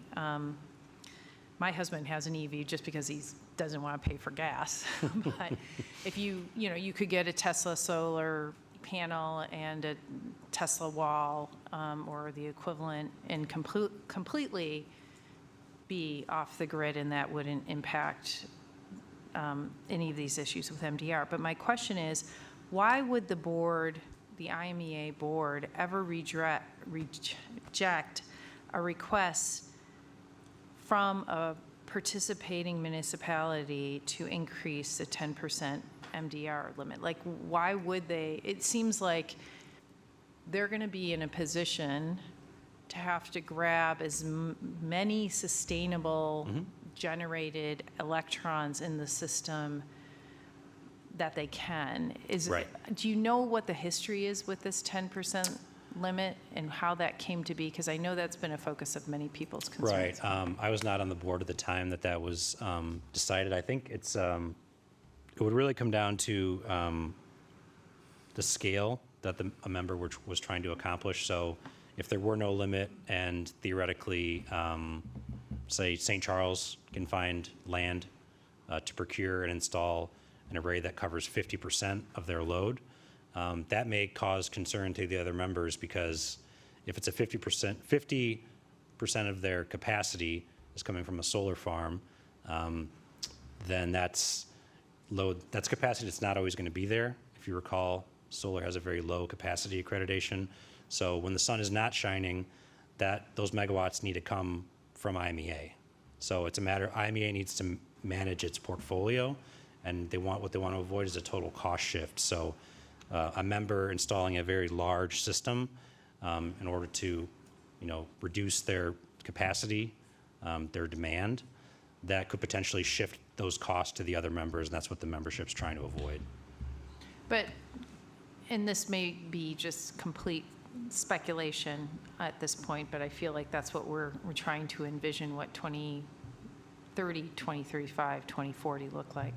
O: My husband has an EV just because he doesn't want to pay for gas. But if you could get a Tesla solar panel and a Tesla wall or the equivalent and completely be off the grid, and that wouldn't impact any of these issues with MDR. But my question is, why would the board, the IMEA board, ever reject a request from a participating municipality to increase the 10% MDR limit? Like, why would they? It seems like they're going to be in a position to have to grab as many sustainable generated electrons in the system that they can. Do you know what the history is with this 10% limit and how that came to be? Because I know that's been a focus of many people's concerns.
P: Right. I was not on the board at the time that was decided. I think it would really come down to the scale that a member was trying to accomplish. So if there were no limit and theoretically say, St. Charles can find land to procure and install an array that covers 50% of their load, that may cause concern to the other members, because if it's a 50% of their capacity is coming from a solar farm, then that's capacity that's not always going to be there. If you recall, solar has a very low capacity accreditation. So when the sun is not shining, those megawatts need to come from IMEA. So it's a matter, IMEA needs to manage its portfolio, and what they want to avoid is a total cost shift. So a member installing a very large system in order to, reduce their capacity, their demand, that could potentially shift those costs to the other members, and that's what the membership's trying to avoid.
O: But, and this may be just complete speculation at this point, but I feel like that's what we're trying to envision what 2030, 2035, 2040 look like.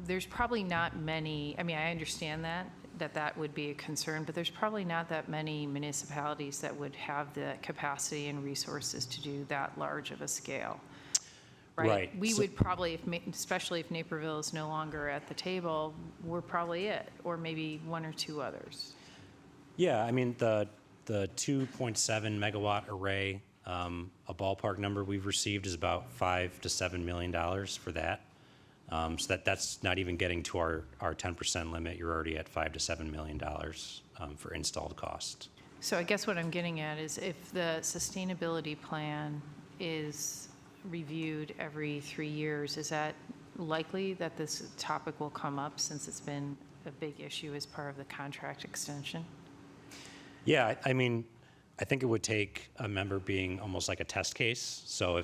O: There's probably not many, I mean, I understand that would be a concern, but there's probably not that many municipalities that would have the capacity and resources to do that large of a scale. Right. We would probably, especially if Naperville is no longer at the table, we're probably it, or maybe one or two others.
P: Yeah, I mean, the 2.7 megawatt array, a ballpark number we've received is about $5 to $7 million for that. So that's not even getting to our 10% limit. You're already at $5 to $7 million for installed cost.
O: So I guess what I'm getting at is if the sustainability plan is reviewed every 3 years, is that likely that this topic will come up, since it's been a big issue as part of the contract extension?
P: Yeah, I mean, I think it would take a member being almost like a test case. So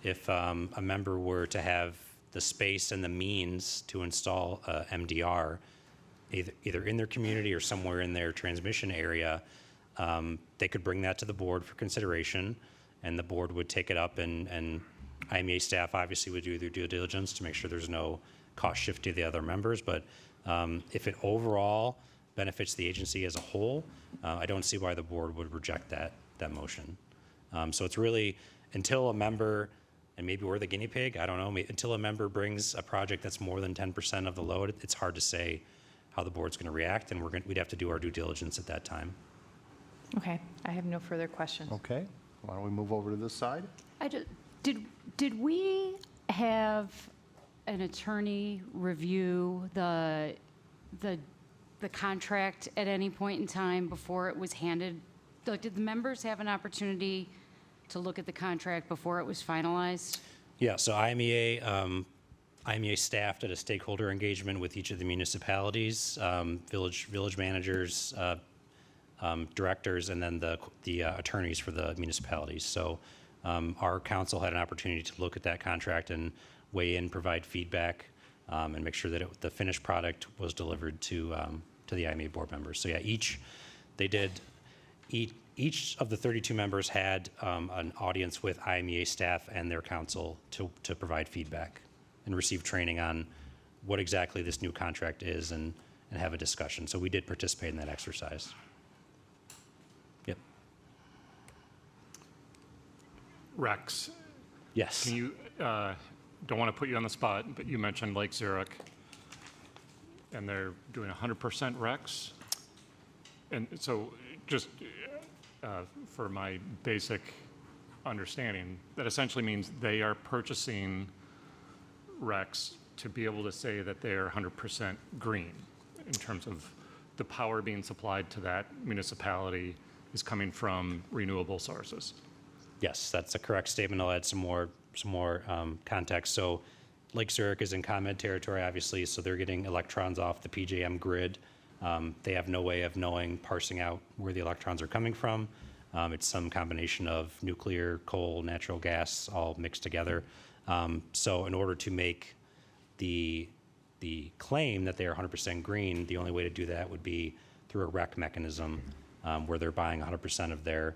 P: if a member were to have the space and the means to install MDR, either in their community or somewhere in their transmission area, they could bring that to the board for consideration, and the board would take it up, and IMEA staff obviously would do their due diligence to make sure there's no cost shift to the other members. But if it overall benefits the agency as a whole, I don't see why the board would reject that motion. So it's really, until a member, and maybe we're the guinea pig, I don't know, until a member brings a project that's more than 10% of the load, it's hard to say how the board's going to react, and we'd have to do our due diligence at that time.
O: Okay, I have no further questions.
A: Okay, why don't we move over to this side?
M: Did we have an attorney review the contract at any point in time before it was handed? Like, did the members have an opportunity to look at the contract before it was finalized?
P: Yeah, so IMEA staff did a stakeholder engagement with each of the municipalities, village managers, directors, and then the attorneys for the municipalities. So our council had an opportunity to look at that contract and weigh in, provide feedback, and make sure that the finished product was delivered to the IMEA board members. So yeah, each of the 32 members had an audience with IMEA staff and their council to provide feedback and receive training on what exactly this new contract is, and have a discussion. So we did participate in that exercise. Yep.
J: Rex.
P: Yes.
J: Can you, don't want to put you on the spot, but you mentioned Lake Zurich, and they're doing 100% Rex. And so just for my basic understanding, that essentially means they are purchasing Rex to be able to say that they're 100% green, in terms of the power being supplied to that municipality is coming from renewable sources.
P: Yes, that's a correct statement. I'll add some more context. So Lake Zurich is in ComEd territory, obviously, so they're getting electrons off the PJM grid. They have no way of parsing out where the electrons are coming from. It's some combination of nuclear, coal, natural gas, all mixed together. So in order to make the claim that they are 100% green, the only way to do that would be through a REC mechanism, where they're buying 100% of their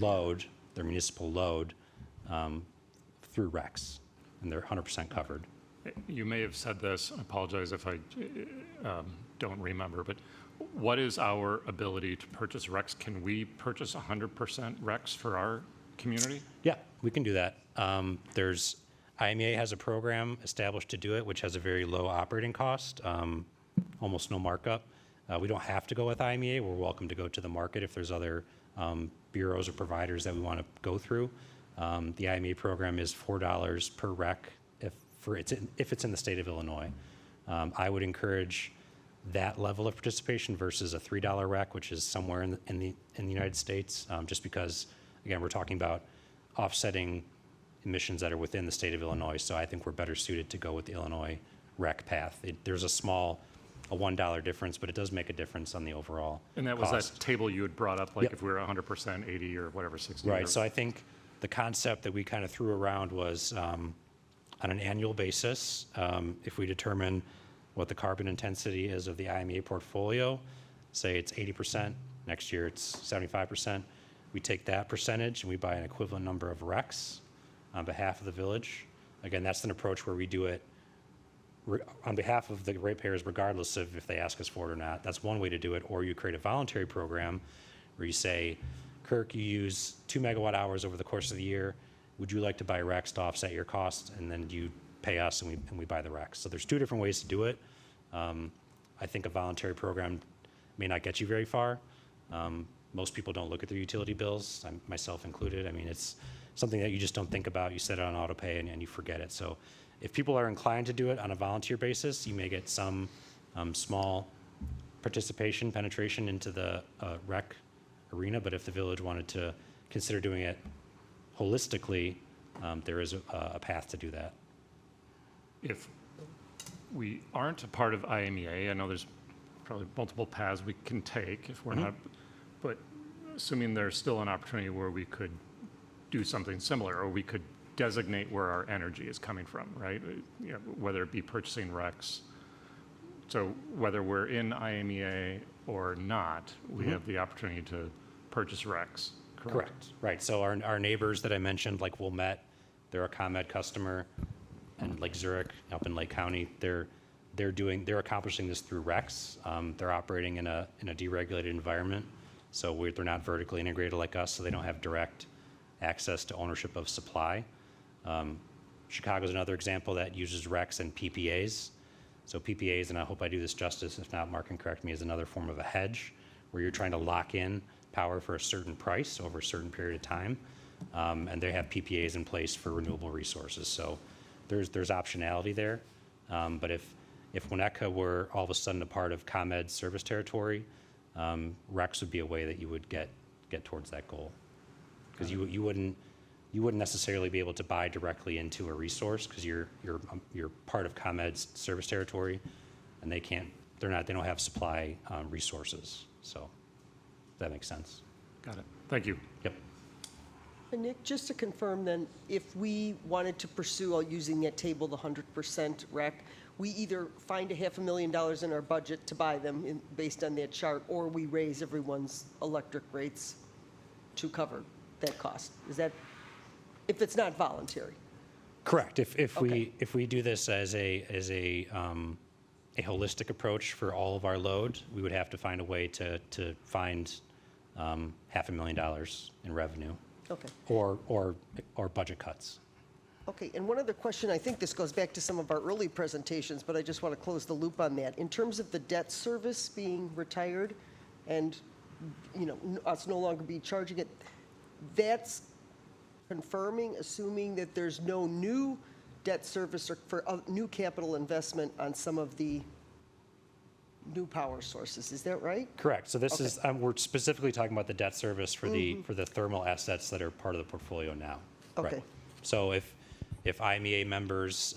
P: load, their municipal load, through RECs, and they're 100% covered.
J: You may have said this, I apologize if I don't remember, but what is our ability to purchase RECs? Can we purchase 100% RECs for our community?
P: Yeah, we can do that. IMEA has a program established to do it, which has a very low operating cost, almost no markup. We don't have to go with IMEA. We're welcome to go to the market if there's other bureaus or providers that we want to go through. The IMEA program is $4 per rec if it's in the state of Illinois. I would encourage that level of participation versus a $3 rec, which is somewhere in the United States, just because, again, we're talking about offsetting emissions that are within the state of Illinois. So I think we're better suited to go with the Illinois rec path. There's a $1 difference, but it does make a difference on the overall
J: And that was
P: cost.
J: that table you had brought up, like
P: Yep.
J: if we were 100%, 80 or whatever, 60.
P: Right, so I think the concept that we kind of threw around was on an annual basis, if we determine what the carbon intensity is of the IMEA portfolio, say it's 80%, next year it's 75%, we take that percentage and we buy an equivalent number of RECs on behalf of the village. Again, that's an approach where we do it on behalf of the ratepayers regardless of if they ask us for it or not. That's one way to do it. Or you create a voluntary program where you say, Kirk, you use 2 megawatt hours over the course of the year. Would you like to buy RECs to offset your costs? And then you pay us and we buy the RECs. So there's 2 different ways to do it. I think a voluntary program may not get you very far. Most people don't look at their utility bills, myself included. I mean, it's something that you just don't think about. You set it on auto pay and you forget it. So if people are inclined to do it on a volunteer basis, you may get some small penetration into the rec arena. But if the village wanted to consider doing it holistically, there is a path to do that.
J: If we aren't a part of IMEA, I know there's probably multiple paths we can take if we're not, but assuming there's still an opportunity where we could do something similar, or we could designate where our energy is coming from, right? You know, whether it be purchasing RECs. So whether we're in IMEA or not, we have the opportunity to purchase RECs, correct?
P: Right. So our neighbors that I mentioned, like Wilmette, they're a ComEd customer, and Lake Zurich up in Lake County, they're accomplishing this through RECs. They're operating in a deregulated environment, so they're not vertically integrated like us, so they don't have direct access to ownership of supply. Chicago's another example that uses RECs and PPAs. So PPAs, and I hope I do this justice, if not, Mark can correct me, is another form of a hedge where you're trying to lock in power for a certain price over a certain period of time. And they have PPAs in place for renewable resources. So there's optionality there. But if Winnetka were all of a sudden a part of ComEd's service territory, RECs would be a way that you would get towards that goal. Because you wouldn't necessarily be able to buy directly into a resource because you're part of ComEd's service territory, and they don't have supply resources. So that makes sense.
J: Got it. Thank you.
P: Yep.
N: And Nick, just to confirm then, if we wanted to pursue using that table, the 100% rec, we either find $500,000 in our budget to buy them based on that chart, or we raise everyone's electric rates to cover that cost. Is that, if it's not voluntary?
P: Correct. If we do this as a holistic approach for all of our load, we would have to find a way to find $500,000 in revenue.
N: Okay.
P: Or budget cuts.
N: Okay, and one other question, I think this goes back to some of our early presentations, but I just want to close the loop on that. In terms of the debt service being retired and, us no longer be charging it, that's confirming, assuming that there's no new debt service or for new capital investment on some of the new power sources. Is that right?
P: Correct. So this is, we're specifically talking about the debt service for the thermal assets that are part of the portfolio now.
N: Okay.
P: Right. So if IMEA members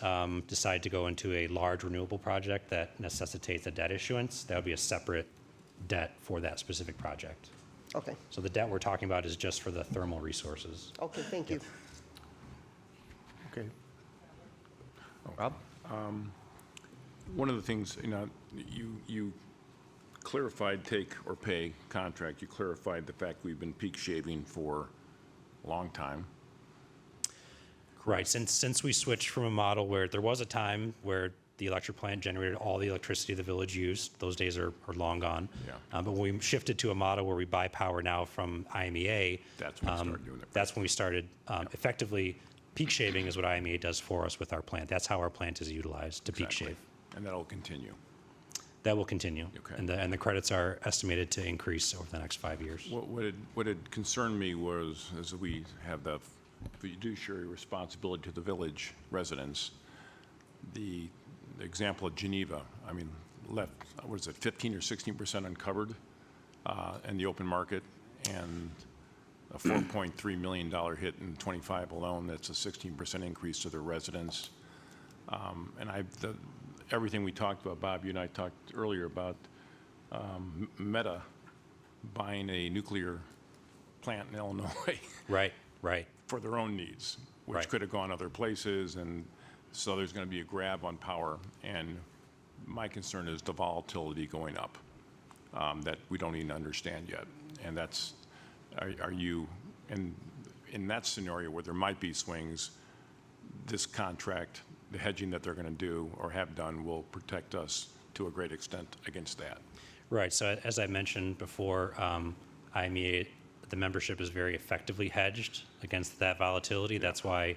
P: decide to go into a large renewable project that necessitates a debt issuance, that would be a separate debt for that specific project.
N: Okay.
P: So the debt we're talking about is just for the thermal resources.
N: Okay, thank you.
E: Okay. Rob? One of the things, you clarified take or pay contract. You clarified the fact we've been peak shaving for a long time.
P: Right. Since we switched from a model where there was a time where the electric plant generated all the electricity the village used. Those days are long gone.
E: Yeah.
P: But when we shifted to a model where we buy power now from IMEA,
E: That's when we started doing it.
P: that's when we started effectively peak shaving is what IMEA does for us with our plant. That's how our plant is utilized to peak
E: Exactly.
P: shave.
E: And that'll continue.
P: That will continue.
E: Okay.
P: And the credits are estimated to increase over the next 5 years.
E: What had concerned me was, as we have the fiduciary responsibility to the village residents, the example of Geneva, I mean, left, what is it, 15 or 16% uncovered in the open market, and a $4.3 million hit in '25 alone. That's a 16% increase to their residents. And everything we talked about, Bob, you and I talked earlier about Meta buying a nuclear plant in Illinois.
P: Right.
E: For their own needs, which
P: Right.
E: could have gone other places, and so there's going to be a grab on power. And my concern is the volatility going up that we don't even understand yet. And that's, are you, in that scenario where there might be swings, this contract, the hedging that they're going to do or have done will protect us to a great extent against that.
P: Right. So as I mentioned before, IMEA, the membership is very effectively hedged against that volatility. That's why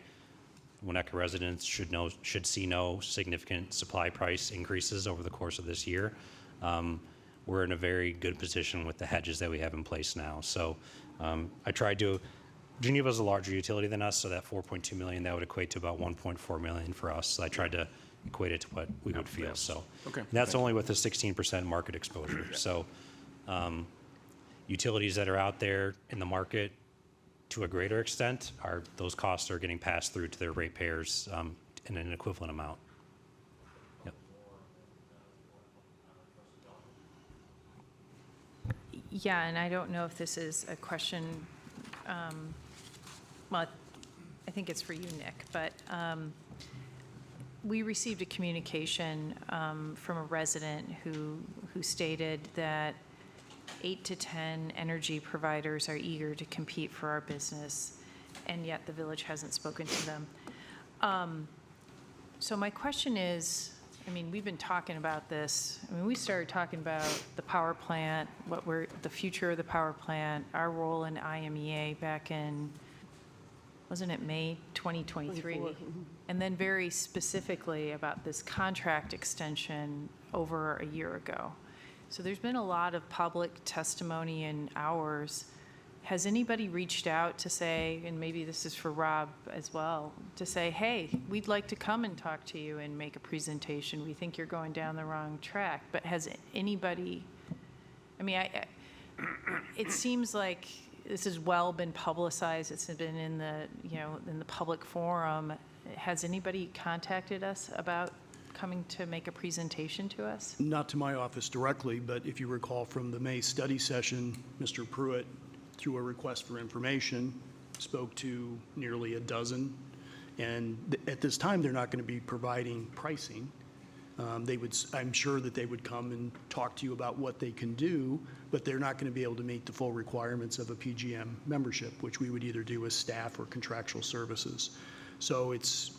P: Winnetka residents should see no significant supply price increases over the course of this year. We're in a very good position with the hedges that we have in place now. So I tried to. Geneva is a larger utility than us, so that 4.2 million, that would equate to about 1.4 million for us. So I tried to equate it to what we would feel. So
E: Okay.
P: that's only with a 16% market exposure. So utilities that are out there in the market to a greater extent, those costs are getting passed through to their ratepayers in an equivalent amount. Yep.
O: Yeah, and I don't know if this is a question, well, I think it's for you, Nick, but we received a communication from a resident who stated that 8 to 10 energy providers are eager to compete for our business, and yet the village hasn't spoken to them. So my question is, I mean, we've been talking about this. I mean, we started talking about the power plant, the future of the power plant, our role in IMEA back in, wasn't it May 2023? And then very specifically about this contract extension over a year ago. So there's been a lot of public testimony and hours. Has anybody reached out to say, and maybe this is for Rob as well, to say, hey, we'd like to come and talk to you and make a presentation. We think you're going down the wrong track. But has anybody, I mean, it seems like this has well been publicized. It's been in the, in the public forum. Has anybody contacted us about coming to make a presentation to us?
B: Not to my office directly, but if you recall from the May study session, Mr. Pruitt, through a request for information, spoke to nearly a dozen. And at this time, they're not going to be providing pricing. I'm sure that they would come and talk to you about what they can do, but they're not going to be able to meet the full requirements of a PGM membership, which we would either do as staff or contractual services. So it's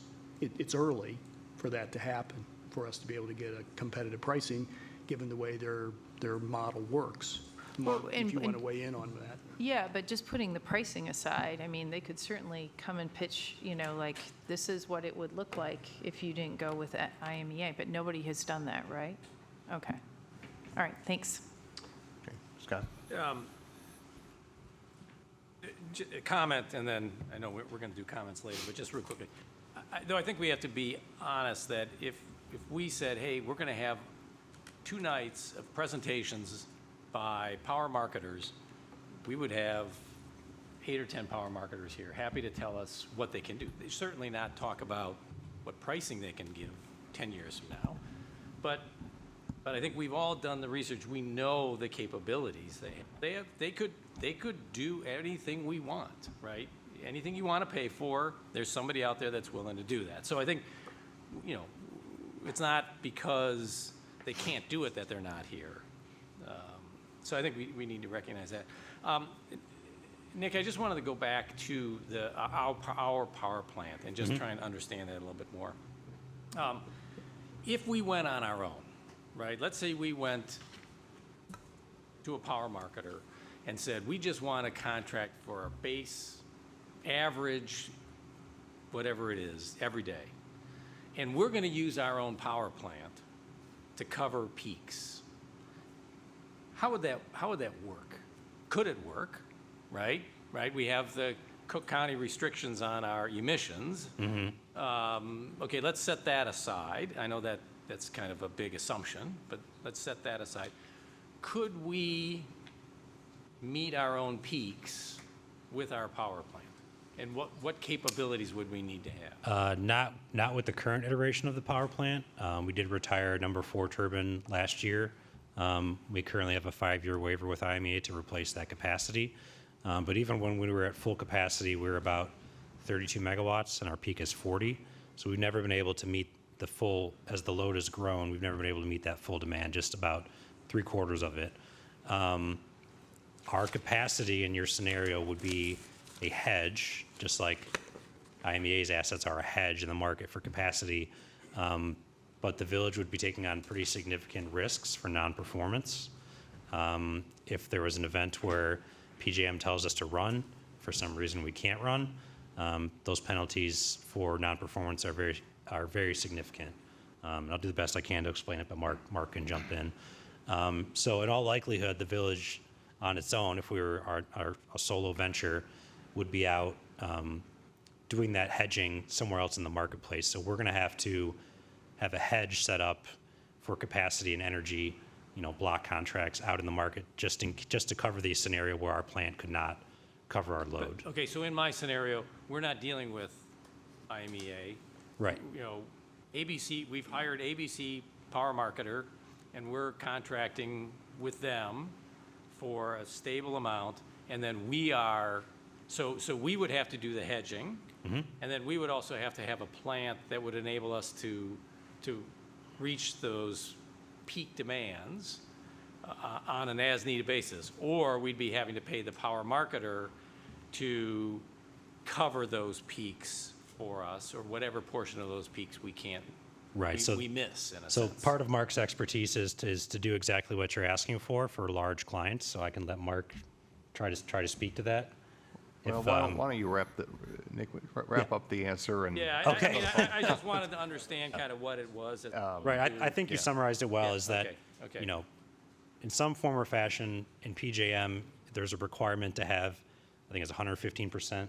B: early for that to happen, for us to be able to get a competitive pricing, given the way their model works.
O: Well,
B: if you want to weigh in on that.
O: Yeah, but just putting the pricing aside, I mean, they could certainly come and pitch, like, this is what it would look like if you didn't go with IMEA, but nobody has done that, right? Okay. All right, thanks.
A: Okay, Scott?
C: A comment, and then I know we're going to do comments later, but just real quickly. Though I think we have to be honest that if we said, hey, we're going to have 2 nights of presentations by power marketers, we would have 8 or 10 power marketers here, happy to tell us what they can do. They certainly not talk about what pricing they can give 10 years from now, but I think we've all done the research. We know the capabilities they have. They could do anything we want, right? Anything you want to pay for, there's somebody out there that's willing to do that. So I think, it's not because they can't do it that they're not here. So I think we need to recognize that. Nick, I just wanted to go back to our power plant and just try and understand that a little bit more. if we went on our own, right? Let's say we went to a power marketer and said, we just want a contract for a base, average, whatever it is, every day. And we're going to use our own power plant to cover peaks. How would that work? Could it work, right? Right, we have the Cook County restrictions on our emissions. Okay, let's set that aside. I know that that's kind of a big assumption, but let's set that aside. Could we meet our own peaks with our power plant? And what capabilities would we need to have?
P: Not with the current iteration of the power plant. We did retire number 4 turbine last year. We currently have a 5-year waiver with IMEA to replace that capacity. But even when we were at full capacity, we were about 32 megawatts, and our peak is 40. So we've never been able to meet the full, as the load has grown, we've never been able to meet that full demand, just about 3/4 of it. Our capacity in your scenario would be a hedge, just like IMEA's assets are a hedge in the market for capacity. But the village would be taking on pretty significant risks for non-performance. If there was an event where PJM tells us to run, for some reason we can't run, those penalties for non-performance are very significant. And I'll do the best I can to explain it, but Mark can jump in. So in all likelihood, the village on its own, if we were a solo venture, would be out doing that hedging somewhere else in the marketplace. So we're going to have a hedge set up for capacity and energy, block contracts out in the market just to cover the scenario where our plant could not cover our load.
C: Okay, so in my scenario, we're not dealing with IMEA.
P: Right.
C: ABC, we've hired ABC Power Marketer, and we're contracting with them for a stable amount, and then so we would have to do the hedging, and then we would also have to have a plant that would enable us to reach those peak demands on an as-needed basis, or we'd be having to pay the power marketer to cover those peaks for us, or whatever portion of those peaks we can't,
P: Right.
C: we miss, in a
P: So
C: sense.
P: part of Mark's expertise is to do exactly what you're asking for large clients. So I can let Mark try to speak to that.
A: Well,
P: If,
A: why don't you Nick, wrap up the answer and.
C: Yeah,
P: Okay.
C: I just wanted to understand kind of what it was.
P: Right, I think you summarized it well,
C: Yeah,
P: is that,
C: okay.
P: in some form or fashion, in PJM, there's a requirement to have, I think it's 115%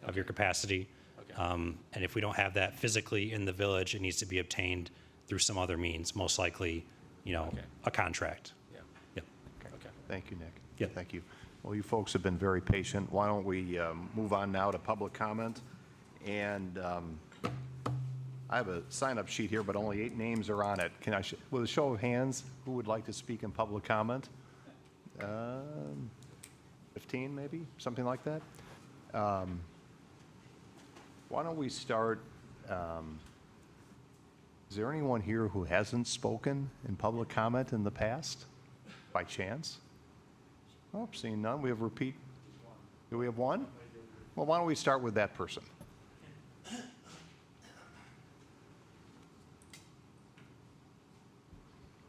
P: of your capacity. And if we don't have that physically in the village, it needs to be obtained through some other means, most likely, a contract.
C: Yeah.
P: Yep.
C: Okay.
A: Thank you, Nick.
P: Yeah.
A: Thank you. Well, you folks have been very patient. Why don't we move on now to public comment? And I have a sign-up sheet here, but only 8 names are on it. Can I, with a show of hands, who would like to speak in public comment? 15, maybe, something like that. Why don't we start? Is there anyone here who hasn't spoken in public comment in the past, by chance? Oh, seeing none, we have repeat. Do we have one? Well, why don't we start with that person?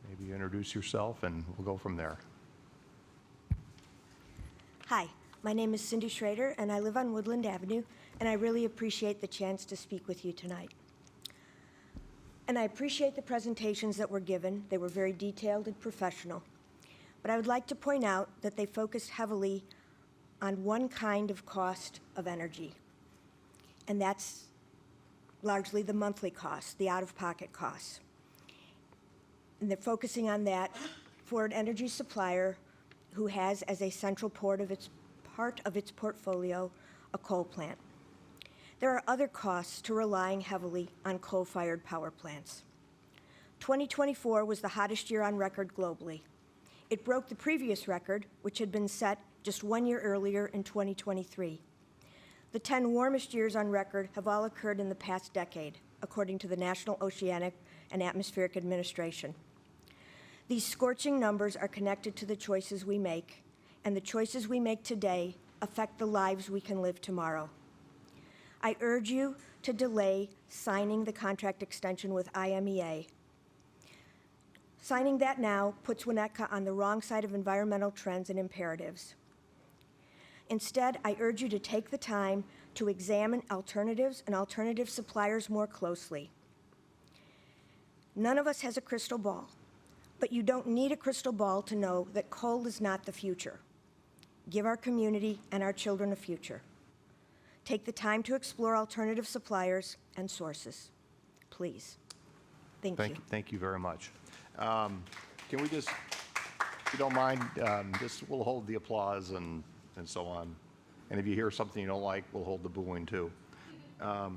A: Maybe introduce yourself and we'll go from there.
R: Hi, my name is Cindy Schrader, and I live on Woodland Avenue, and I really appreciate the chance to speak with you tonight. And I appreciate the presentations that were given. They were very detailed and professional. But I would like to point out that they focused heavily on one kind of cost of energy, and that's largely the monthly cost, the out-of-pocket costs. And they're focusing on that for an energy supplier who has as a central part of its portfolio a coal plant. There are other costs to relying heavily on coal-fired power plants. 2024 was the hottest year on record globally. It broke the previous record, which had been set just 1 year earlier in 2023. The 10 warmest years on record have all occurred in the past decade, according to the National Oceanic and Atmospheric Administration. These scorching numbers are connected to the choices we make, and the choices we make today affect the lives we can live tomorrow. I urge you to delay signing the contract extension with IMEA Signing that now puts Winnetka on the wrong side of environmental trends and imperatives. Instead, I urge you to take the time to examine alternatives and alternative suppliers more closely. None of us has a crystal ball, but you don't need a crystal ball to know that coal is not the future. Give our community and our children a future. Take the time to explore alternative suppliers and sources. Please. Thank you.
A: Thank you very much. Can we just, if you don't mind, we'll hold the applause and so on. And if you hear something you don't like, we'll hold the booing too. Why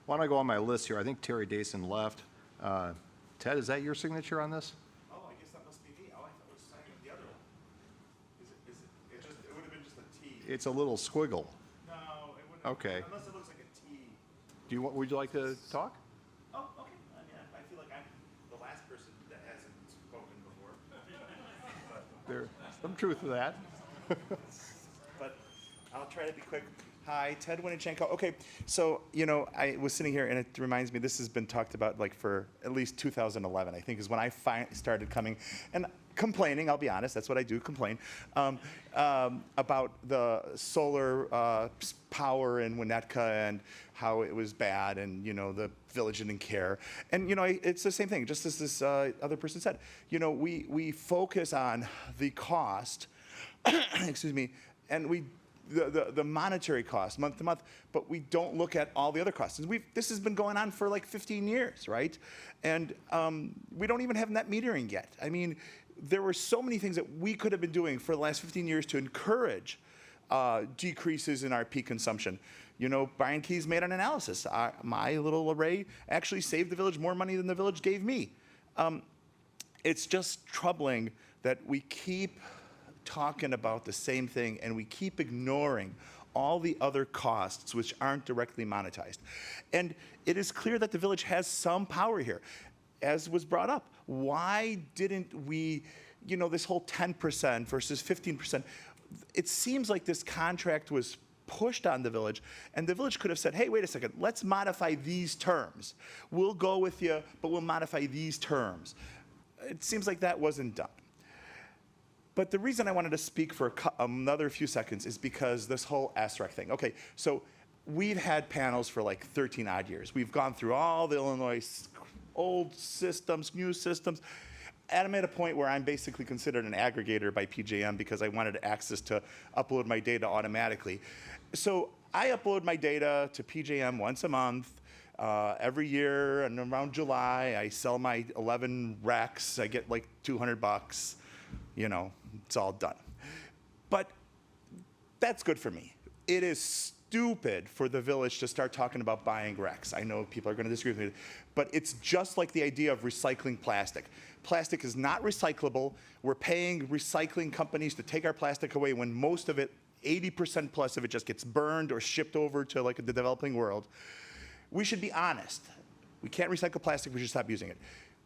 A: don't I go on my list here? I think Terry Dason left. Ted, is that your signature on this?
F: Oh, I guess that must be me. Oh, I thought it was signing the other one. It would have been just a T.
A: It's a little squiggle.
F: No, it wouldn't.
A: Okay.
F: Unless it looks like a T.
A: Would you like to talk?
F: Oh, okay. I mean, I feel like I'm the last person that hasn't spoken before.
A: There's some truth to that.
F: But I'll try to be quick. Hi, Ted Winichenko. Okay, so, I was sitting here, and it reminds me, this has been talked about, like, for at least 2011, I think, is when I started coming, and complaining, I'll be honest, that's what I do, complain, about the solar power in Winnetka and how it was bad, and, the village didn't care. And, it's the same thing, just as this other person said. We focus on the cost, excuse me, and the monetary cost month to month, but we don't look at all the other costs. And this has been going on for like 15 years, right? And we don't even have net metering yet. I mean, there were so many things that we could have been doing for the last 15 years to encourage decreases in our peak consumption. Brian Keyes made an analysis. My little array actually saved the village more money than the village gave me. It's just troubling that we keep talking about the same thing and we keep ignoring all the other costs which aren't directly monetized. And it is clear that the village has some power here. As was brought up, why didn't we, this whole 10% versus 15%, it seems like this contract was pushed on the village, and the village could have said, hey, wait a second, let's modify these terms. We'll go with you, but we'll modify these terms. It seems like that wasn't done. But the reason I wanted to speak for another few seconds is because this whole SREC thing. Okay, so we've had panels for like 13 odd years. We've gone through all the Illinois old systems, new systems. And I'm at a point where I'm basically considered an aggregator by PJM because I wanted access to upload my data automatically. So I upload my data to PJM once a month. Every year, and around July, I sell my 11 racks. I get like $200. It's all done. But that's good for me. It is stupid for the village to start talking about buying RECs. I know people are going to disagree with me, but it's just like the idea of recycling plastic. Plastic is not recyclable. We're paying recycling companies to take our plastic away when most of it, 80% plus of it, just gets burned or shipped over to like the developing world. We should be honest. We can't recycle plastic. We should stop using it.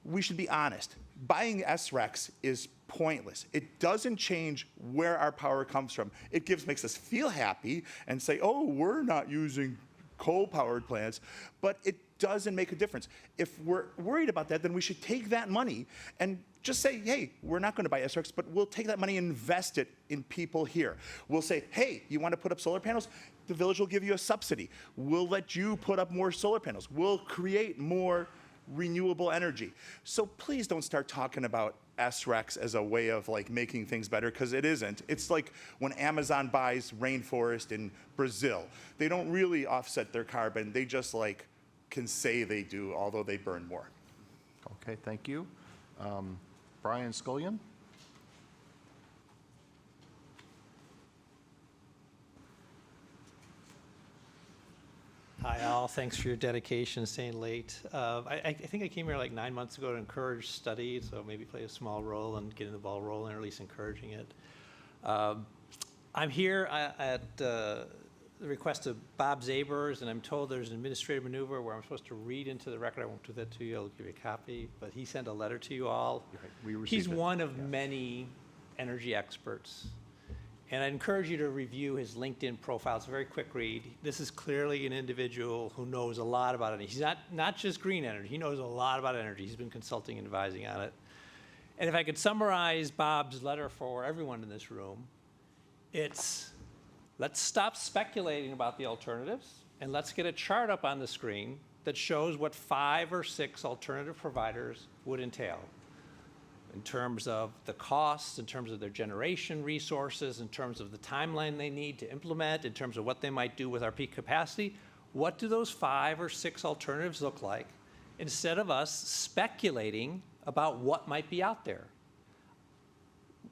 F: We should be honest. Buying SRECs is pointless. It doesn't change where our power comes from. It makes us feel happy and say, oh, we're not using coal-powered plants, but it doesn't make a difference. If we're worried about that, then we should take that money and just say, hey, we're not going to buy SRECs, but we'll take that money and invest it in people here. We'll say, hey, you want to put up solar panels? The village will give you a subsidy. We'll let you put up more solar panels. We'll create more renewable energy. So please don't start talking about SRECs as a way of like making things better, because it isn't. It's like when Amazon buys rainforest in Brazil. They don't really offset their carbon. They just like can say they do, although they burn more.
A: Okay, thank you. Brian Scullion.
S: Hi, all. Thanks for your dedication, staying late. I think I came here like 9 months ago to encourage study, so maybe play a small role in getting the ball rolling, or at least encouraging it. I'm here at the request of Bob Zabers, and I'm told there's an administrative maneuver where I'm supposed to read into the record. I won't do that to you. I'll give you a copy. But he sent a letter to you all. He's one of many energy experts. And I encourage you to review his LinkedIn profile. It's a very quick read. This is clearly an individual who knows a lot about it. He's not just green energy. He knows a lot about energy. He's been consulting and advising on it. And if I could summarize Bob's letter for everyone in this room, it's let's stop speculating about the alternatives and let's get a chart up on the screen that shows what 5 or 6 alternative providers would entail in terms of the costs, in terms of their generation resources, in terms of the timeline they need to implement, in terms of what they might do with our peak capacity. What do those 5 or 6 alternatives look like instead of us speculating about what might be out there?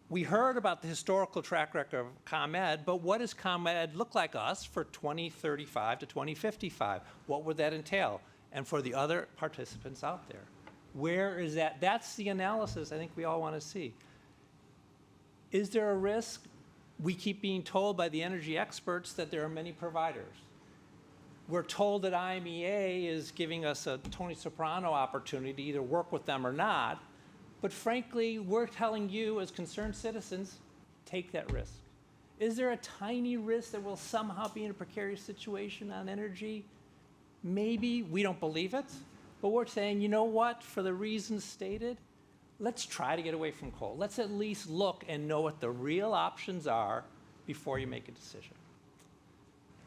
S: We heard about the historical track record of ComEd, but what does ComEd look like us for 2035 to 2055? What would that entail? And for the other participants out there, where is that? That's the analysis I think we all want to see. Is there a risk? We keep being told by the energy experts that there are many providers. We're told that IMEA is giving us a Tony Soprano opportunity to either work with them or not. But frankly, we're telling you as concerned citizens, take that risk. Is there a tiny risk that we'll somehow be in a precarious situation on energy? Maybe. We don't believe it. But we're saying, you know what, for the reasons stated, let's try to get away from coal. Let's at least look and know what the real options are before you make a decision.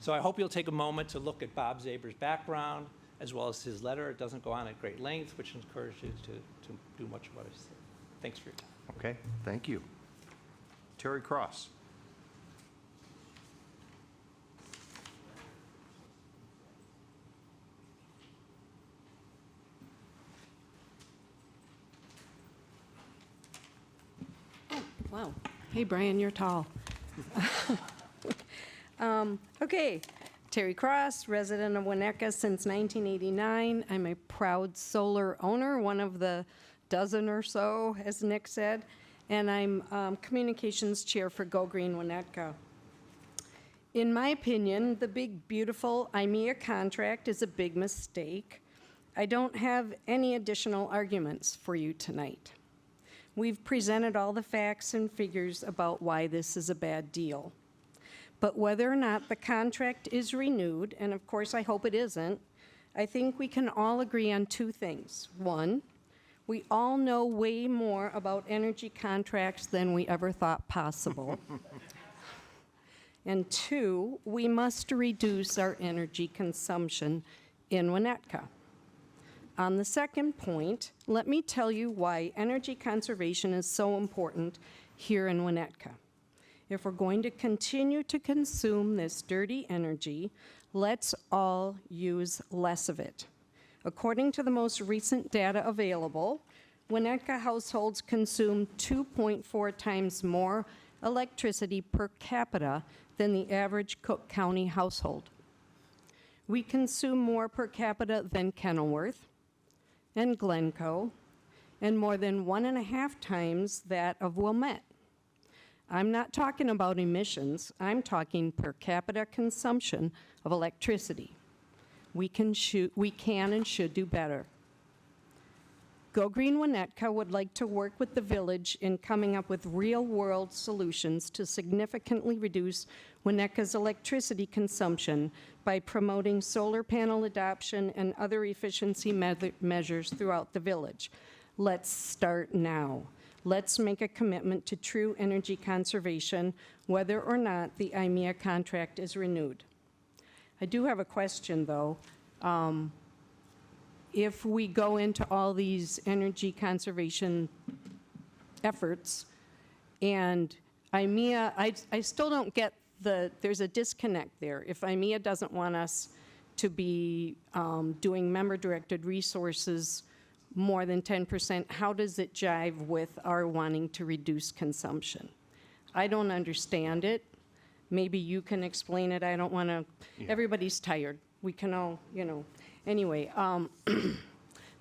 S: So I hope you'll take a moment to look at Bob Zaber's background, as well as his letter. It doesn't go on at great length, which encourages you to do much of what I said. Thanks for your time.
A: Okay, thank you. Terry Cross.
T: Wow. Hey, Brian, you're tall. Okay, Terry Cross, resident of Winnetka since 1989. I'm a proud solar owner, one of the dozen or so, as Nick said, and I'm communications chair for Go Green Winnetka. In my opinion, the big, beautiful IMEA contract is a big mistake. I don't have any additional arguments for you tonight. We've presented all the facts and figures about why this is a bad deal. But whether or not the contract is renewed, and of course I hope it isn't, I think we can all agree on 2 things. 1, we all know way more about energy contracts than we ever thought possible. And 2, we must reduce our energy consumption in Winnetka. On the second point, let me tell you why energy conservation is so important here in Winnetka. If we're going to continue to consume this dirty energy, let's all use less of it. According to the most recent data available, Winnetka households consume 2.4 times more electricity per capita than the average Cook County household. We consume more per capita than Kenilworth and Glencoe, and more than 1.5 times that of Wilmette. I'm not talking about emissions, I'm talking per capita consumption of electricity. We can and should do better. Go Green Winnetka would like to work with the village in coming up with real-world solutions to significantly reduce Winnetka's electricity consumption by promoting solar panel adoption and other efficiency measures throughout the village. Let's start now. Let's make a commitment to true energy conservation, whether or not the IMEA contract is renewed. I do have a question, though. If we go into all these energy conservation efforts and IMEA, I still don't get there's a disconnect there. If IMEA doesn't want us to be doing member-directed resources more than 10%, how does it jive with our wanting to reduce consumption? I don't understand it. Maybe you can explain it. I don't want to, everybody's tired. We can all, Anyway,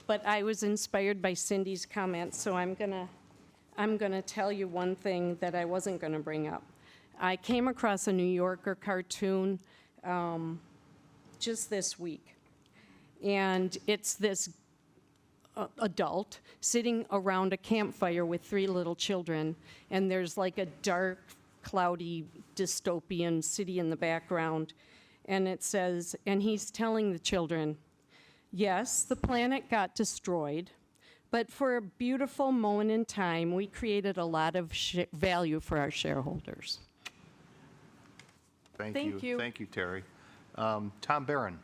T: but I was inspired by Cindy's comments, so I'm gonna tell you one thing that I wasn't gonna bring up. I came across a New Yorker cartoon just this week, and it's this adult sitting around a campfire with 3 little children, and there's like a dark, cloudy, dystopian city in the background, and it says, and he's telling the children, yes, the planet got destroyed, But for a beautiful moment in time, we created a lot of value for our shareholders. Thank you.
A: Thank you, Terry. Tom Barron.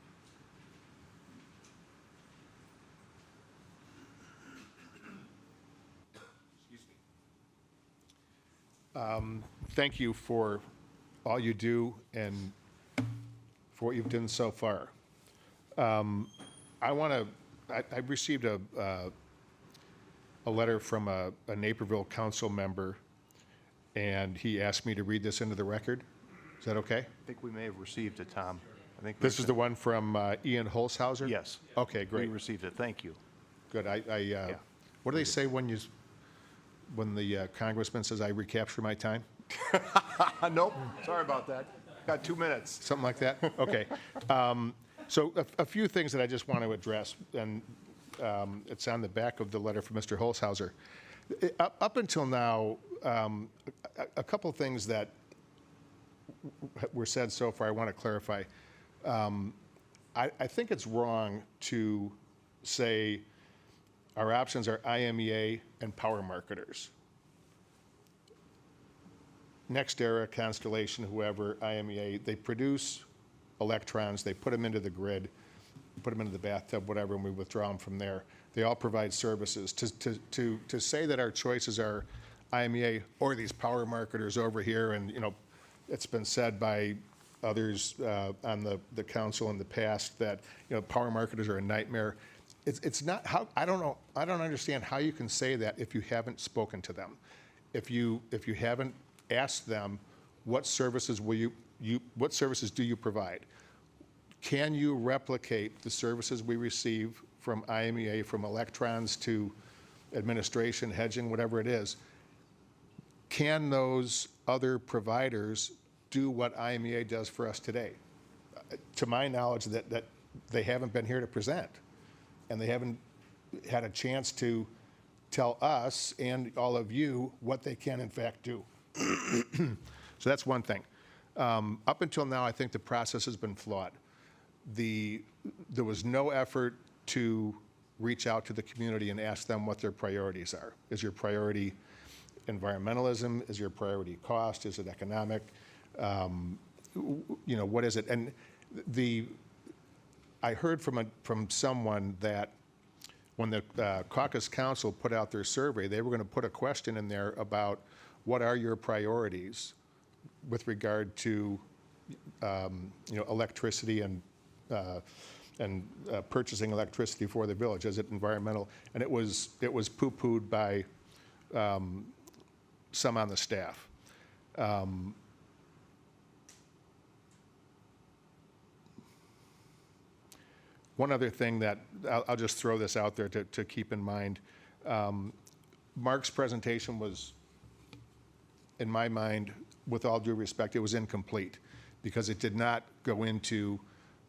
U: Thank you for all you do and for what you've done so far. I received a letter from a Naperville council member, and he asked me to read this into the record. Is that okay?
A: I think we may have received it, Tom. I think
U: This is the one from Ian Holzhauser?
A: Yes.
U: Okay, great.
A: We received it. Thank you.
U: Good. What do they say when the congressman says, "I recapture my time"?
A: Nope. Sorry about that. Got 2 minutes.
U: Something like that? Okay. So a few things that I just want to address, and it's on the back of the letter from Mr. Holzhauser. Up until now, a couple things that were said so far I want to clarify. I think it's wrong to say our options are IMEA and power marketers. NextEra, Constellation, whoever, IMEA, they produce electrons, they put them into the grid, put them into the bathtub, whatever, and we withdraw them from there. They all provide services. To say that our choices are IMEA or these power marketers over here, and it's been said by others on the council in the past that power marketers are a nightmare. It's not how I don't know. I don't understand how you can say that if you haven't spoken to them, if you haven't asked them what services what services do you provide? Can you replicate the services we receive from IMEA, from electrons to administration, hedging, whatever it is? Can those other providers do what IMEA does for us today? To my knowledge, that they haven't been here to present, and they haven't had a chance to tell us and all of you what they can in fact do. So that's one thing. Up until now, I think the process has been flawed. There was no effort to reach out to the community and ask them what their priorities are. Is your priority environmentalism? Is your priority cost? Is it economic? What is it? And I heard from someone that when the caucus council put out their survey, they were going to put a question in there about what are your priorities with regard to electricity and purchasing electricity for the village. Is it environmental? And it was poo-pooed by some on the staff. One other thing that I'll just throw this out there to keep in mind. Mark's presentation was, in my mind, with all due respect, it was incomplete because it did not go into,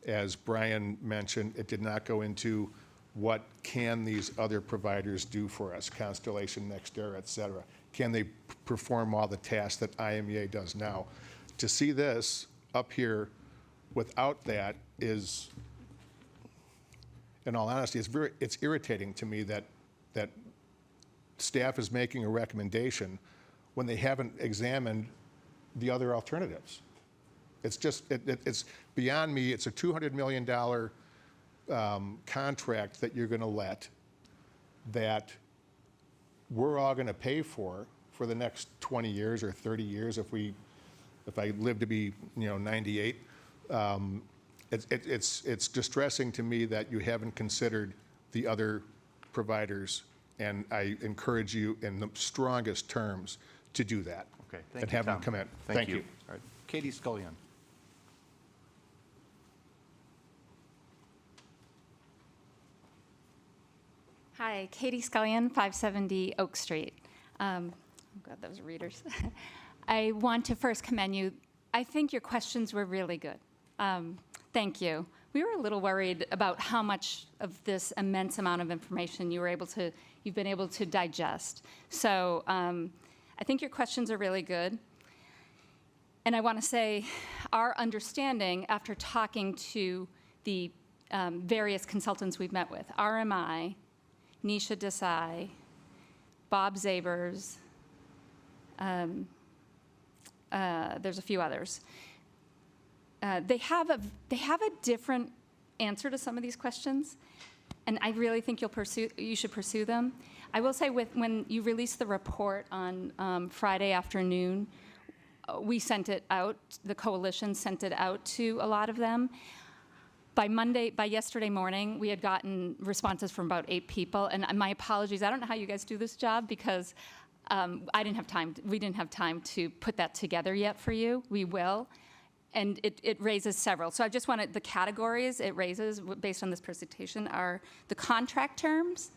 U: as Brian mentioned, it did not go into what can these other providers do for us, Constellation, NextEra, et cetera. Can they perform all the tasks that IMEA does now? To see this up here without that is, in all honesty, it's irritating to me that staff is making a recommendation when they haven't examined the other alternatives. It's just, it's beyond me. It's a $200 million contract that you're going to let, that we're all going to pay for the next 20 years or 30 years if I live to be 98. It's distressing to me that you haven't considered the other providers, and I encourage you in the strongest terms to do that.
A: Okay, thank
U: and
A: you,
U: have them
A: Tom.
U: come in.
A: Thank you. All right, Katie Scullion.
V: Hi, Katie Scullion, 570 Oak Street. Oh God, those readers. I want to first commend you. I think your questions were really good. Thank you. We were a little worried about how much of this immense amount of information you've been able to digest. So I think your questions are really good. And I want to say our understanding after talking to the various consultants we've met with, RMI, Nisha Desai, Bob Zabers, there's a few others. They have a different answer to some of these questions, and I really think you should pursue them. I will say when you released the report on Friday afternoon, we sent it out, the coalition sent it out to a lot of them. By yesterday morning, we had gotten responses from about 8 people, and my apologies, I don't know how you guys do this job because we didn't have time to put that together yet for you. We will. And it raises several. So I just wanted the categories it raises based on this presentation are the contract terms.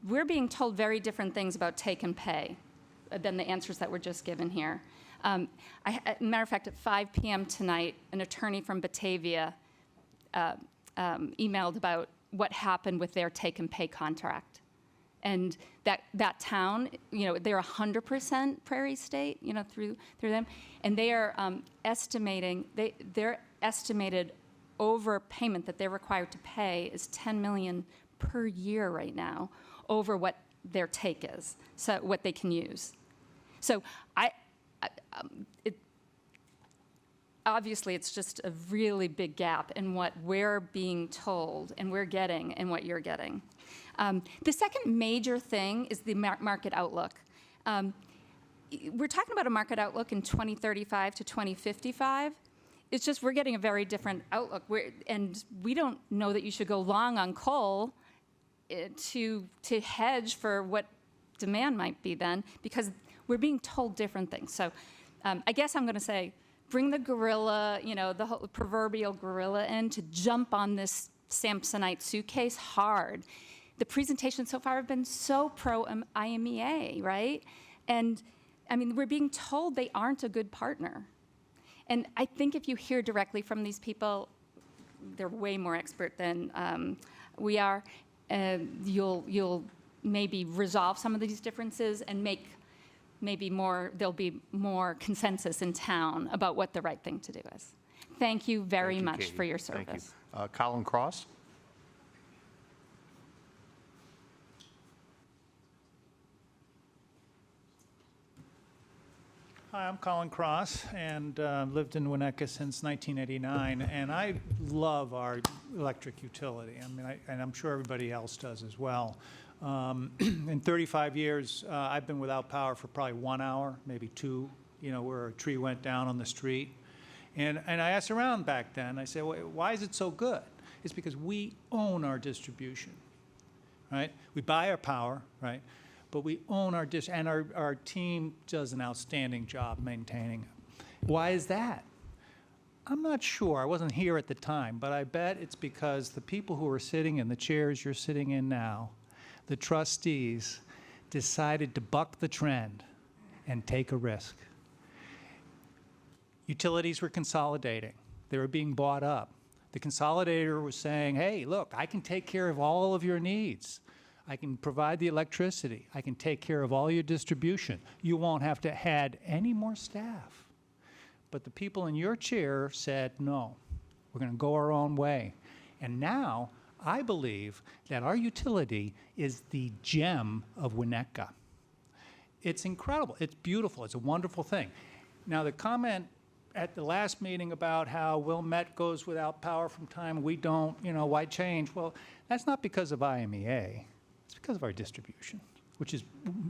V: We're being told very different things about take and pay than the answers that were just given here. Matter of fact, at 5 p.m. tonight, an attorney from Batavia emailed about what happened with their take and pay contract. And that town, they're 100% Prairie State, through them, and they are estimating their estimated overpayment that they're required to pay is $10 million per year right now over what their take is, so what they can use. So obviously it's just a really big gap in what we're being told and we're getting and what you're getting. The second major thing is the market outlook. We're talking about a market outlook in 2035 to 2055. It's just we're getting a very different outlook. And we don't know that you should go long on coal to hedge for what demand might be then, because we're being told different things. So I guess I'm going to say, bring the gorilla, the whole proverbial gorilla in to jump on this Samsonite suitcase hard. The presentations so far have been so pro-IMEA, right? And, I mean, we're being told they aren't a good partner. And I think if you hear directly from these people, they're way more expert than we are, you'll maybe resolve some of these differences and there'll be more consensus in town about what the right thing to do is. Thank you very much
A: Katie.
L: for your
A: Thank
L: service.
A: you. Colin Cross?
D: Hi, I'm Colin Cross, and lived in Winnetka since 1989, and I love our electric utility. I mean, and I'm sure everybody else does as well. In 35 years, I've been without power for probably 1 hour, maybe 2, where a tree went down on the street. And I asked around back then, I said, well, why is it so good? It's because we own our distribution, right? We buy our power, right? But we own our and our team does an outstanding job maintaining it. Why is that? I'm not sure. I wasn't here at the time, but I bet it's because the people who are sitting in the chairs you're sitting in now, the trustees, decided to buck the trend and take a risk. Utilities were consolidating. They were being bought up. The consolidator was saying, hey, look, I can take care of all of your needs. I can provide the electricity. I can take care of all your distribution. You won't have to add any more staff. But the people in your chair said, no, we're going to go our own way. And now I believe that our utility is the gem of Winnetka. It's incredible. It's beautiful. It's a wonderful thing. Now, the comment at the last meeting about how Wilmette goes without power from time, we don't, why change? Well, that's not because of IMEA. It's because of our distribution, which is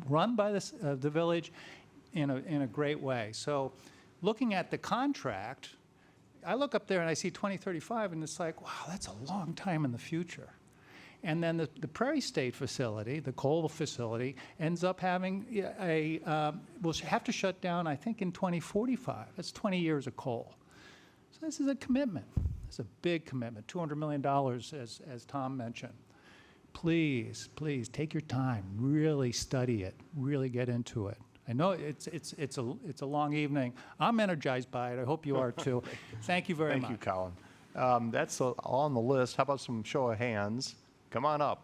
D: run by the village in a great way. So looking at the contract, I look up there and I see 2035, and it's like, wow, that's a long time in the future. And then the Prairie State facility, the coal facility, ends up having will have to shut down, I think, in 2045. That's 20 years of coal. So this is a commitment. It's a big commitment, $200 million, as Tom mentioned. Please, please take your time, really study it, really get into it. I know it's a long evening. I'm energized by it. I hope you are too. Thank you very much.
A: Thank you, Colin. That's all on the list. How about some show of hands? Come on up.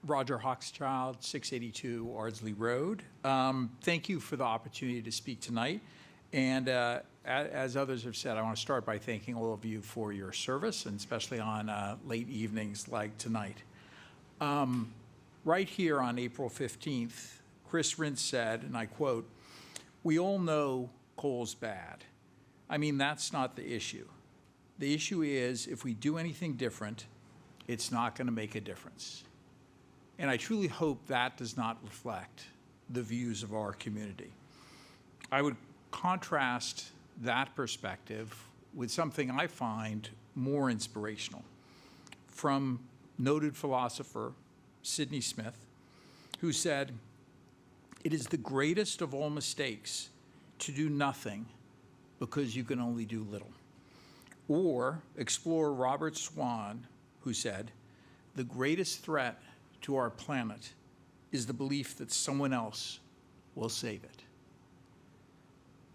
I: Roger Hochschild, 682 Ardsley Road. Thank you for the opportunity to speak tonight. And as others have said, I want to start by thanking all of you for your service, and especially on late evenings like tonight. Right here on April 15th, Chris Rintz said, and I quote, "We all know coal's bad. I mean, that's not the issue. The issue is if we do anything different, it's not going to make a difference." And I truly hope that does not reflect the views of our community. I would contrast that perspective with something I find more inspirational from noted philosopher Sidney Smith, who said, "It is the greatest of all mistakes to do nothing because you can only do little." Or explorer Robert Swan, who said, "The greatest threat to our planet is the belief that someone else will save it."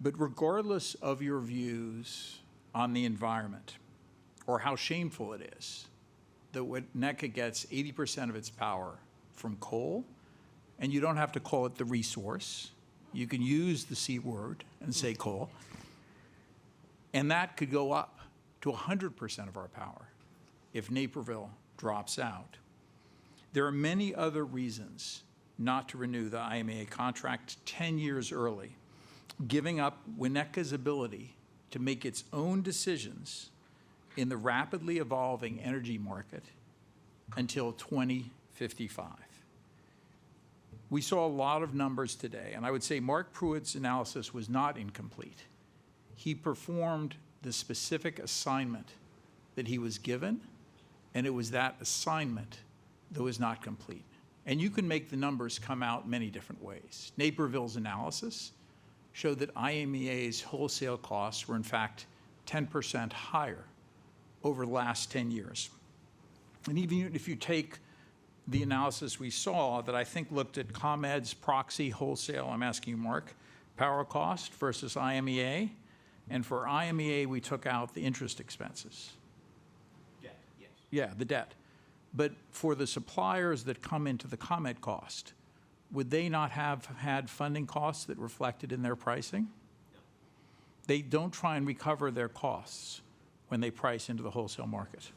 I: But regardless of your views on the environment or how shameful it is that Winnetka gets 80% of its power from coal, and you don't have to call it the resource, you can use the C word and say coal, and that could go up to 100% of our power if Naperville drops out. There are many other reasons not to renew the IMEA contract 10 years early, giving up Winnetka's ability to make its own decisions in the rapidly evolving energy market until 2055. We saw a lot of numbers today, and I would say Mark Pruitt's analysis was not incomplete. He performed the specific assignment that he was given, and it was that assignment that was not complete. And you can make the numbers come out many different ways. Naperville's analysis showed that IMEA's wholesale costs were in fact 10% higher over the last 10 years. And even if you take the analysis we saw that I think looked at ComEd's proxy wholesale, I'm asking you, Mark, power cost versus IMEA, and for IMEA we took out the interest expenses.
Q: Debt, yes.
I: Yeah, the debt. But for the suppliers that come into the ComEd cost, would they not have had funding costs that reflected in their pricing? No. They don't try and recover their costs when they price into the wholesale market.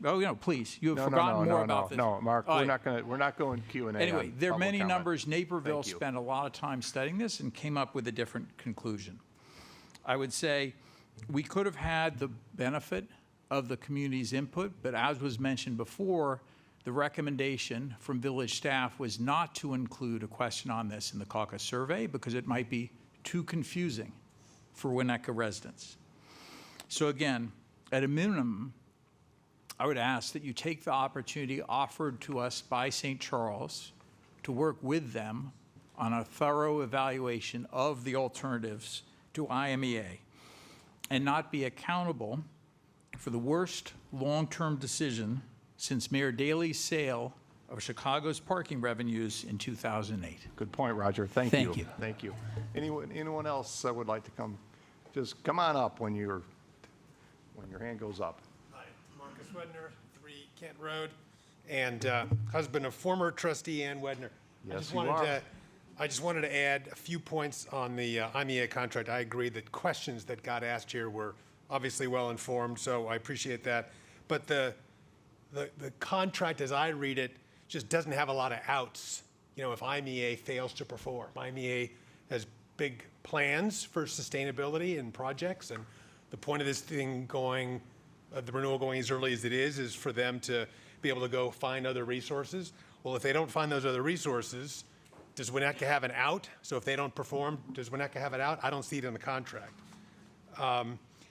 I: Oh, please, you have forgotten more about this.
A: No, Mark,
I: All
A: we're
I: right.
A: not going Q&A.
I: Anyway, there are
A: public
I: many
A: comment.
I: numbers. Naperville
A: Thank you.
I: spent a lot of time studying this and came up with a different conclusion. I would say we could have had the benefit of the community's input, but as was mentioned before, the recommendation from village staff was not to include a question on this in the caucus survey because it might be too confusing for Winnetka residents. So again, at a minimum, I would ask that you take the opportunity offered to us by St. Charles to work with them on a thorough evaluation of the alternatives to IMEA and not be accountable for the worst long-term decision since Mayor Daley's sale of Chicago's parking revenues in 2008.
A: Good point, Roger. Thank you. Thank you. Anyone else that would like to come? Just come on up when your hand goes up.
K: Hi, Marcus Wedner, 3 Kent Road, and husband of former trustee Ann Wedner.
A: Yes, you are.
K: I just wanted to add a few points on the IMEA contract. I agree that questions that got asked here were obviously well informed, so I appreciate that. But the contract, as I read it, just doesn't have a lot of outs. If IMEA fails to perform, IMEA has big plans for sustainability and projects, and the point of this thing going, the renewal going as early as it is for them to be able to go find other resources. Well, if they don't find those other resources, does Winnetka have an out? So if they don't perform, does Winnetka have an out? I don't see it in the contract.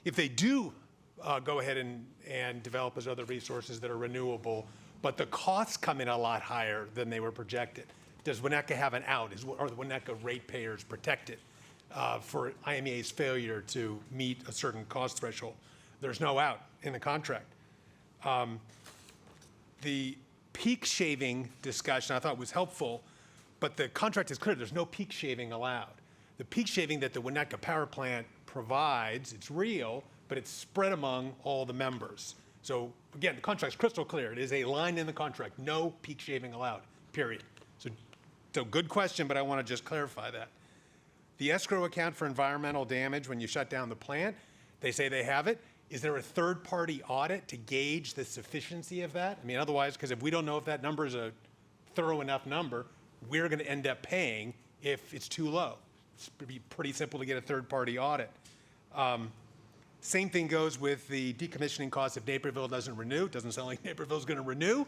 K: If they do go ahead and develop those other resources that are renewable, but the costs come in a lot higher than they were projected, does Winnetka have an out? Are the Winnetka ratepayers protected for IMEA's failure to meet a certain cost threshold? There's no out in the contract. The peak shaving discussion I thought was helpful, but the contract is clear. There's no peak shaving allowed. The peak shaving that the Winnetka power plant provides, it's real, but it's spread among all the members. So again, the contract's crystal clear. It is a line in the contract, no peak shaving allowed, period. So good question, but I want to just clarify that. The escrow account for environmental damage when you shut down the plant, they say they have it. Is there a third-party audit to gauge the sufficiency of that? I mean, otherwise, because if we don't know if that number is a thorough enough number, we're going to end up paying if it's too low. It's pretty simple to get a third-party audit. Same thing goes with the decommissioning costs if Naperville doesn't renew. It doesn't sound like Naperville's going to renew.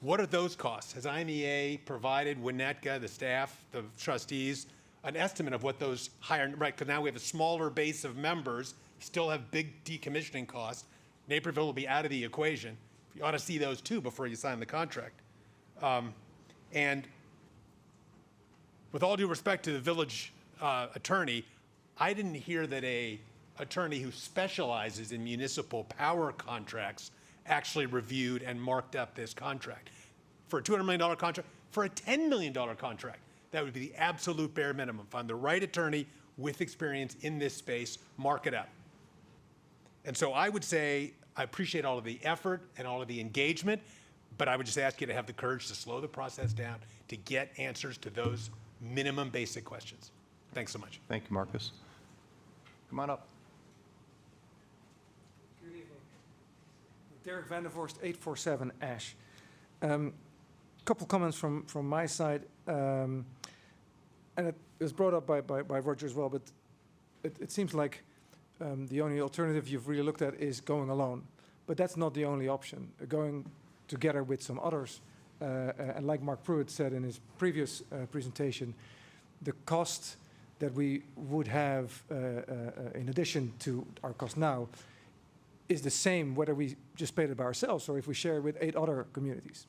K: What are those costs? Has IMEA provided Winnetka, the staff, the trustees, an estimate of what those higher, right, because now we have a smaller base of members, still have big decommissioning costs. Naperville will be out of the equation. You ought to see those too before you sign the contract. And with all due respect to the village attorney, I didn't hear that a attorney who specializes in municipal power contracts actually reviewed and marked up this contract. For a $200 million contract, for a $10 million contract, that would be the absolute bare minimum. Find the right attorney with experience in this space, mark it up. And so I would say I appreciate all of the effort and all of the engagement, but I would just ask you to have the courage to slow the process down to get answers to those minimum basic questions. Thanks so much.
A: Thank you, Marcus. Come on up.
G: Good evening. Derek Vandervorst, 847 Ash. Couple comments from my side, and it was brought up by Roger as well, but it seems like the only alternative you've really looked at is going alone. But that's not the only option. Going together with some others, and like Mark Pruitt said in his previous presentation, the cost that we would have in addition to our cost now is the same whether we just paid it by ourselves or if we share with 8 other communities.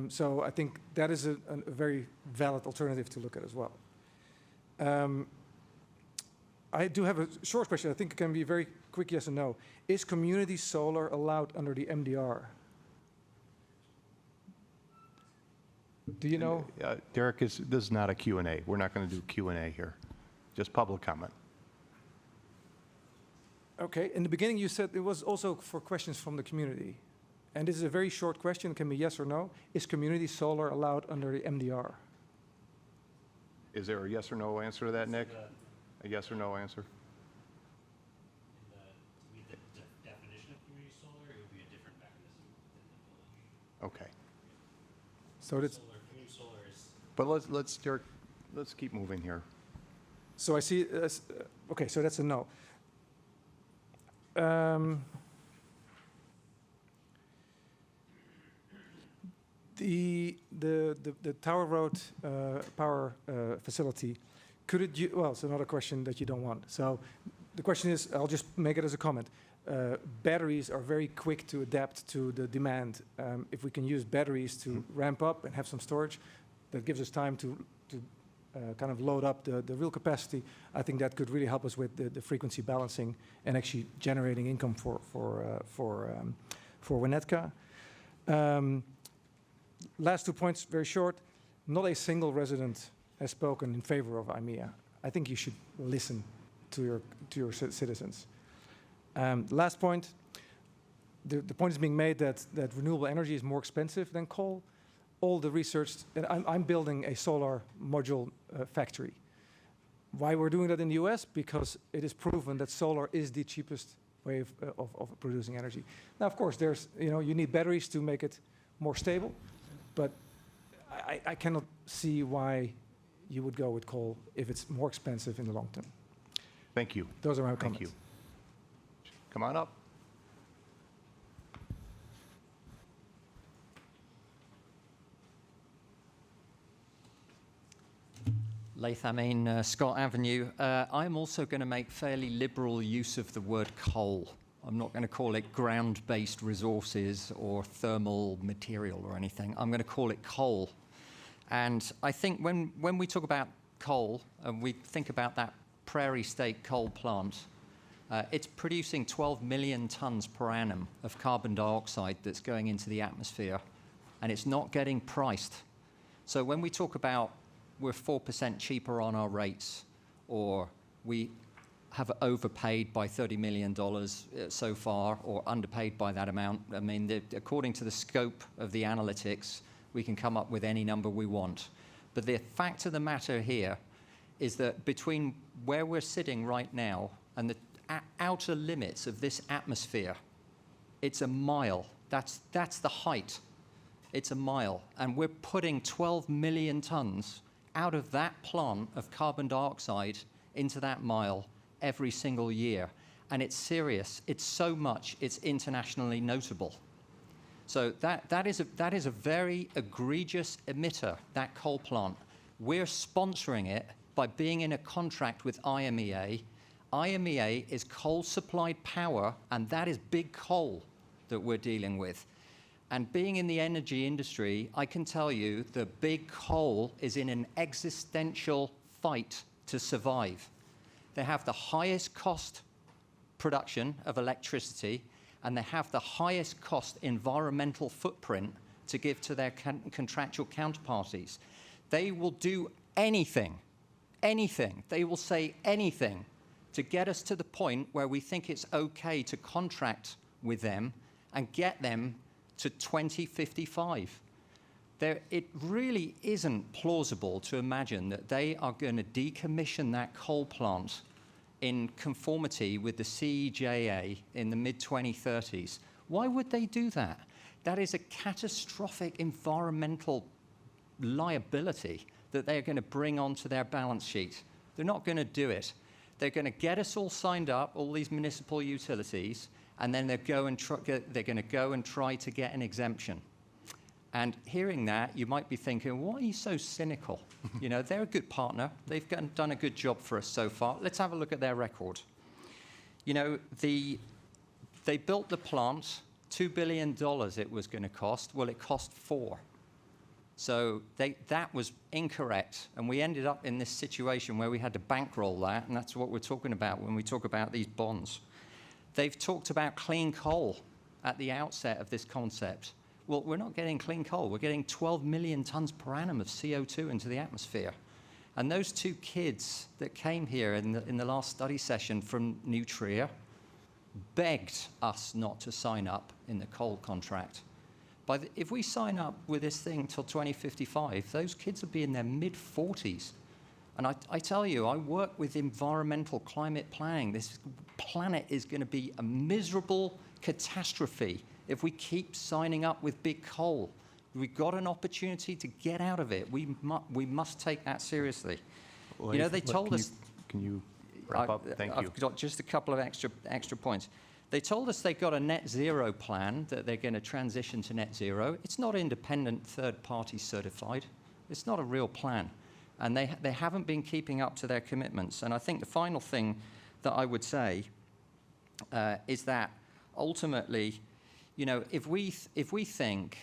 G: So I think that is a very valid alternative to look at as well. I do have a short question. I think it can be very quick yes or no. Is community solar allowed under the MDR? Do you know?
A: Derek, this is not a Q&A. We're not going to do Q&A here. Just public comment.
G: Okay. In the beginning, you said it was also for questions from the community. And this is a very short question. It can be yes or no. Is community solar allowed under the MDR?
A: Is there a yes or no answer to that, Nick? A yes or no answer?
P: The definition of community solar, it would be a different mechanism than the village.
A: Okay.
G: So that's
P: Community solar is.
A: But let's Derek, let's keep moving here.
G: So I see. Okay, so that's a no. The Tower Road power facility, could it? Well, it's another question that you don't want. So the question is, I'll just make it as a comment. Batteries are very quick to adapt to the demand. If we can use batteries to ramp up and have some storage, that gives us time to kind of load up the real capacity. I think that could really help us with the frequency balancing and actually generating income for Winnetka. Last 2 points, very short. Not a single resident has spoken in favor of IMEA. I think you should listen to your citizens. Last point, the point is being made that renewable energy is more expensive than coal. All the research, and I'm building a solar module factory. Why we're doing that in the US? Because it is proven that solar is the cheapest way of producing energy. Now, of course, you need batteries to make it more stable, but I cannot see why you would go with coal if it's more expensive in the long term.
A: Thank you.
G: Those are my comments.
A: Thank you. Come on up.
H: Latham Ain, Scott Avenue. I'm also going to make fairly liberal use of the word coal. I'm not going to call it ground-based resources or thermal material or anything. I'm going to call it coal. And I think when we talk about coal and we think about that Prairie State coal plant, it's producing 12 million tons per annum of carbon dioxide that's going into the atmosphere, and it's not getting priced. So when we talk about we're 4% cheaper on our rates, or we have overpaid by $30 million so far, or underpaid by that amount. I mean, according to the scope of the analytics, we can come up with any number we want. But the fact of the matter here is that between where we're sitting right now and the outer limits of this atmosphere, it's a mile. That's the height. It's a mile. And we're putting 12 million tons out of that plant of carbon dioxide into that mile every single year. And it's serious. It's so much, it's internationally notable. So that is a very egregious emitter, that coal plant. We're sponsoring it by being in a contract with IMEA. IMEA is coal-supplied power, and that is big coal that we're dealing with. And being in the energy industry, I can tell you that big coal is in an existential fight to survive. They have the highest cost production of electricity, and they have the highest cost environmental footprint to give to their contractual counterparties. They will do anything, they will say anything to get us to the point where we think it's okay to contract with them and get them to 2055. It really isn't plausible to imagine that they are going to decommission that coal plant in conformity with the CEJA in the mid-2030s. Why would they do that? That is a catastrophic environmental liability that they're going to bring onto their balance sheet. They're not going to do it. They're going to get us all signed up, all these municipal utilities, and then they're going to go and try to get an exemption. And hearing that, you might be thinking, why are you so cynical? You know, they're a good partner. They've done a good job for us so far. Let's have a look at their record. You know, they built the plant, $2 billion it was going to cost. Well, it cost $4 billion. So that was incorrect. And we ended up in this situation where we had to bankroll that, and that's what we're talking about when we talk about these bonds. They've talked about clean coal at the outset of this concept. Well, we're not getting clean coal. We're getting 12 million tons per annum of CO2 into the atmosphere. And those two kids that came here in the last study session from Nutria begged us not to sign up in the coal contract. If we sign up with this thing till 2055, those kids will be in their mid-40s. And I tell you, I work with environmental climate planning. This planet is going to be a miserable catastrophe if we keep signing up with big coal. We've got an opportunity to get out of it. We must take that seriously.
A: Well,
H: you know, they told us...
A: Can you wrap up? Thank you.
H: I've got just a couple of extra points. They told us they got a net zero plan, that they're going to transition to net zero. It's not independent third-party certified. It's not a real plan. And they haven't been keeping up to their commitments. And I think the final thing that I would say is that ultimately, you know, if we think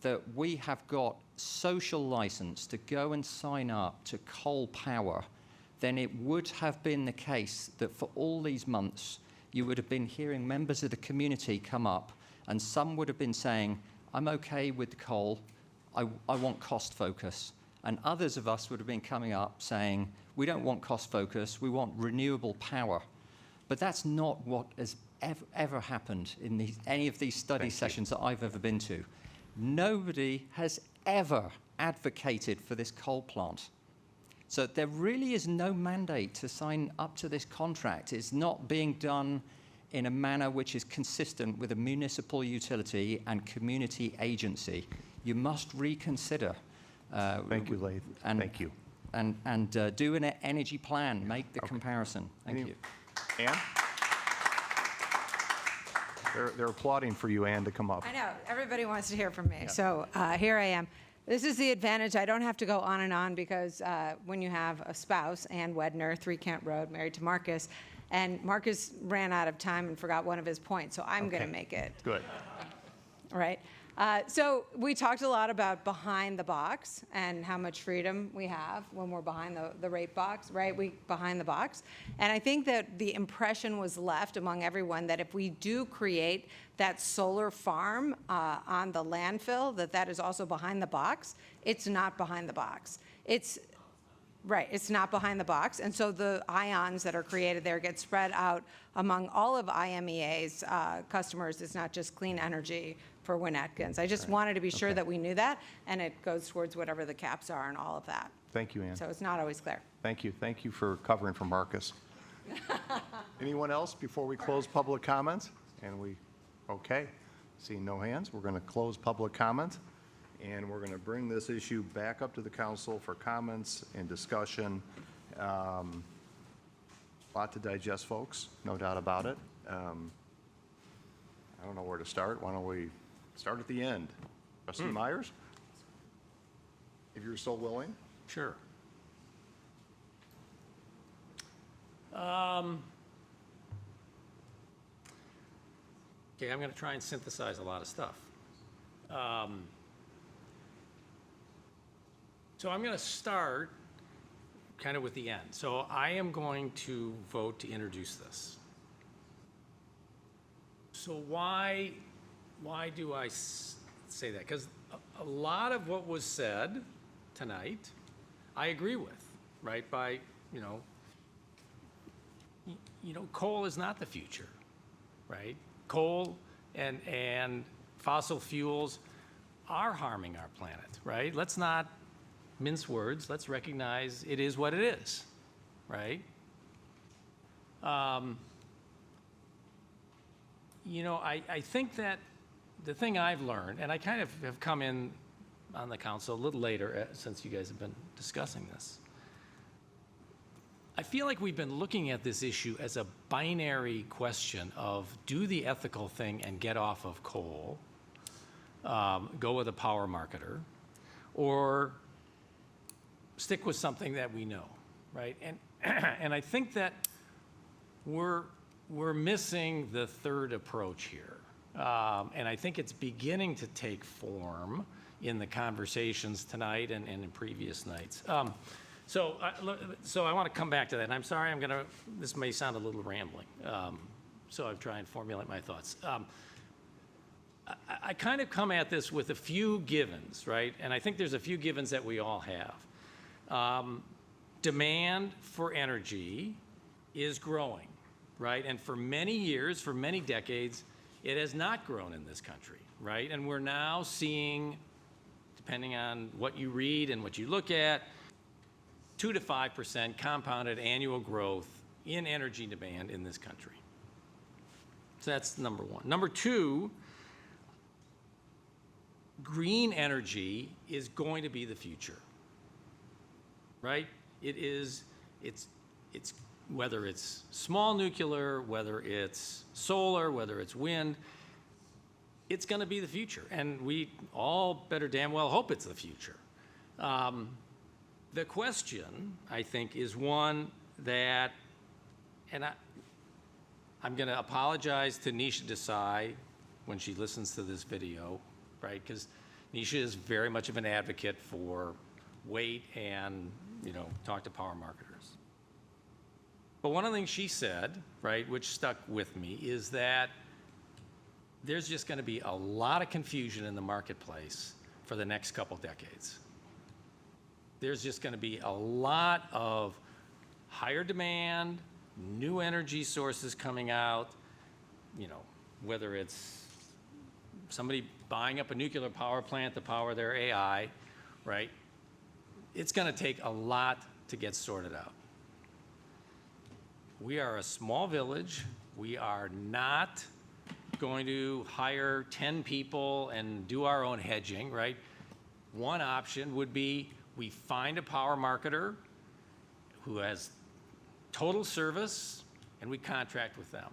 H: that we have got social license to go and sign up to coal power, then it would have been the case that for all these months, you would have been hearing members of the community come up, and some would have been saying, I'm okay with the coal, I want cost focus. And others of us would have been coming up saying, we don't want cost focus, we want renewable power. But that's not what has ever happened in any of these study sessions that I've ever been to. Nobody has ever advocated for this coal plant. So there really is no mandate to sign up to this contract. It's not being done in a manner which is consistent with a municipal utility and community agency. You must reconsider.
A: Thank you, Laith. Thank you.
H: And do an energy plan. Make the comparison. Thank you.
A: Ann? They're applauding for you, Ann, to come up.
J: I know, everybody wants to hear from me.
A: Yeah.
J: So here I am. This is the advantage. I don't have to go on and on because when you have a spouse, Ann Wedner, 3 Kent Road, married to Marcus, and Marcus ran out of time and forgot one of his points, so I'm going to make it.
A: Good.
J: All right. So we talked a lot about behind the box and how much freedom we have when we're behind the rate box, right? Behind the box. And I think that the impression was left among everyone that if we do create that solar farm on the landfill, that is also behind the box. It's not behind the box. Right, it's not behind the box. And so the ions that are created there get spread out among all of IMEA's customers. It's not just clean energy for Winnetkins. I just wanted to be sure that we knew that, and it goes towards whatever the caps are and all of that.
A: Thank you, Ann.
J: So it's not always clear.
A: Thank you. Thank you for covering for Marcus. Anyone else before we close public comment? Okay, seeing no hands, we're going to close public comment, and we're going to bring this issue back up to the council for comments and discussion. A lot to digest, folks, no doubt about it. I don't know where to start. Why don't we start at the end? Trustee Myers, if you're so willing.
C: Sure. Okay, I'm going to try and synthesize a lot of stuff. So I'm going to start kind of with the end. So I am going to vote to introduce this. So why do I say that? Because a lot of what was said tonight, I agree with, right? Coal is not the future, right? Coal and fossil fuels are harming our planet, right? Let's not mince words. Let's recognize it is what it is, right? I think that the thing I've learned, and I kind of have come in on the council a little later since you guys have been discussing this, I feel like we've been looking at this issue as a binary question of do the ethical thing and get off of coal, go with a power marketer, or stick with something that we know, right? And I think that we're missing the third approach here. And I think it's beginning to take form in the conversations tonight and in previous nights. So I want to come back to that. And I'm sorry, this may sound a little rambling. So I'll try and formulate my thoughts. I kind of come at this with a few givens, right? And I think there's a few givens that we all have. Demand for energy is growing, right? And for many years, for many decades, it has not grown in this country, right? And we're now seeing, depending on what you read and what you look at, 2 to 5% compounded annual growth in energy demand in this country. So that's number one. Number two, green energy is going to be the future, right? It's whether it's small nuclear, whether it's solar, whether it's wind, it's going to be the future. And we all better damn well hope it's the future. The question, I think, is one that, and I'm going to apologize to Nisha Desai when she listens to this video, right? Because Nisha is very much of an advocate for wait and, talk to power marketers. But one of the things she said, right, which stuck with me, is that there's just going to be a lot of confusion in the marketplace for the next couple decades. There's just going to be a lot of higher demand, new energy sources coming out, whether it's somebody buying up a nuclear power plant to power their AI, right? It's going to take a lot to get sorted out. We are a small village. We are not going to hire 10 people and do our own hedging, right? One option would be we find a power marketer who has total service, and we contract with them.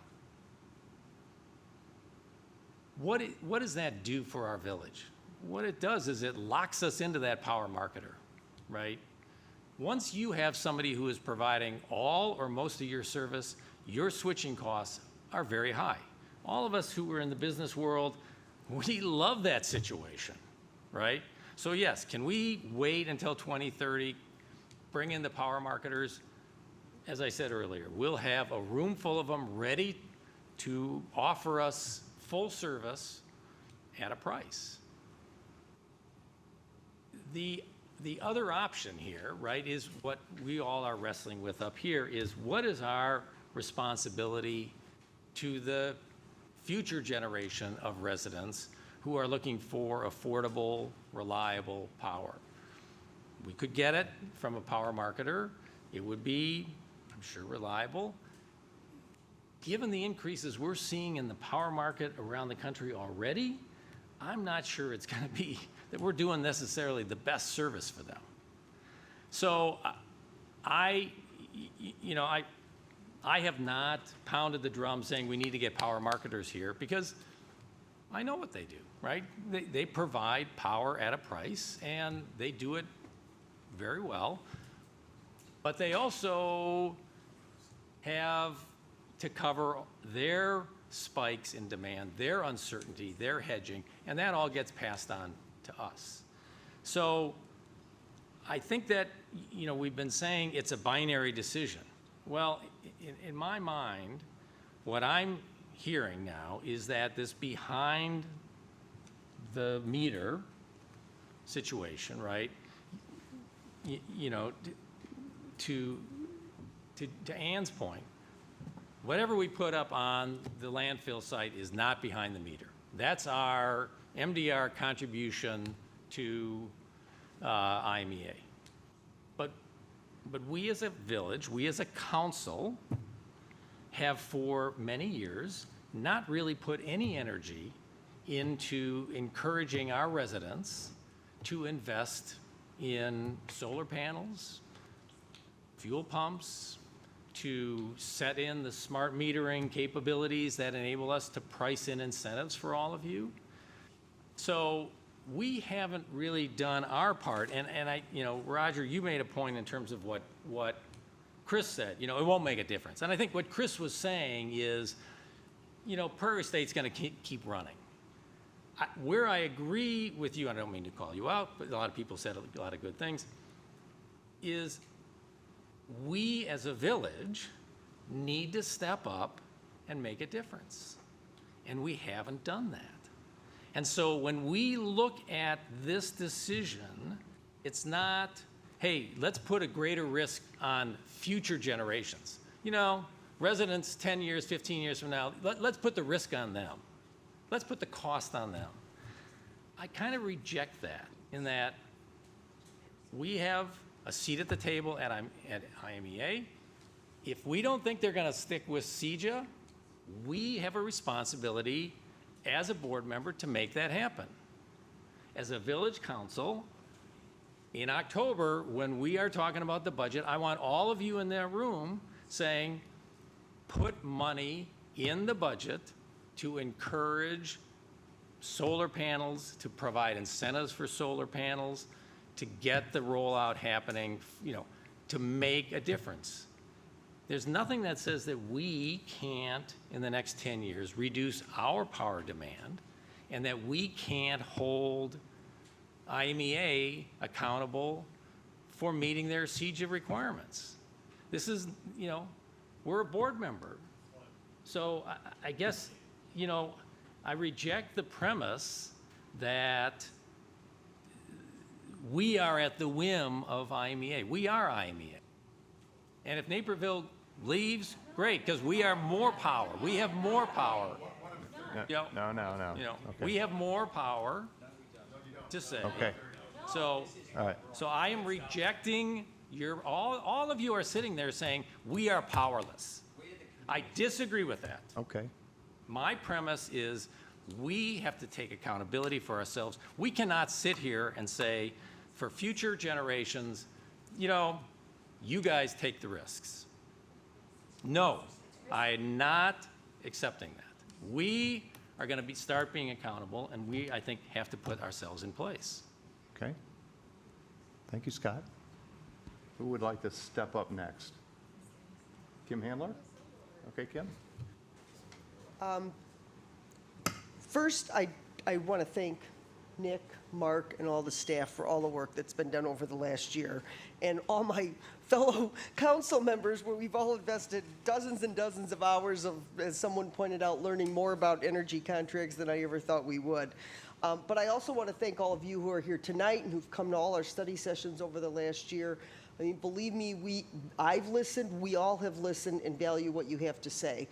C: What does that do for our village? What it does is it locks us into that power marketer, right? Once you have somebody who is providing all or most of your service, your switching costs are very high. All of us who are in the business world, we love that situation, right? So yes, can we wait until 2030, bring in the power marketers? As I said earlier, we'll have a room full of them ready to offer us full service at a price. The the other option here, right, is what we all are wrestling with up here, is what is our responsibility to the future generation of residents who are looking for affordable, reliable power. We could get it from a power marketer. It would be, I'm sure, reliable. Given the increases we're seeing in the power market around the country already, I'm not sure it's going to be that we're doing necessarily the best service for them. So I have not pounded the drum saying we need to get power marketers here, because I know what they do, right? They provide power at a price, and they do it very well. But they also have to cover their spikes in demand, their uncertainty, their hedging, and that all gets passed on to us. So I think that, we've been saying it's a binary decision. Well, in my mind, what I'm hearing now is that this behind the meter situation, right? To Ann's point, whatever we put up on the landfill site is not behind the meter. That's our MDR contribution to IMEA. But we as a village, we as a council, have for many years not really put any energy into encouraging our residents to invest in solar panels, fuel pumps, to set in the smart metering capabilities that enable us to price in incentives for all of you. So we haven't really done our part, and Roger, you made a point in terms of what Chris said, it won't make a difference. And I think what Chris was saying is, Prairie State's gonna keep running. Where I agree with you, I don't mean to call you out, but a lot of people said a lot of good things, is we as a village need to step up and make a difference. And we haven't done that. And so when we look at this decision, it's not, hey, let's put a greater risk on future generations. Residents 10 years, 15 years from now, let's put the risk on them. Let's put the cost on them. I kind of reject that, in that we have a seat at the table at IMEA. If we don't think they're going to stick with CEJA, we have a responsibility as a board member to make that happen. As a village council, in October, when we are talking about the budget, I want all of you in that room saying, put money in the budget to encourage solar panels, to provide incentives for solar panels, to get the rollout happening, to make a difference. There's nothing that says that we can't, in the next 10 years, reduce our power demand, and that we can't hold IMEA accountable for meeting their CEJA requirements. This is, we're a board member. So I guess, I reject the premise that we are at the whim of IMEA. We are IMEA. And if Naperville leaves, great, because we are more power. We have more power.
A: No. Okay.
C: We have more power to say.
A: Okay.
C: So,
A: all right.
C: So I am rejecting all of you are sitting there saying we are powerless. I disagree with that.
A: Okay.
C: My premise is we have to take accountability for ourselves. We cannot sit here and say, for future generations, you guys take the risks. No, I'm not accepting that. We are going to start being accountable, and we, I think, have to put ourselves in place.
A: Okay. Thank you, Scott. Who would like to step up next? Kim Handler? Okay, Kim.
M: First, I want to thank Nick, Mark, and all the staff for all the work that's been done over the last year, and all my fellow council members, where we've all invested dozens and dozens of hours of, as someone pointed out, learning more about energy contracts than I ever thought we would. But I also want to thank all of you who are here tonight and who've come to all our study sessions over the last year. I mean, believe me, I've listened, we all have listened and value what you have to say.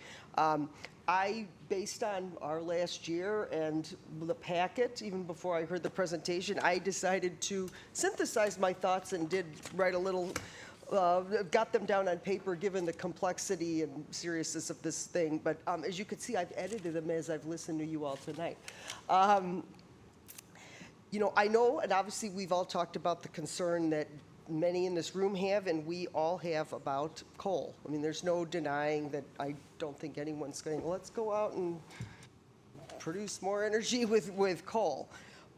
M: Based on our last year and the packet, even before I heard the presentation, I decided to synthesize my thoughts and did write a little, got them down on paper given the complexity and seriousness of this thing. But as you can see, I've edited them as I've listened to you all tonight. You know, I know, and obviously we've all talked about the concern that many in this room have, and we all have about coal. I mean, there's no denying that. I don't think anyone's saying, let's go out and produce more energy with coal.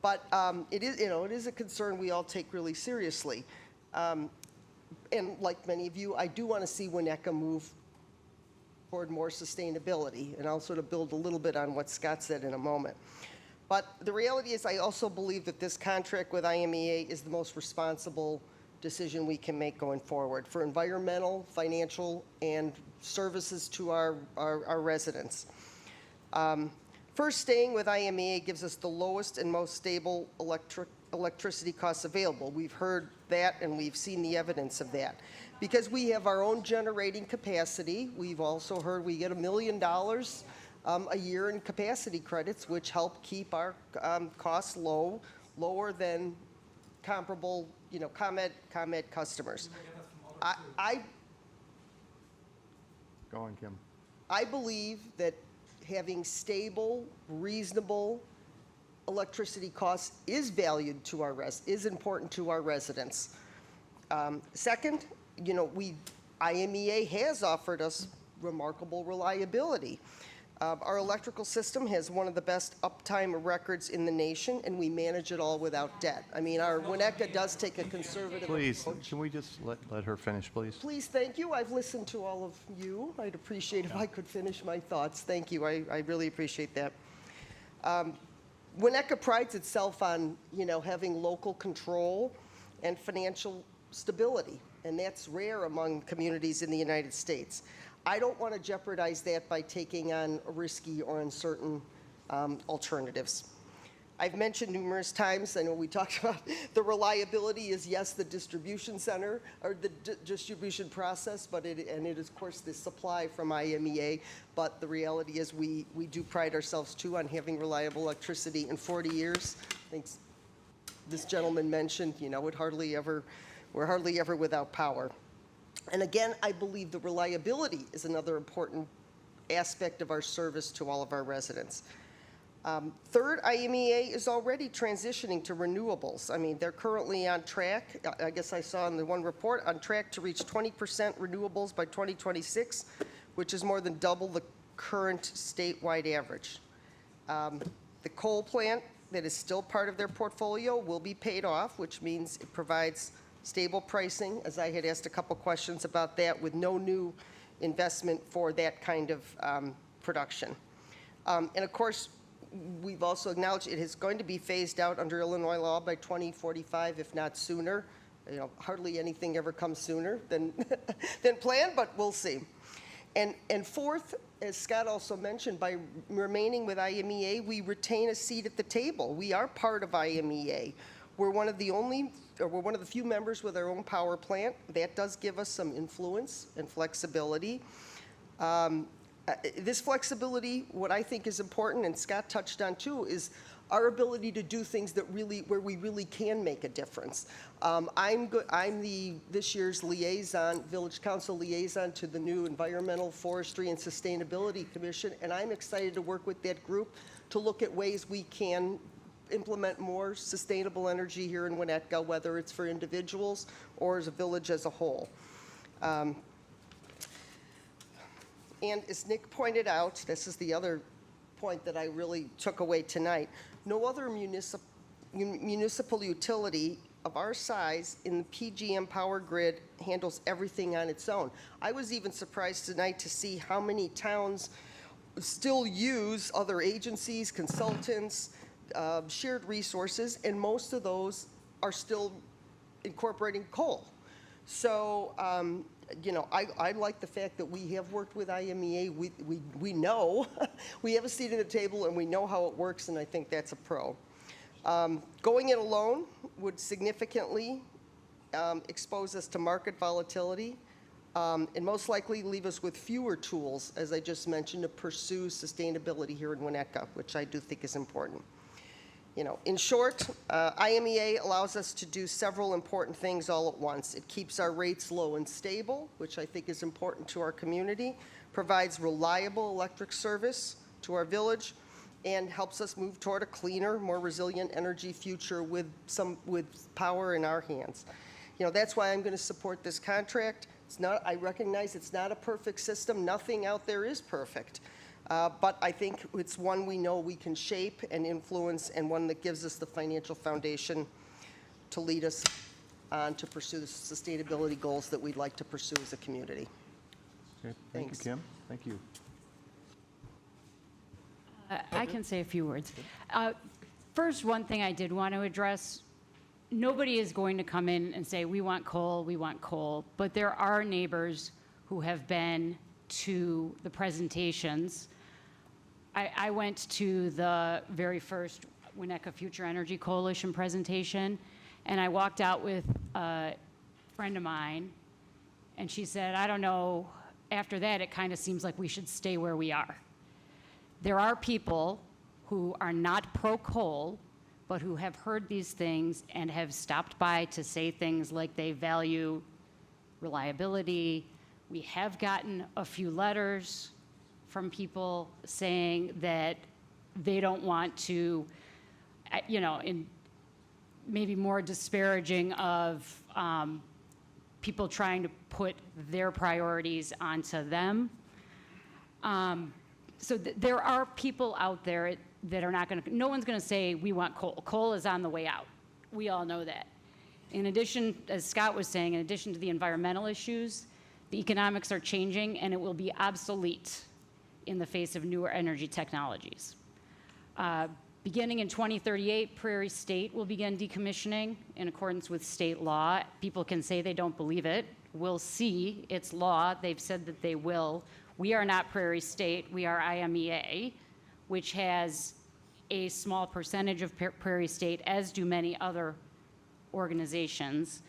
M: But it is, you know, it is a concern we all take really seriously. And like many of you, I do want to see Winnetka move toward more sustainability, and I'll sort of build a little bit on what Scott said in a moment. But the reality is I also believe that this contract with IMEA is the most responsible decision we can make going forward for environmental, financial, and services to our residents. First, staying with IMEA gives us the lowest and most stable electricity costs available. We've heard that and we've seen the evidence of that. Because we have our own generating capacity, we've also heard we get $1 million a year in capacity credits, which help keep our costs lower than comparable, you know, ComEd customers.
A: Go on, Kim.
M: I believe that having stable, reasonable electricity costs is valued to our is important to our residents. Second, you know, IMEA has offered us remarkable reliability. Our electrical system has one of the best uptime records in the nation, and we manage it all without debt. I mean, our Winnetka does take a conservative
A: Please,
M: approach.
A: can we just let her finish, please?
M: Please, thank you. I've listened to all of you. I'd appreciate if I could finish my thoughts. Thank you. I really appreciate that. Winnetka prides itself on, you know, having local control and financial stability, and that's rare among communities in the United States. I don't want to jeopardize that by taking on risky or uncertain alternatives. I've mentioned numerous times, I know we talked about the reliability is, yes, the distribution center or the distribution process, but it is, of course, the supply from IMEA. But the reality is we do pride ourselves, too, on having reliable electricity. In 40 years, I think this gentleman mentioned, you know, we're hardly ever without power. And again, I believe the reliability is another important aspect of our service to all of our residents. Third, IMEA is already transitioning to renewables. I mean, they're currently on track, I guess I saw in the one report, on track to reach 20% renewables by 2026, which is more than double the current statewide average. The coal plant that is still part of their portfolio will be paid off, which means it provides stable pricing, as I had asked a couple questions about that, with no new investment for that kind of production. And of course, we've also acknowledged it is going to be phased out under Illinois law by 2045, if not sooner. You know, hardly anything ever comes sooner than planned, but we'll see. And fourth, as Scott also mentioned, by remaining with IMEA, we retain a seat at the table. We are part of IMEA. We're one of the few members with our own power plant. That does give us some influence and flexibility. This flexibility, what I think is important, and Scott touched on too, is our ability to do things where we really can make a difference. I'm this year's liaison, Village Council liaison to the new Environmental, Forestry, and Sustainability Commission, and I'm excited to work with that group to look at ways we can implement more sustainable energy here in Winnetka, whether it's for individuals or as a village as a whole. And as Nick pointed out, this is the other point that I really took away tonight, no other municipal utility of our size in the PJM power grid handles everything on its own. I was even surprised tonight to see how many towns still use other agencies, consultants, shared resources, and most of those are still incorporating coal. So, you know, I like the fact that we have worked with IMEA. We know, we have a seat at the table and we know how it works, and I think that's a pro. Going it alone would significantly expose us to market volatility and most likely leave us with fewer tools, as I just mentioned, to pursue sustainability here in Winnetka, which I do think is important. You know, in short, IMEA allows us to do several important things all at once. It keeps our rates low and stable, which I think is important to our community, provides reliable electric service to our village, and helps us move toward a cleaner, more resilient energy future with power in our hands. You know, that's why I'm going to support this contract. I recognize it's not a perfect system. Nothing out there is perfect. But I think it's one we know we can shape and influence, and one that gives us the financial foundation to lead us on to pursue the sustainability goals that we'd like to pursue as a community.
A: Okay,
M: Thanks.
A: Thank you, Kim. Thank you.
E: I can say a few words. First, one thing I did want to address, nobody is going to come in and say, we want coal, but there are neighbors who have been to the presentations. I went to the very first Winnetka Future Energy Coalition presentation, and I walked out with a friend of mine, and she said, I don't know, after that it kind of seems like we should stay where we are. There are people who are not pro-coal, but who have heard these things and have stopped by to say things like they value reliability. We have gotten a few letters from people saying that they don't want to, you know, in maybe more disparaging of people trying to put their priorities onto them. So there are people out there that are not going to, no one's going to say we want coal. Coal is on the way out. We all know that. In addition, as Scott was saying, in addition to the environmental issues, the economics are changing, and it will be obsolete in the face of newer energy technologies. Beginning in 2038, Prairie State will begin decommissioning in accordance with state law. People can say they don't believe it. We'll see. It's law. They've said that they will. We are not Prairie State. We are IMEA, which has a small percentage of Prairie State, as do many other organizations.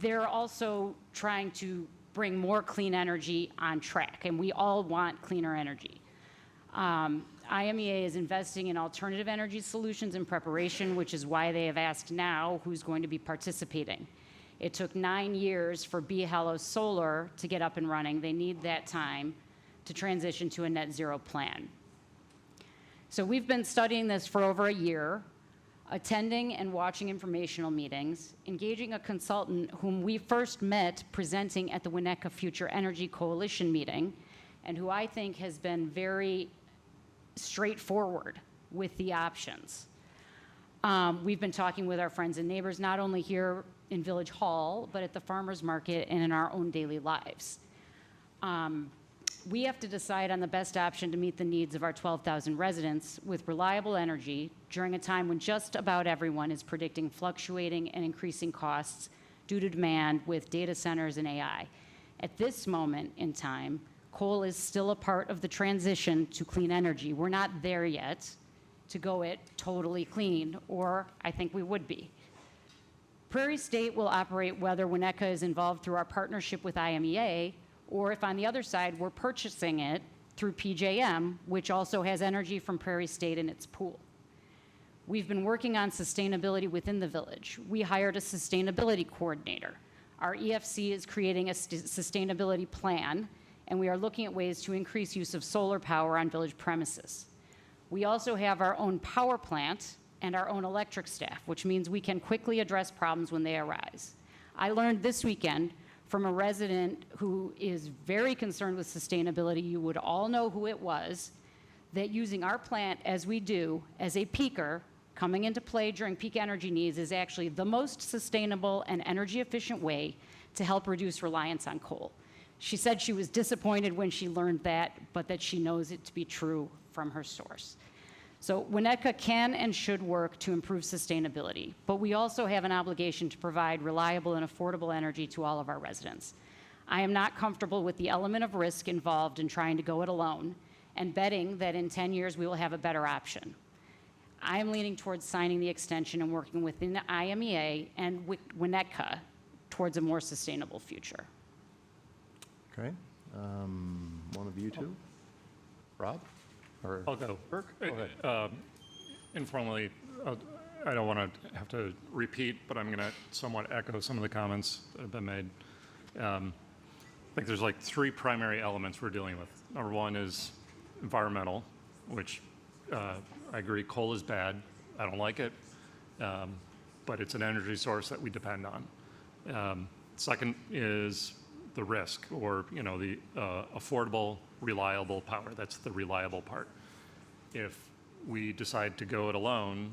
E: They're also trying to bring more clean energy on track, and we all want cleaner energy. IMEA is investing in alternative energy solutions in preparation, which is why they have asked now who's going to be participating. It took 9 years for Bee Hollow Solar to get up and running. They need that time to transition to a net zero plan. So we've been studying this for over a year, attending and watching informational meetings, engaging a consultant whom we first met presenting at the Winnetka Future Energy Coalition meeting, and who I think has been very straightforward with the options. We've been talking with our friends and neighbors, not only here in Village Hall, but at the farmers market and in our own daily lives. We have to decide on the best option to meet the needs of our 12,000 residents with reliable energy during a time when just about everyone is predicting fluctuating and increasing costs due to demand with data centers and AI. At this moment in time, coal is still a part of the transition to clean energy. We're not there yet to go it totally clean, or I think we would be. Prairie State will operate whether Winnetka is involved through our partnership with IMEA, or if on the other side we're purchasing it through PJM, which also has energy from Prairie State in its pool. We've been working on sustainability within the village. We hired a sustainability coordinator. Our EFC is creating a sustainability plan, and we are looking at ways to increase use of solar power on village premises. We also have our own power plant and our own electric staff, which means we can quickly address problems when they arise. I learned this weekend from a resident who is very concerned with sustainability, you would all know who it was, that using our plant as we do as a peaker coming into play during peak energy needs is actually the most sustainable and energy efficient way to help reduce reliance on coal. She said she was disappointed when she learned that, but that she knows it to be true from her source. So Winnetka can and should work to improve sustainability, but we also have an obligation to provide reliable and affordable energy to all of our residents. I am not comfortable with the element of risk involved in trying to go it alone and betting that in 10 years we will have a better option. I'm leaning towards signing the extension and working within the IMEA and Winnetka towards a more sustainable future.
A: Okay. One of you two? Rob? Or
B: I'll go.
A: Kirk? Go ahead.
B: Informally, I don't want to have to repeat, but I'm going to somewhat echo some of the comments that have been made. I think there's like three primary elements we're dealing with. Number one is environmental, which I agree coal is bad. I don't like it, but it's an energy source that we depend on. Second is the risk, or the affordable, reliable power. That's the reliable part. If we decide to go it alone,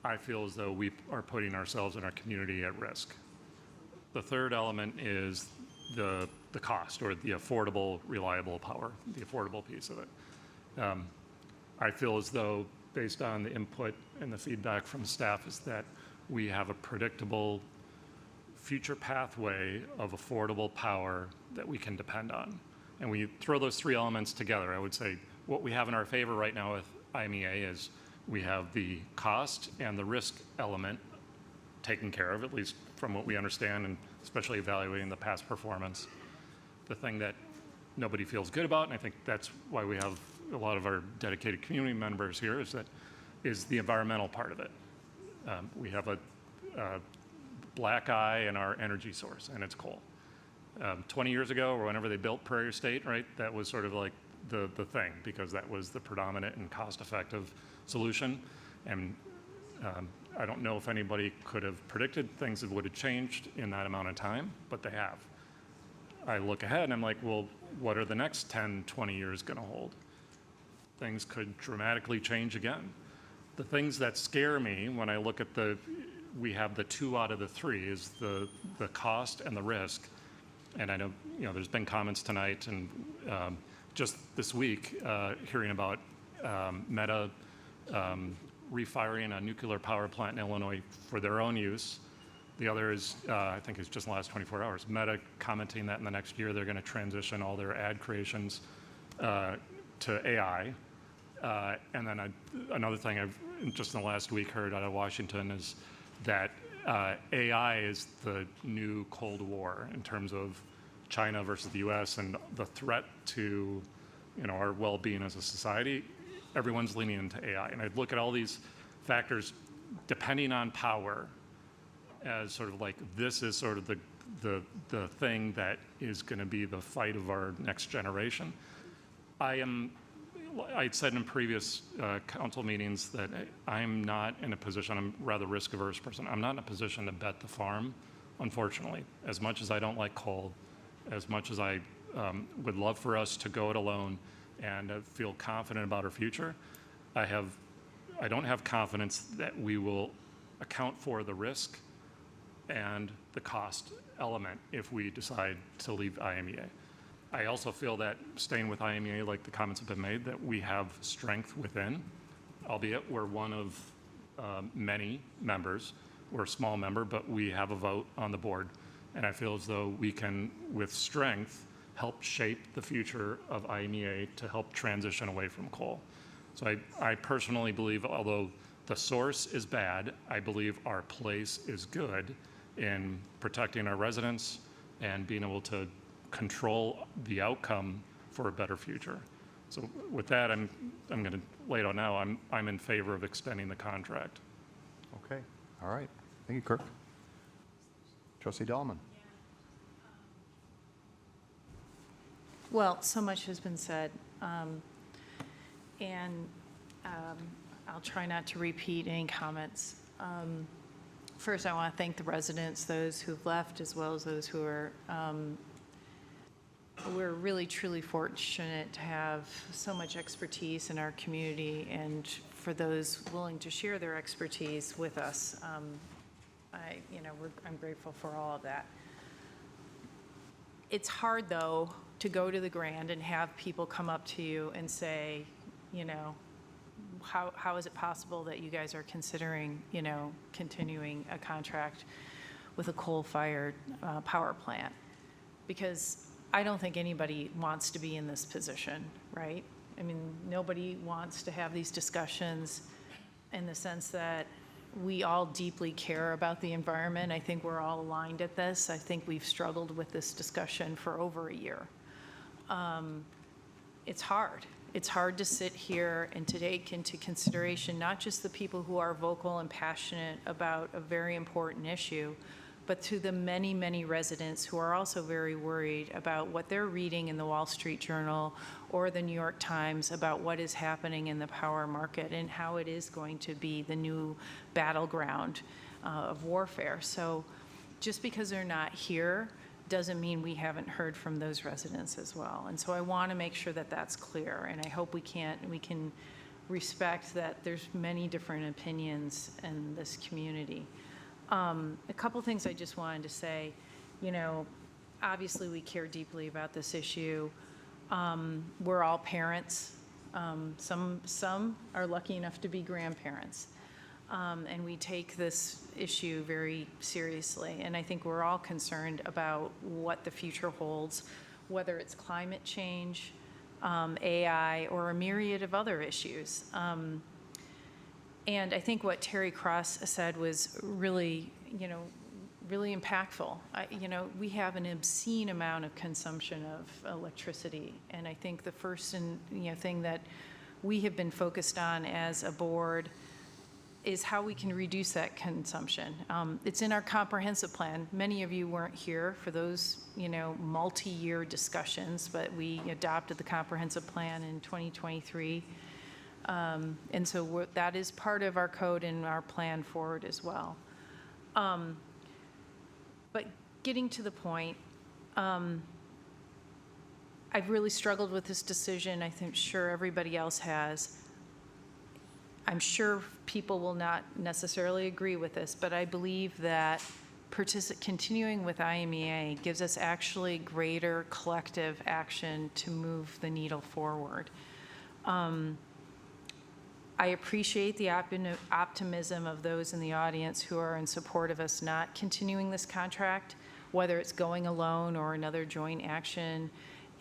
B: I feel as though we are putting ourselves and our community at risk. The third element is the cost, or the affordable, reliable power, the affordable piece of it. I feel as though, based on the input and the feedback from staff, is that we have a predictable future pathway of affordable power that we can depend on. And when you throw those three elements together, I would say what we have in our favor right now with IMEA is we have the cost and the risk element taken care of, at least from what we understand, and especially evaluating the past performance. The thing that nobody feels good about, and I think that's why we have a lot of our dedicated community members here, is the environmental part of it. We have a black eye in our energy source, and it's coal. 20 years ago, or whenever they built Prairie State, right, that was sort of like the thing, because that was the predominant and cost-effective solution. And I don't know if anybody could have predicted things that would have changed in that amount of time, but they have. I look ahead and I'm like, well, what are the next 10, 20 years going to hold? Things could dramatically change again. The things that scare me when I look at we have the two out of the three, is the cost and the risk. And I know, there's been comments tonight and just this week, hearing about Meta refiring a nuclear power plant in Illinois for their own use. The other is, I think it's just the last 24 hours, Meta commenting that in the next year they're going to transition all their ad creations to AI. And then another thing I've just in the last week heard out of Washington is that AI is the new Cold War in terms of China versus the US and the threat to our well-being as a society. Everyone's leaning into AI. And I'd look at all these factors depending on power as sort of like, this is sort of the thing that is going to be the fight of our next generation. I'd said in previous council meetings that I'm not in a position, I'm a rather risk-averse person, I'm not in a position to bet the farm, unfortunately. As much as I don't like coal, as much as I would love for us to go it alone and feel confident about our future, I don't have confidence that we will account for the risk and the cost element if we decide to leave IMEA. I also feel that staying with IMEA, like the comments have been made, that we have strength within, albeit we're one of many members. We're a small member, but we have a vote on the board. And I feel as though we can, with strength, help shape the future of IMEA to help transition away from coal. So I personally believe, although the source is bad, I believe our place is good in protecting our residents and being able to control the outcome for a better future. So with that, I'm going to lay it out now. I'm in favor of extending the contract.
A: Okay. All right. Thank you, Kirk. Trustee Dahlman.
O: Well, so much has been said, and I'll try not to repeat any comments. First, I want to thank the residents, those who've left, as well as those who are. We're really, truly fortunate to have so much expertise in our community, and for those willing to share their expertise with us. I'm grateful for all of that. It's hard, though, to go to the Grand and have people come up to you and say, how is it possible that you guys are considering, continuing a contract with a coal-fired power plant? Because I don't think anybody wants to be in this position, right? I mean, nobody wants to have these discussions in the sense that we all deeply care about the environment. I think we're all aligned at this. I think we've struggled with this discussion for over a year. It's hard. It's hard to sit here and to take into consideration not just the people who are vocal and passionate about a very important issue, but to the many, many residents who are also very worried about what they're reading in the Wall Street Journal or the New York Times about what is happening in the power market and how it is going to be the new battleground of warfare. So just because they're not here doesn't mean we haven't heard from those residents as well. And so I want to make sure that that's clear, and I hope we can respect that there's many different opinions in this community. A couple things I just wanted to say. You know, obviously we care deeply about this issue. We're all parents. Some are lucky enough to be grandparents. And we take this issue very seriously. And I think we're all concerned about what the future holds, whether it's climate change, AI, or a myriad of other issues. And I think what Terry Cross said was really, really impactful. We have an obscene amount of consumption of electricity. And I think the first thing that we have been focused on as a board is how we can reduce that consumption. It's in our comprehensive plan. Many of you weren't here for those, multi-year discussions, but we adopted the comprehensive plan in 2023. And so that is part of our code and our plan forward as well. But getting to the point, I've really struggled with this decision. I think sure everybody else has. I'm sure people will not necessarily agree with this, but I believe that continuing with IMEA gives us actually greater collective action to move the needle forward. I appreciate the optimism of those in the audience who are in support of us not continuing this contract, whether it's going alone or another joint action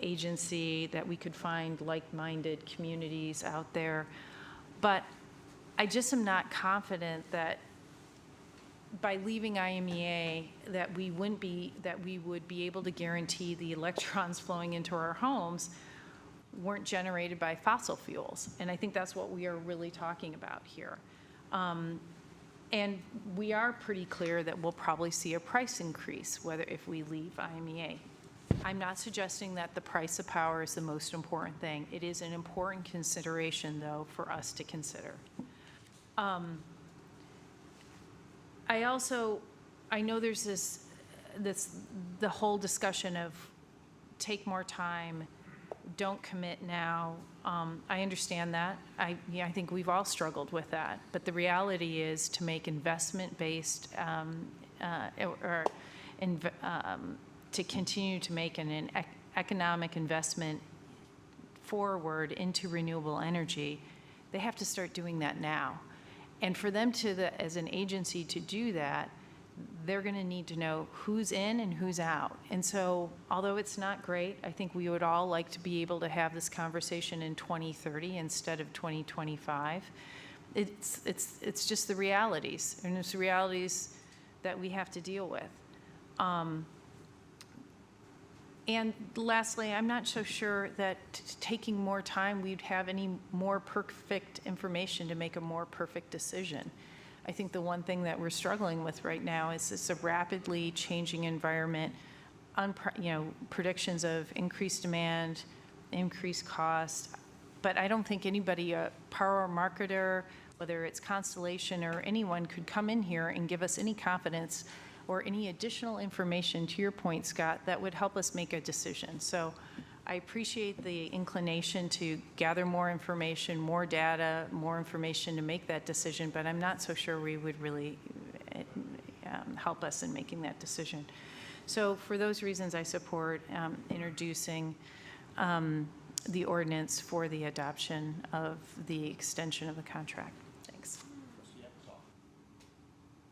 O: agency that we could find like-minded communities out there. But I just am not confident that by leaving IMEA that we would be able to guarantee the electrons flowing into our homes weren't generated by fossil fuels. And I think that's what we are really talking about here. And we are pretty clear that we'll probably see a price increase if we leave IMEA. I'm not suggesting that the price of power is the most important thing. It is an important consideration, though, for us to consider. I know there's the whole discussion of take more time, don't commit now. I understand that. I think we've all struggled with that. But the reality is to make investment-based to continue to make an economic investment forward into renewable energy, they have to start doing that now. And for them as an agency to do that, they're going to need to know who's in and who's out. And so, although it's not great, I think we would all like to be able to have this conversation in 2030 instead of 2025. It's just the realities, and it's the realities that we have to deal with. And lastly, I'm not so sure that taking more time, we'd have any more perfect information to make a more perfect decision. I think the one thing that we're struggling with right now is it's a rapidly changing environment, predictions of increased demand, increased cost. But I don't think anybody, a power marketer, whether it's Constellation or anyone, could come in here and give us any confidence or any additional information, to your point, Scott, that would help us make a decision. So I appreciate the inclination to gather more information, more data, more information to make that decision, but I'm not so sure we would really help us in making that decision. So for those reasons, I support introducing the ordinance for the adoption of the extension of the contract. Thanks.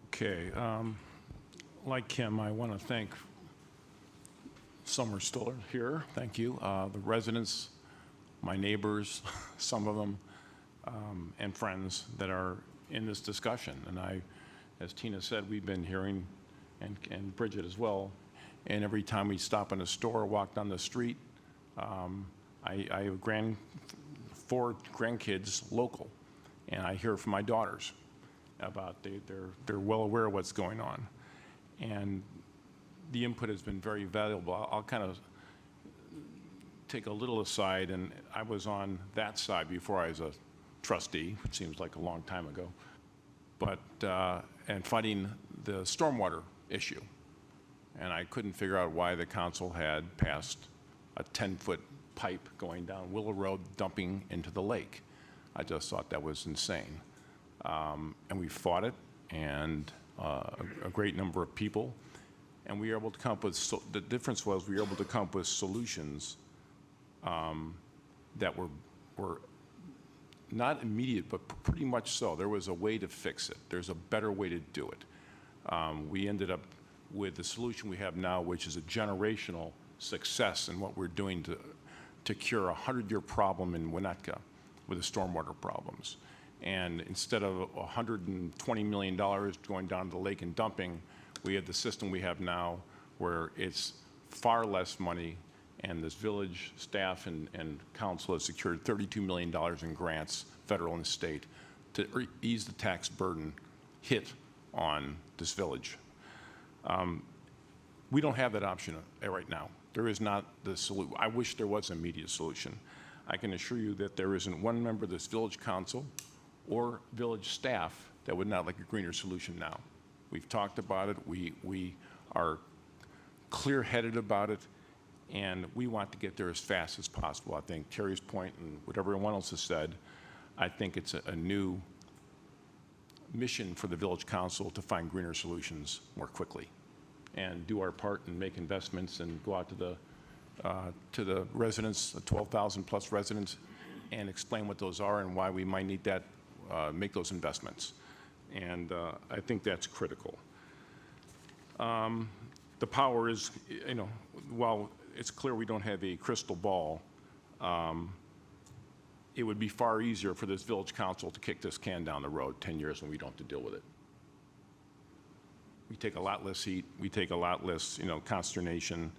N: Okay. Like Kim, I want to thank some are still here. Thank you. The residents, my neighbors, some of them, and friends that are in this discussion. And as Tina said, we've been hearing, and Bridget as well, and every time we stop in a store or walk down the street, I have 4 grandkids local, and I hear from my daughters about they're well aware of what's going on. And the input has been very valuable. I'll kind of take a little aside, and I was on that side before I was a trustee, which seems like a long time ago, but and fighting the stormwater issue. And I couldn't figure out why the council had passed a 10-foot pipe going down Willow Road, dumping into the lake. I just thought that was insane. And we fought it, and a great number of people, and we were able to come up with, the difference was we were able to come up with solutions that were not immediate, but pretty much so. There was a way to fix it. There's a better way to do it. We ended up with the solution we have now, which is a generational success in what we're doing to cure a 100-year problem in Winnetka with the stormwater problems. And instead of $120 million going down to the lake and dumping, we have the system we have now where it's far less money, and this village staff and council has secured $32 million in grants, federal and state, to ease the tax burden hit on this village. We don't have that option right now. There is not the solution. I wish there was an immediate solution. I can assure you that there isn't one member of this village council or village staff that would not like a greener solution now. We've talked about it. We are clear-headed about it, and we want to get there as fast as possible. I think Terry's point and what everyone else has said, I think it's a new mission for the village council to find greener solutions more quickly and do our part and make investments and go out to the residents, the 12,000 plus residents, and explain what those are and why we might need that, make those investments. And I think that's critical. The power is, while it's clear we don't have a crystal ball, it would be far easier for this village council to kick this can down the road 10 years when we don't have to deal with it. We take a lot less heat, we take a lot less, consternation,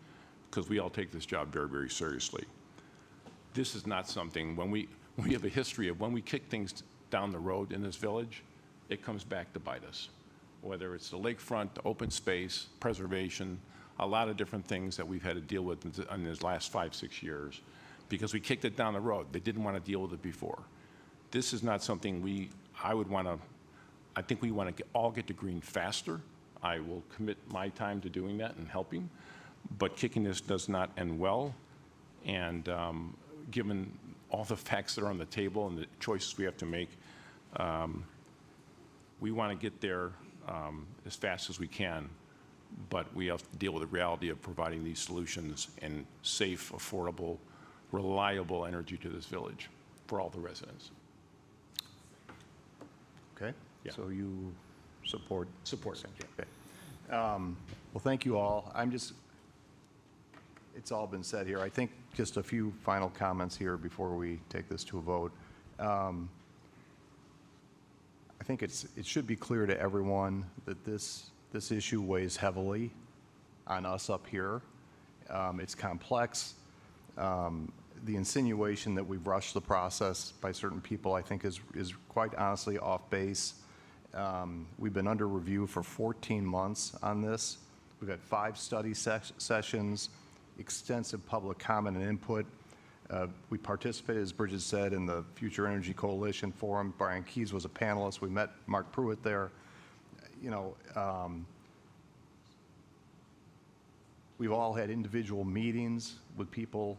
N: because we all take this job very, very seriously. This is not something, when we have a history of when we kick things down the road in this village, it comes back to bite us. Whether it's the lakefront, the open space, preservation, a lot of different things that we've had to deal with in these last 5-6 years, because we kicked it down the road. They didn't want to deal with it before. This is not something I think we want to all get to green faster. I will commit my time to doing that and helping, but kicking this does not end well. And given all the facts that are on the table and the choices we have to make, we want to get there as fast as we can, but we have to deal with the reality of providing these solutions and safe, affordable, reliable energy to this village for all the residents.
A: Okay,
N: Yeah.
A: so you support?
N: Support.
A: Okay. Well, thank you all. It's all been said here. I think just a few final comments here before we take this to a vote. I think it should be clear to everyone that this issue weighs heavily on us up here. It's complex. The insinuation that we've rushed the process by certain people, I think, is quite honestly off base. We've been under review for 14 months on this. We've had 5 study sessions, extensive public comment and input. We participated, as Bridget said, in the Future Energy Coalition Forum. Brian Keyes was a panelist. We met Mark Pruitt there. We've all had individual meetings with people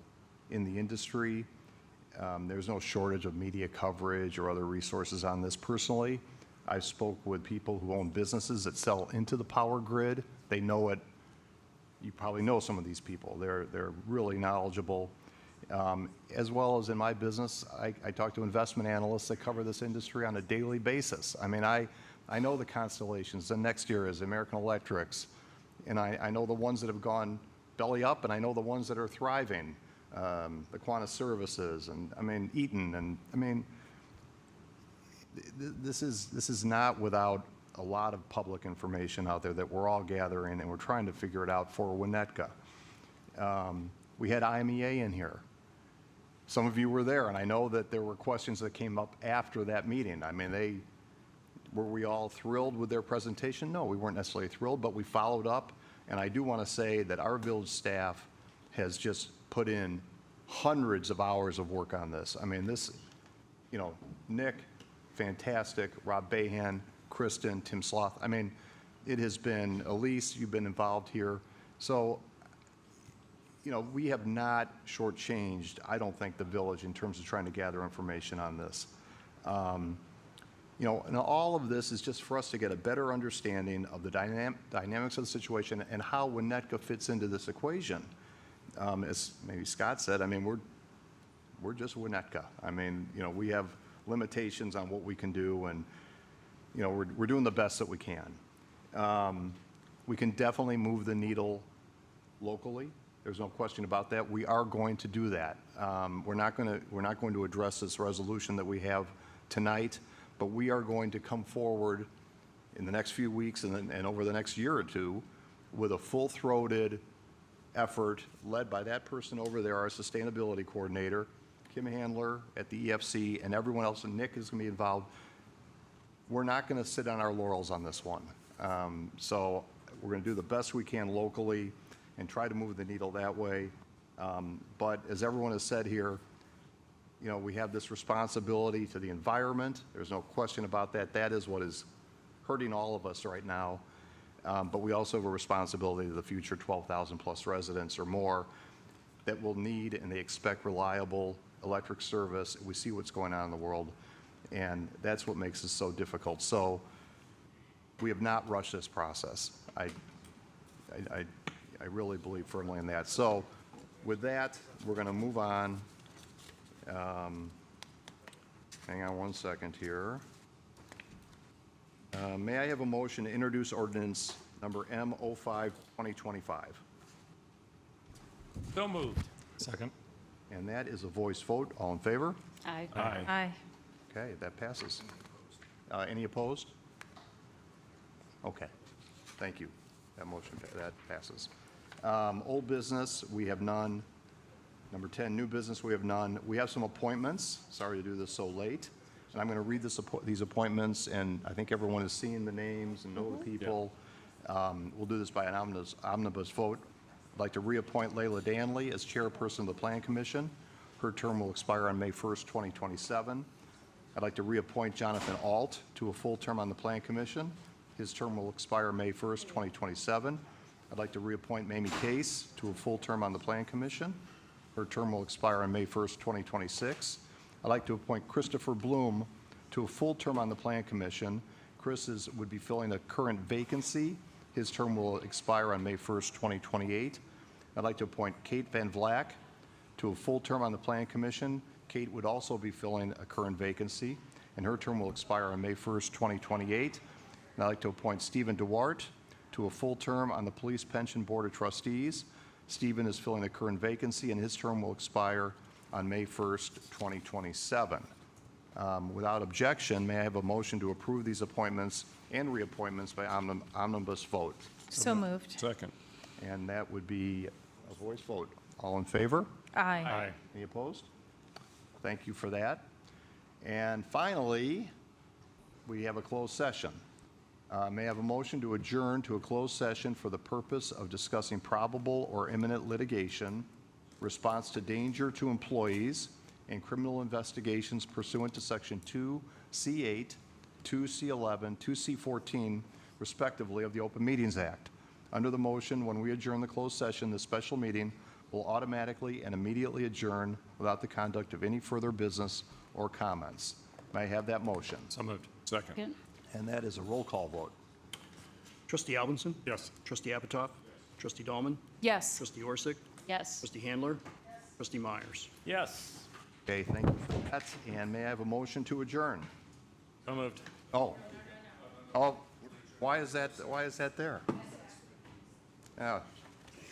A: in the industry. There's no shortage of media coverage or other resources on this. Personally, I spoke with people who own businesses that sell into the power grid. They know it. You probably know some of these people. They're really knowledgeable. As well as in my business, I talk to investment analysts that cover this industry on a daily basis. I mean, I know the constellations. The next year is American Electrics, and I know the ones that have gone belly up, and I know the ones that are thriving. The Quanta Services, and I mean Eaton, and I mean, this is not without a lot of public information out there that we're all gathering, and we're trying to figure it out for Winnetka. We had IMEA in here. Some of you were there, and I know that there were questions that came up after that meeting. I mean, were we all thrilled with their presentation? No, we weren't necessarily thrilled, but we followed up, and I do want to say that our village staff has just put in hundreds of hours of work on this. I mean, this, you know, Nick, fantastic, Rob Bahan, Kristen, Tim Sloth. I mean, it has been, Elise, you've been involved here. So, you know, we have not shortchanged, I don't think, the village in terms of trying to gather information on this. You know, and all of this is just for us to get a better understanding of the dynamics of the situation and how Winnetka fits into this equation. As maybe Scott said, I mean, we're just Winnetka. I mean, you know, we have limitations on what we can do, and, you know, we're doing the best that we can. We can definitely move the needle locally. There's no question about that. We are going to do that. We're not going to address this resolution that we have tonight, but we are going to come forward in the next few weeks and over the next year or two with a full-throated effort led by that person over there, our sustainability coordinator, Kim Handler at the EFC, and everyone else, and Nick is going to be involved. We're not going to sit on our laurels on this one. So we're going to do the best we can locally and try to move the needle that way. But as everyone has said here, you know, we have this responsibility to the environment. There's no question about that. That is what is hurting all of us right now. But we also have a responsibility to the future 12,000 plus residents or more that will need and they expect reliable electric service. We see what's going on in the world, and that's what makes this so difficult. So we have not rushed this process. I really believe firmly in that. So with that, we're going to move on. Hang on one second here. May I have a motion to introduce ordinance number M05-2025?
C: So moved.
B: Second.
A: And that is a voice vote. All in favor?
E: Aye.
O: Aye.
A: Okay, that passes. Any opposed? Okay, thank you. That passes. Old business, we have none. Number 10, new business, we have none. We have some appointments. Sorry to do this so late. And I'm going to read these appointments, and I think everyone is seeing the names and know the people. We'll do this by an omnibus vote. I'd like to reappoint Layla Danley as chairperson of the Plan Commission. Her term will expire on May 1st, 2027. I'd like to reappoint Jonathan Alt to a full term on the Plan Commission. His term will expire May 1st, 2027. I'd like to reappoint Mamie Case to a full term on the Plan Commission. Her term will expire on May 1st, 2026. I'd like to appoint Christopher Bloom to a full term on the Plan Commission. Chris would be filling a current vacancy. His term will expire on May 1st, 2028. I'd like to appoint Kate Van Vlack to a full term on the Plan Commission. Kate would also be filling a current vacancy, and her term will expire on May 1st, 2028. And I'd like to appoint Stephen DeWart to a full term on the Police Pension Board of Trustees. Stephen is filling a current vacancy, and his term will expire on May 1st, 2027. Without objection, may I have a motion to approve these appointments and reappointments by omnibus vote?
O: So moved.
N: Second.
A: And that would be a voice vote. All in favor?
O: Aye.
A: Any opposed? Thank you for that. And finally, we have a closed session. May I have a motion to adjourn to a closed session for the purpose of discussing probable or imminent litigation, response to danger to employees, and criminal investigations pursuant to Section 2C8, 2C11, 2C14, respectively, of the Open Meetings Act. Under the motion, when we adjourn the closed session, the special meeting will automatically and immediately adjourn without the conduct of any further business or comments. May I have that motion?
B: So moved.
N: Second.
A: And that is a roll call vote.
F: Trustee Albinson?
B: Yes.
F: Trustee Apatow? Trustee Dahlman?
O: Yes.
F: Trustee Orsic?
E: Yes.
F: Trustee Handler? Trustee Myers?
C: Yes.
A: Okay, thank you for that. And may I have a motion to adjourn?
B: So moved.
A: Oh, why is that there? Yeah,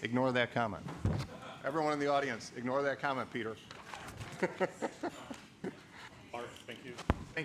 A: ignore that comment. Everyone in the audience, ignore that comment, Peter.